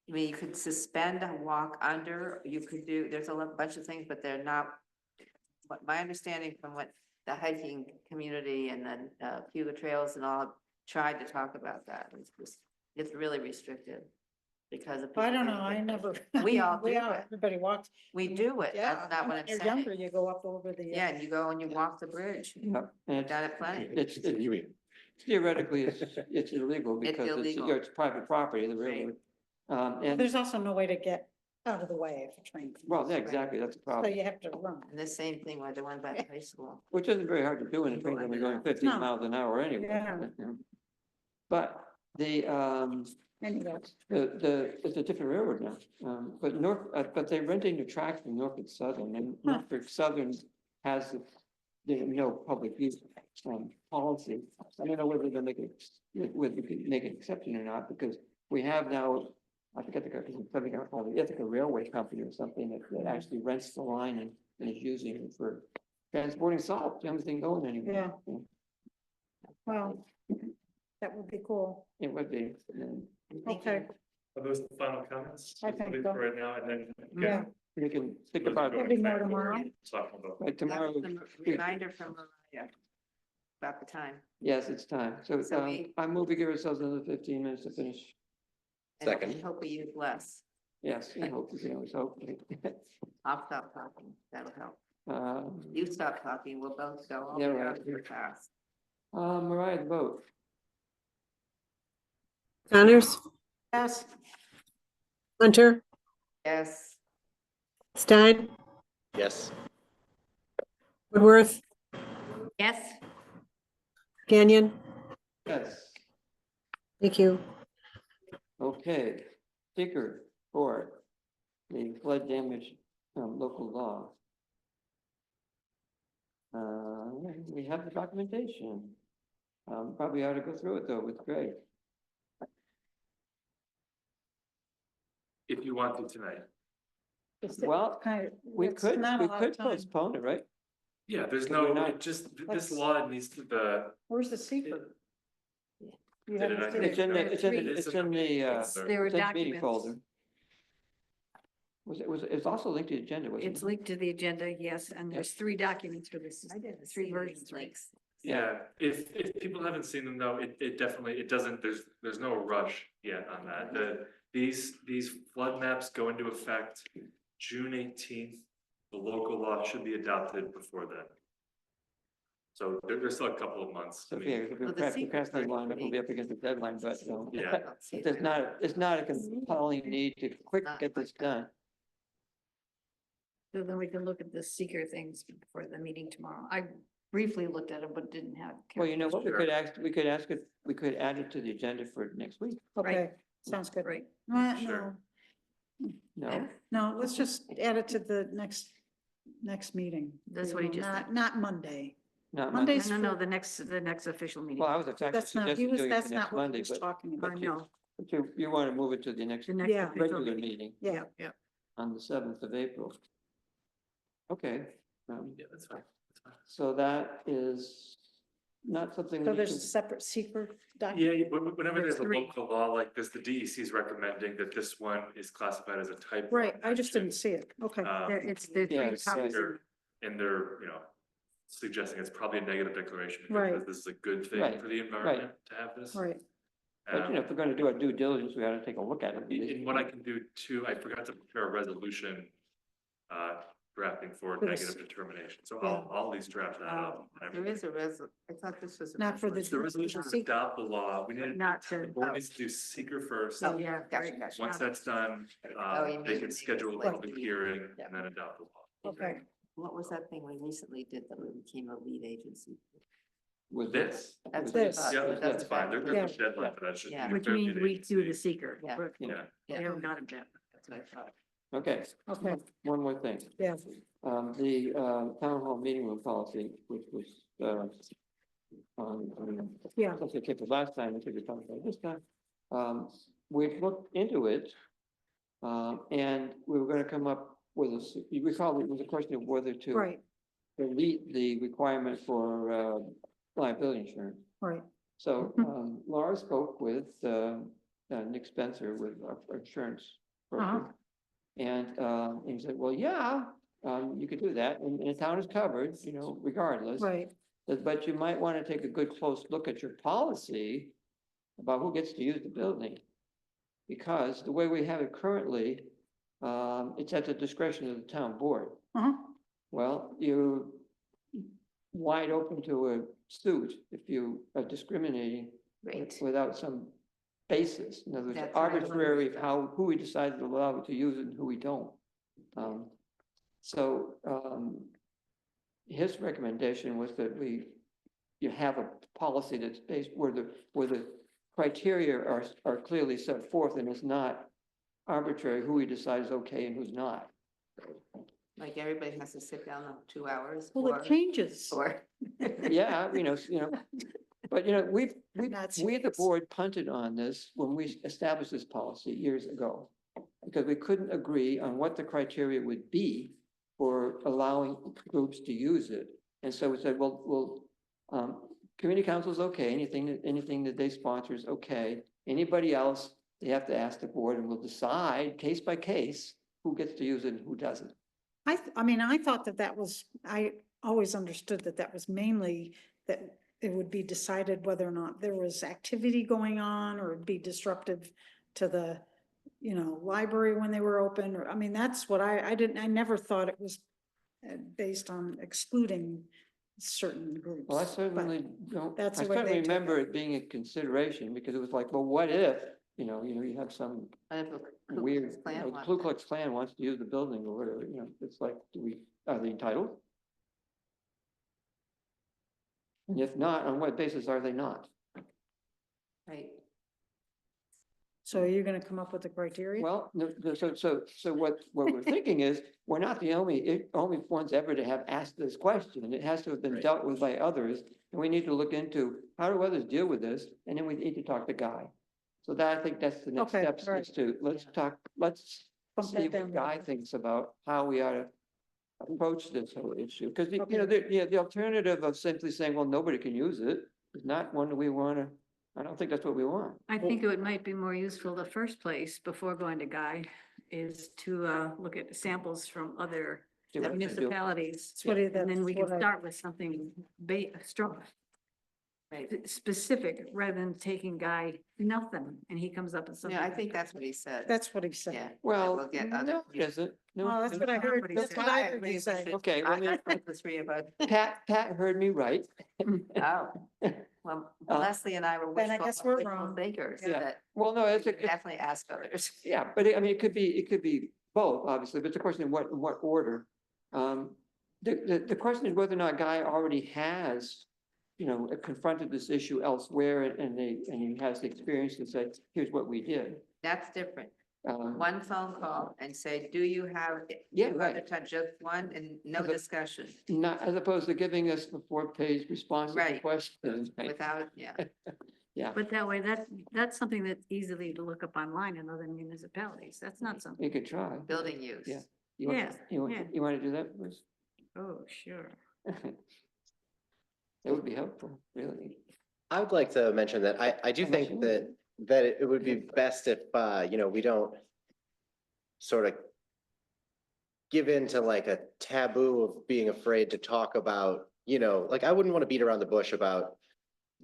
I mean, you could suspend a walk under, there's bunch of things, but they're not. What my understanding from what the hiking community and then, Cuba Trails and all tried to talk about that. It's really restricted because of. I don't people know, I getting- never. We all do it. Everybody walks. We do it. Yeah. That's not what when I'm you're saying. Younger, you go up over the. Yeah, and you go and you walk the bridge. Yeah, and I've done it plenty. it's, You mean, theoretically, it's illegal because it's, illegal. it's private property, the railroad. And, There's also no way to get out of the way of a train. comes. well, yeah, exactly, that's the So problem, you have to run. And the same thing with the one by the high school. which isn't very hard to do in a train only going 15 No. miles an hour anyway. Yeah. But the, Anyway, it's a different railroad now, but they're renting the tracks from Norfolk Southern, and Huh. Norfolk Southern has, no public use, policy. I don't know whether they make it, whether you can make an exception or not, because we have now, I forget something called the Ithaca Railway Company or something that actually rents the line and is using it for transporting salt, the only thing going anywhere. Yeah. well, that would be cool. It would be, Okay, Are those the final comments? I think Leave so. for right now, and then. Yeah. we can think about There'll it, be more tomorrow. Talking about. right, tomorrow. That was a reminder from Mariah about the time. Yes, it's time. So, So we- I move we give ourselves another 15 minutes to finish. And Second. I hope we use less. Yes, I hope, we can always hope. I'll stop talking. That'll help. Um, You stop talking, we'll both go. I'll Yeah, be right. out real fast. Mariah, vote. Connors, Yes, Hunter, Yes, Stein, yes. Woodworth, Yes, Canyon. Yes. Thank you. Okay, sticker for the flood damage, local law. We have the documentation. Probably ought to go through it though with Greg. If you want to tonight. it's Well, kind of. we it's could, not a we lot could of time. postpone it, right? Yeah, there's We're no, not- it just, this Let's- law needs to, Where's the secret? You Did it haven't not- seen It's in the, it's in, It the- is it's in in the the, there were it's in the meeting documents. folder. It's also linked to the agenda, wasn't it? It's linked to the agenda, yes, and there's 3 documents for this, I didn't 3 see versions, these right? links. Yeah, if people haven't seen them though, it definitely, it doesn't, there's no rush yet on that. These flood maps go into effect June 18th. The local law should be adopted before then. So there's still a couple of months. I So, mean, yeah, if we Well, the secret procrastinate part long enough, we'll be up against the deadline, but, Yeah. it's not a compelling need to quick get this done. So then we can look at the seeker things for the meeting tomorrow. I briefly looked at them, but didn't have. Well, you know what, we Sure. could ask if, we could add it to the agenda for next week. Okay, sounds good. Right. Sure. No, No, let's just add it to the next meeting. That's what he just said. Not Monday. not Monday- Monday. No, the next official meeting. Well, I was actually That's not, suggesting doing it that's for not next what he Monday, was but, talking I about. know. but you want to move it to the next The next Yeah. official regular meeting. meeting Yeah, Yeah. on the 7th of April. Okay, Yeah, that's fine. That's fine. so that is not something. so we there's a should- separate secret Yeah, document. whenever there's a 3. local law like this, the DEC is recommending that this one is classified as a type. Right, one I just action. didn't see it. Okay. It's the Yeah, 3 it's, copies. They're- And they're, suggesting it's probably a negative declaration Right. because this is a good thing Right, for the environment to have this. Right. But, if we're gonna do our due diligence, we ought to take a look at it. And what I can do too, I forgot to prepare a resolution, drafting for For this- negative determination, so Yeah. I'll at least draft that up. There is a I thought this was. a Not for the- The resolution to secret. adopt the law, we need, Not the to, board needs to do seeker first. Oh, yeah, gotcha, right. gotcha. Once that's done, Oh, you they mean can make schedule it a like public the- hearing yeah. and then adopt the law. Okay. What was that thing we recently did that we became a lead agency? With This, That's This. what I thought, yeah, but that's fine, exactly- there's a deadline for that. Should Yeah. be which fair to means the we do the agency. seeker. Yeah. We're- Yeah, We haven't got it yet. That's what I thought. Okay, Okay, one more thing. yeah. The town hall meeting room policy, which was on, Yeah. I think it was last time, I think we talked about it this time. We've looked into it. And we were gonna come up with you recall it was a question of whether to Right, delete the requirement for liability insurance. right. So Laura spoke with Nick Spencer with our insurance broker. Uh-huh. And he said, well, yeah, you could do that, and the town is covered, you know, regardless. Right. But you might want to take a good close look at your policy about who gets to use the building. Because the way we have it currently, it's at the discretion of the town board. Uh-huh. Well, you're wide open to a suit if you are discriminating Right. without some basis. In other words, That's what I arbitrary wondered. how, who we decide to allow to use it and who we don't. So his recommendation was that you have a policy that's based where the criteria are clearly set forth and it's not arbitrary who we decide is okay and who's not. Like everybody has to sit down 2 hours. Well, it changes. Or. Yeah, but we, Not the serious. board punted on this when we established this policy years ago. Because we couldn't agree on what the criteria would be for allowing groups to use it. And so we said, well, community council is okay, anything that they sponsor is okay. Anybody else, they have to ask the board and we'll decide case by case who gets to use it and who doesn't. I mean, I thought that was, I always understood that was mainly that it would be decided whether or not there was activity going on or it'd be disruptive to the, library when they were open, or, I mean, that's what I never thought it was based on excluding certain groups. Well, I certainly don't, I that's the way certainly they took remember it being a consideration because it was like, well, what if, you have some weird, the Ku Klux Klan wants to use the building or whatever, it's like, are they entitled? And if not, on what basis are they not? Right. So are you gonna come up with the criteria? Well, so what we're thinking is, we're not the only ones ever to have asked this question. It has to have been dealt with by others. And we need to look into how do others deal with this? And then we need to talk to Guy. So that, I think that's the next Okay, step, all right. is to, let's Bump see that down what the Guy road. thinks about how we ought to approach this whole issue. Because, Okay. the alternative of simply saying, well, nobody can use it is not one that we want to, I don't think that's what we want. I think it might be more useful the first place before going to Guy is to look at samples from other See what they do. municipalities. That's what he- And then we that's can what I- start with something strong, specific, rather than taking Guy nothing and he comes up with something. Yeah, I think that's what he said. That's what he said. Yeah. Well, we'll get no, other- it isn't. No, Oh, that's what I heard. That's what I heard you say. Okay, well, then, The three of us. Pat heard me right. Oh, well, Leslie and I were Then I guess we're wishful wrong. thinkers Yeah. that Well, no, we should definitely ask others. yeah, but I mean, it could be both, obviously, but it's a question of what order. The question is whether or not Guy already has, confronted this issue elsewhere and he has the experience to say, here's what we did. That's different. One phone call and say, do you have, Yeah, you right. have to touch just one and no As a- discussion Not, as opposed to giving us the 4-page response to the Right. question. without, yeah. Yeah, But that way, that's something that's easily to look up online in other municipalities. That's not something. you could try. Building use. Yeah. You want- Yeah, yeah. You want to do that, Bruce? Oh, sure. That would be helpful, really. I would like to mention that I do Unless think you that it would be best if, we don't sort of give in to like a taboo of being afraid to talk about, like, I wouldn't want to beat around the bush about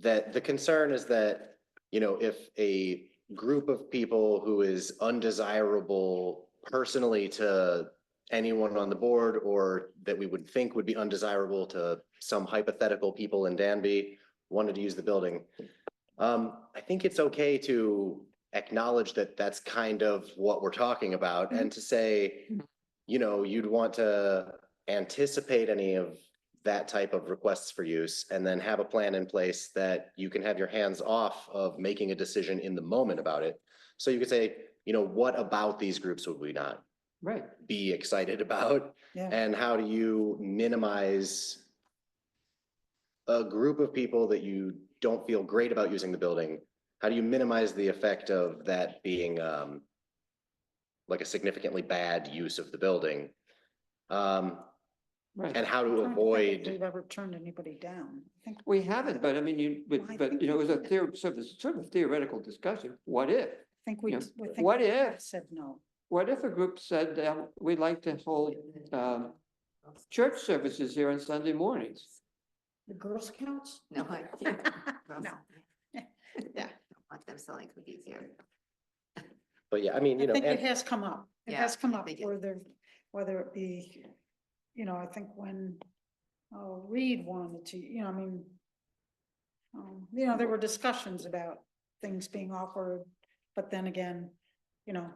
that. The concern is that, if a group of people who is undesirable personally to anyone on the board, or that we would think would be undesirable to some hypothetical people in Danby wanted to use the building. I think it's okay to acknowledge that that's kind of what we're talking about, and to say, you'd want to anticipate any of that type of requests for use and then have a plan in place that you can have your hands off of making a decision in the moment about it. So you could say, what about these groups would we not Right. be excited about? Yeah. And how do you minimize a group of people that you don't feel great about using the building? How do you minimize the effect of that being like a significantly bad use of the building? Right. And how to I don't think avoid, We've ever turned anybody down. I think We haven't, but I mean, Well, I think it was a we sort of theoretical discussion. What if? we know, think what we if- Said no. What if a group said, we'd like to hold church services here on Sunday mornings. The Girl Scouts? No, I can't. No. Yeah. Don't want them selling cookies here. But yeah, I mean, I you know, think it and has come up. It Yeah, has come I up, think it- whether it be, I think when Reed wanted to, I mean, there were discussions about things being offered, but then again,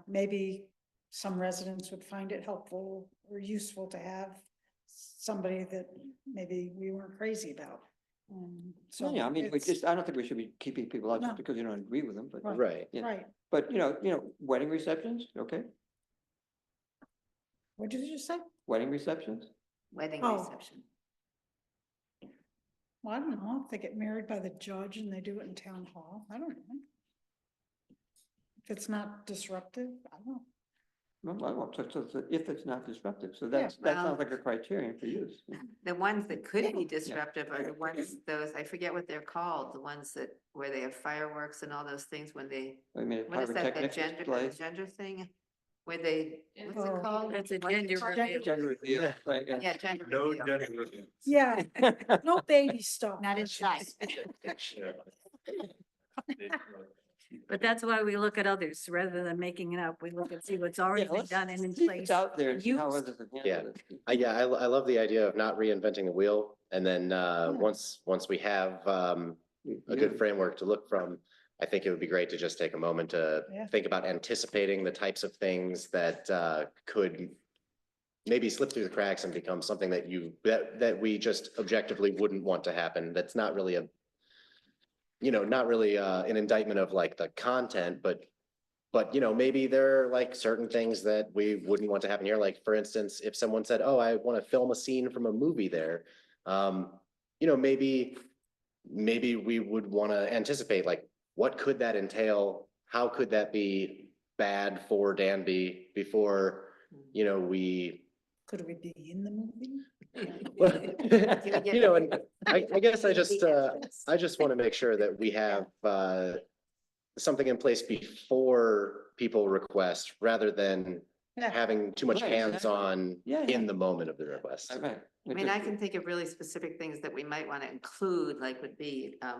maybe some residents would find it helpful or useful to have somebody that maybe we weren't crazy about. So Yeah, I mean, it's- I don't think we should be keeping people out No. just because you don't agree with them, but. Right. right. Yeah. Right, But, wedding receptions, okay? what did you just say? Wedding receptions? Wedding Oh. reception. Well, I don't know, if they get married by the judge and they do it in town hall, I don't know. If it's not disruptive, I don't know. Well, so if it's not disruptive, so Yeah, that well- sounds like a criterion for use. The ones that could be disruptive are the ones, I forget what they're called, the ones where they have fireworks and all those things when they, I mean, what is that, the pyrotechnics display. gender thing? Where they, what's Oh. it called? That's a What's it gender called? reveal. Gender reveal, right, yeah. Yeah, gender No reveal. gender. Yeah, no baby stuff. Not inside. But that's why we look at others, rather than making it up, we look and see what's already Yeah, been let's done and in see place. what's out there and see how Used. others have Yeah. handled it. I love the idea of not reinventing the wheel. And then, once we have, a good framework to look from, I think it would be great to just take a moment to Yeah. think about anticipating the types of things that, could maybe slip through the cracks and become something that we just objectively wouldn't want to happen. That's not really an indictment of like the content, but maybe there are like certain things that we wouldn't want to happen here. Like, for instance, if someone said, oh, I want to film a scene from a movie there, maybe we would want to anticipate, like, what could that entail? How could that be bad for Danby before, we Could we be in the movie? well, and I guess I just want to make sure that we have something in place before people request, rather than Yeah. having too much Right, hands-on Yeah, in the moment of the request. Right. I mean, I can think of really specific things that we might want to include, like would be a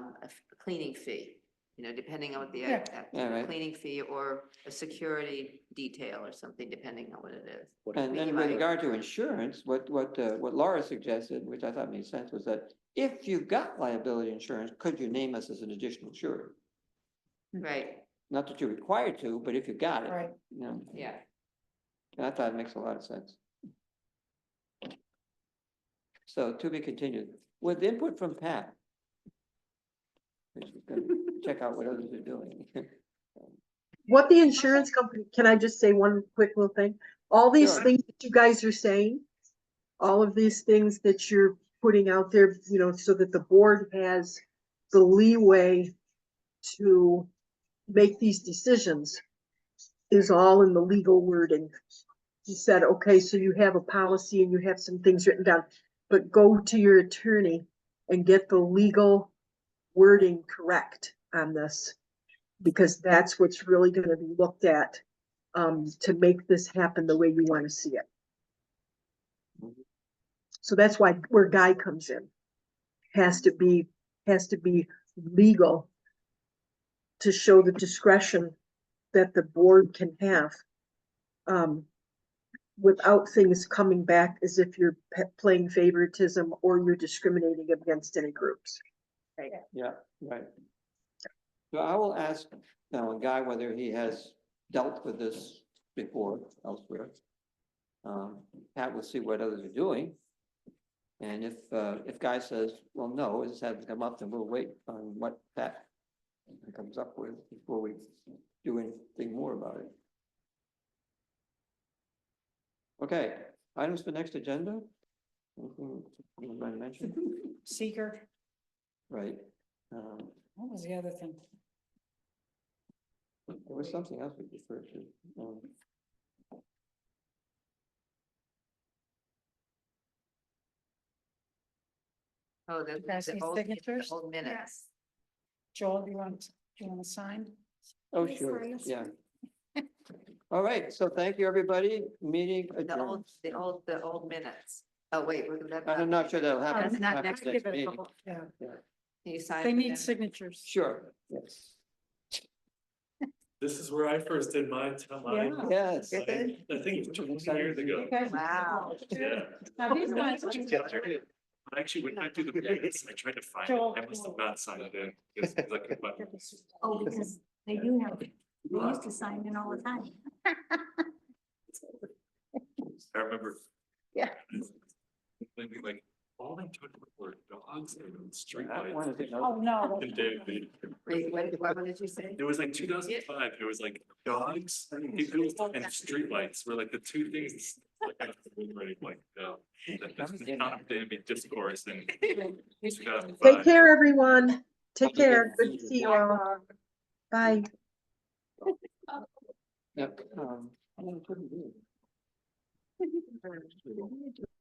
cleaning fee. Depending on what the Yeah. Yeah, right. cleaning fee or a security detail or something, depending on what it is. And We then with might- regard to insurance, what Laura suggested, which I thought made sense, was that if you've got liability insurance, could you name us as an additional insurer? Right, Not that you're required to, but if you got it, Right, yeah. I thought it makes a lot of sense. So to be continued, with input from Pat. Which is gonna check out what others are doing. What the insurance company, can I just say one quick little thing? All these Sure. things that you guys are saying, all of these things that you're putting out there, so that the board has the leeway to make these decisions is all in the legal wording. He said, okay, so you have a policy and you have some things written down, but go to your attorney and get the legal wording correct on this, because that's what's really gonna be looked at, to make this happen the way you wanna see it. So that's where Guy comes in. Has to be legal to show the discretion that the board can have, without things coming back as if you're playing favoritism or you're discriminating against any groups. Yeah, right. So I will ask now a Guy whether he has dealt with this before elsewhere. Pat will see what others are doing. And if Guy says, well, no, this hasn't come up, then we'll wait on what Pat comes up with before we do anything more about it. Okay, items for next agenda? Anything you want to mention? seeker, Right. what was the other thing? There was something else we referred to. Oh, guys need signatures? old minutes. Joel, do you want to sign? Oh, Yes, sure, yes. yeah. All right, so thank you, everybody. Meeting The adjourned. old minutes Oh, wait, we're gonna. I'm not sure that'll happen. That's not after next the Give it a meeting. couple, yeah. Yeah. Can you sign? They for need them? signatures. Sure, yes. This is where I first did mine. Yes. You're good? I think it's 20 years ago. Wow. Yeah. Now, these guys. I actually went back through the minutes. I tried to find it. I must have not signed it in. Because I couldn't find it. Oh, because they do have, they used to sign in all the time. I remember. Yeah. Maybe like all they took were dogs and street I lights. wanted to know. Oh, no. And David. Wait, what did you say? It was like 2005. It was like dogs and street lights were like the two things. Like, the kind of Danby discourse in 2005. Take care, everyone. Take care. Good to see you all. Bye. Yep. I couldn't do it.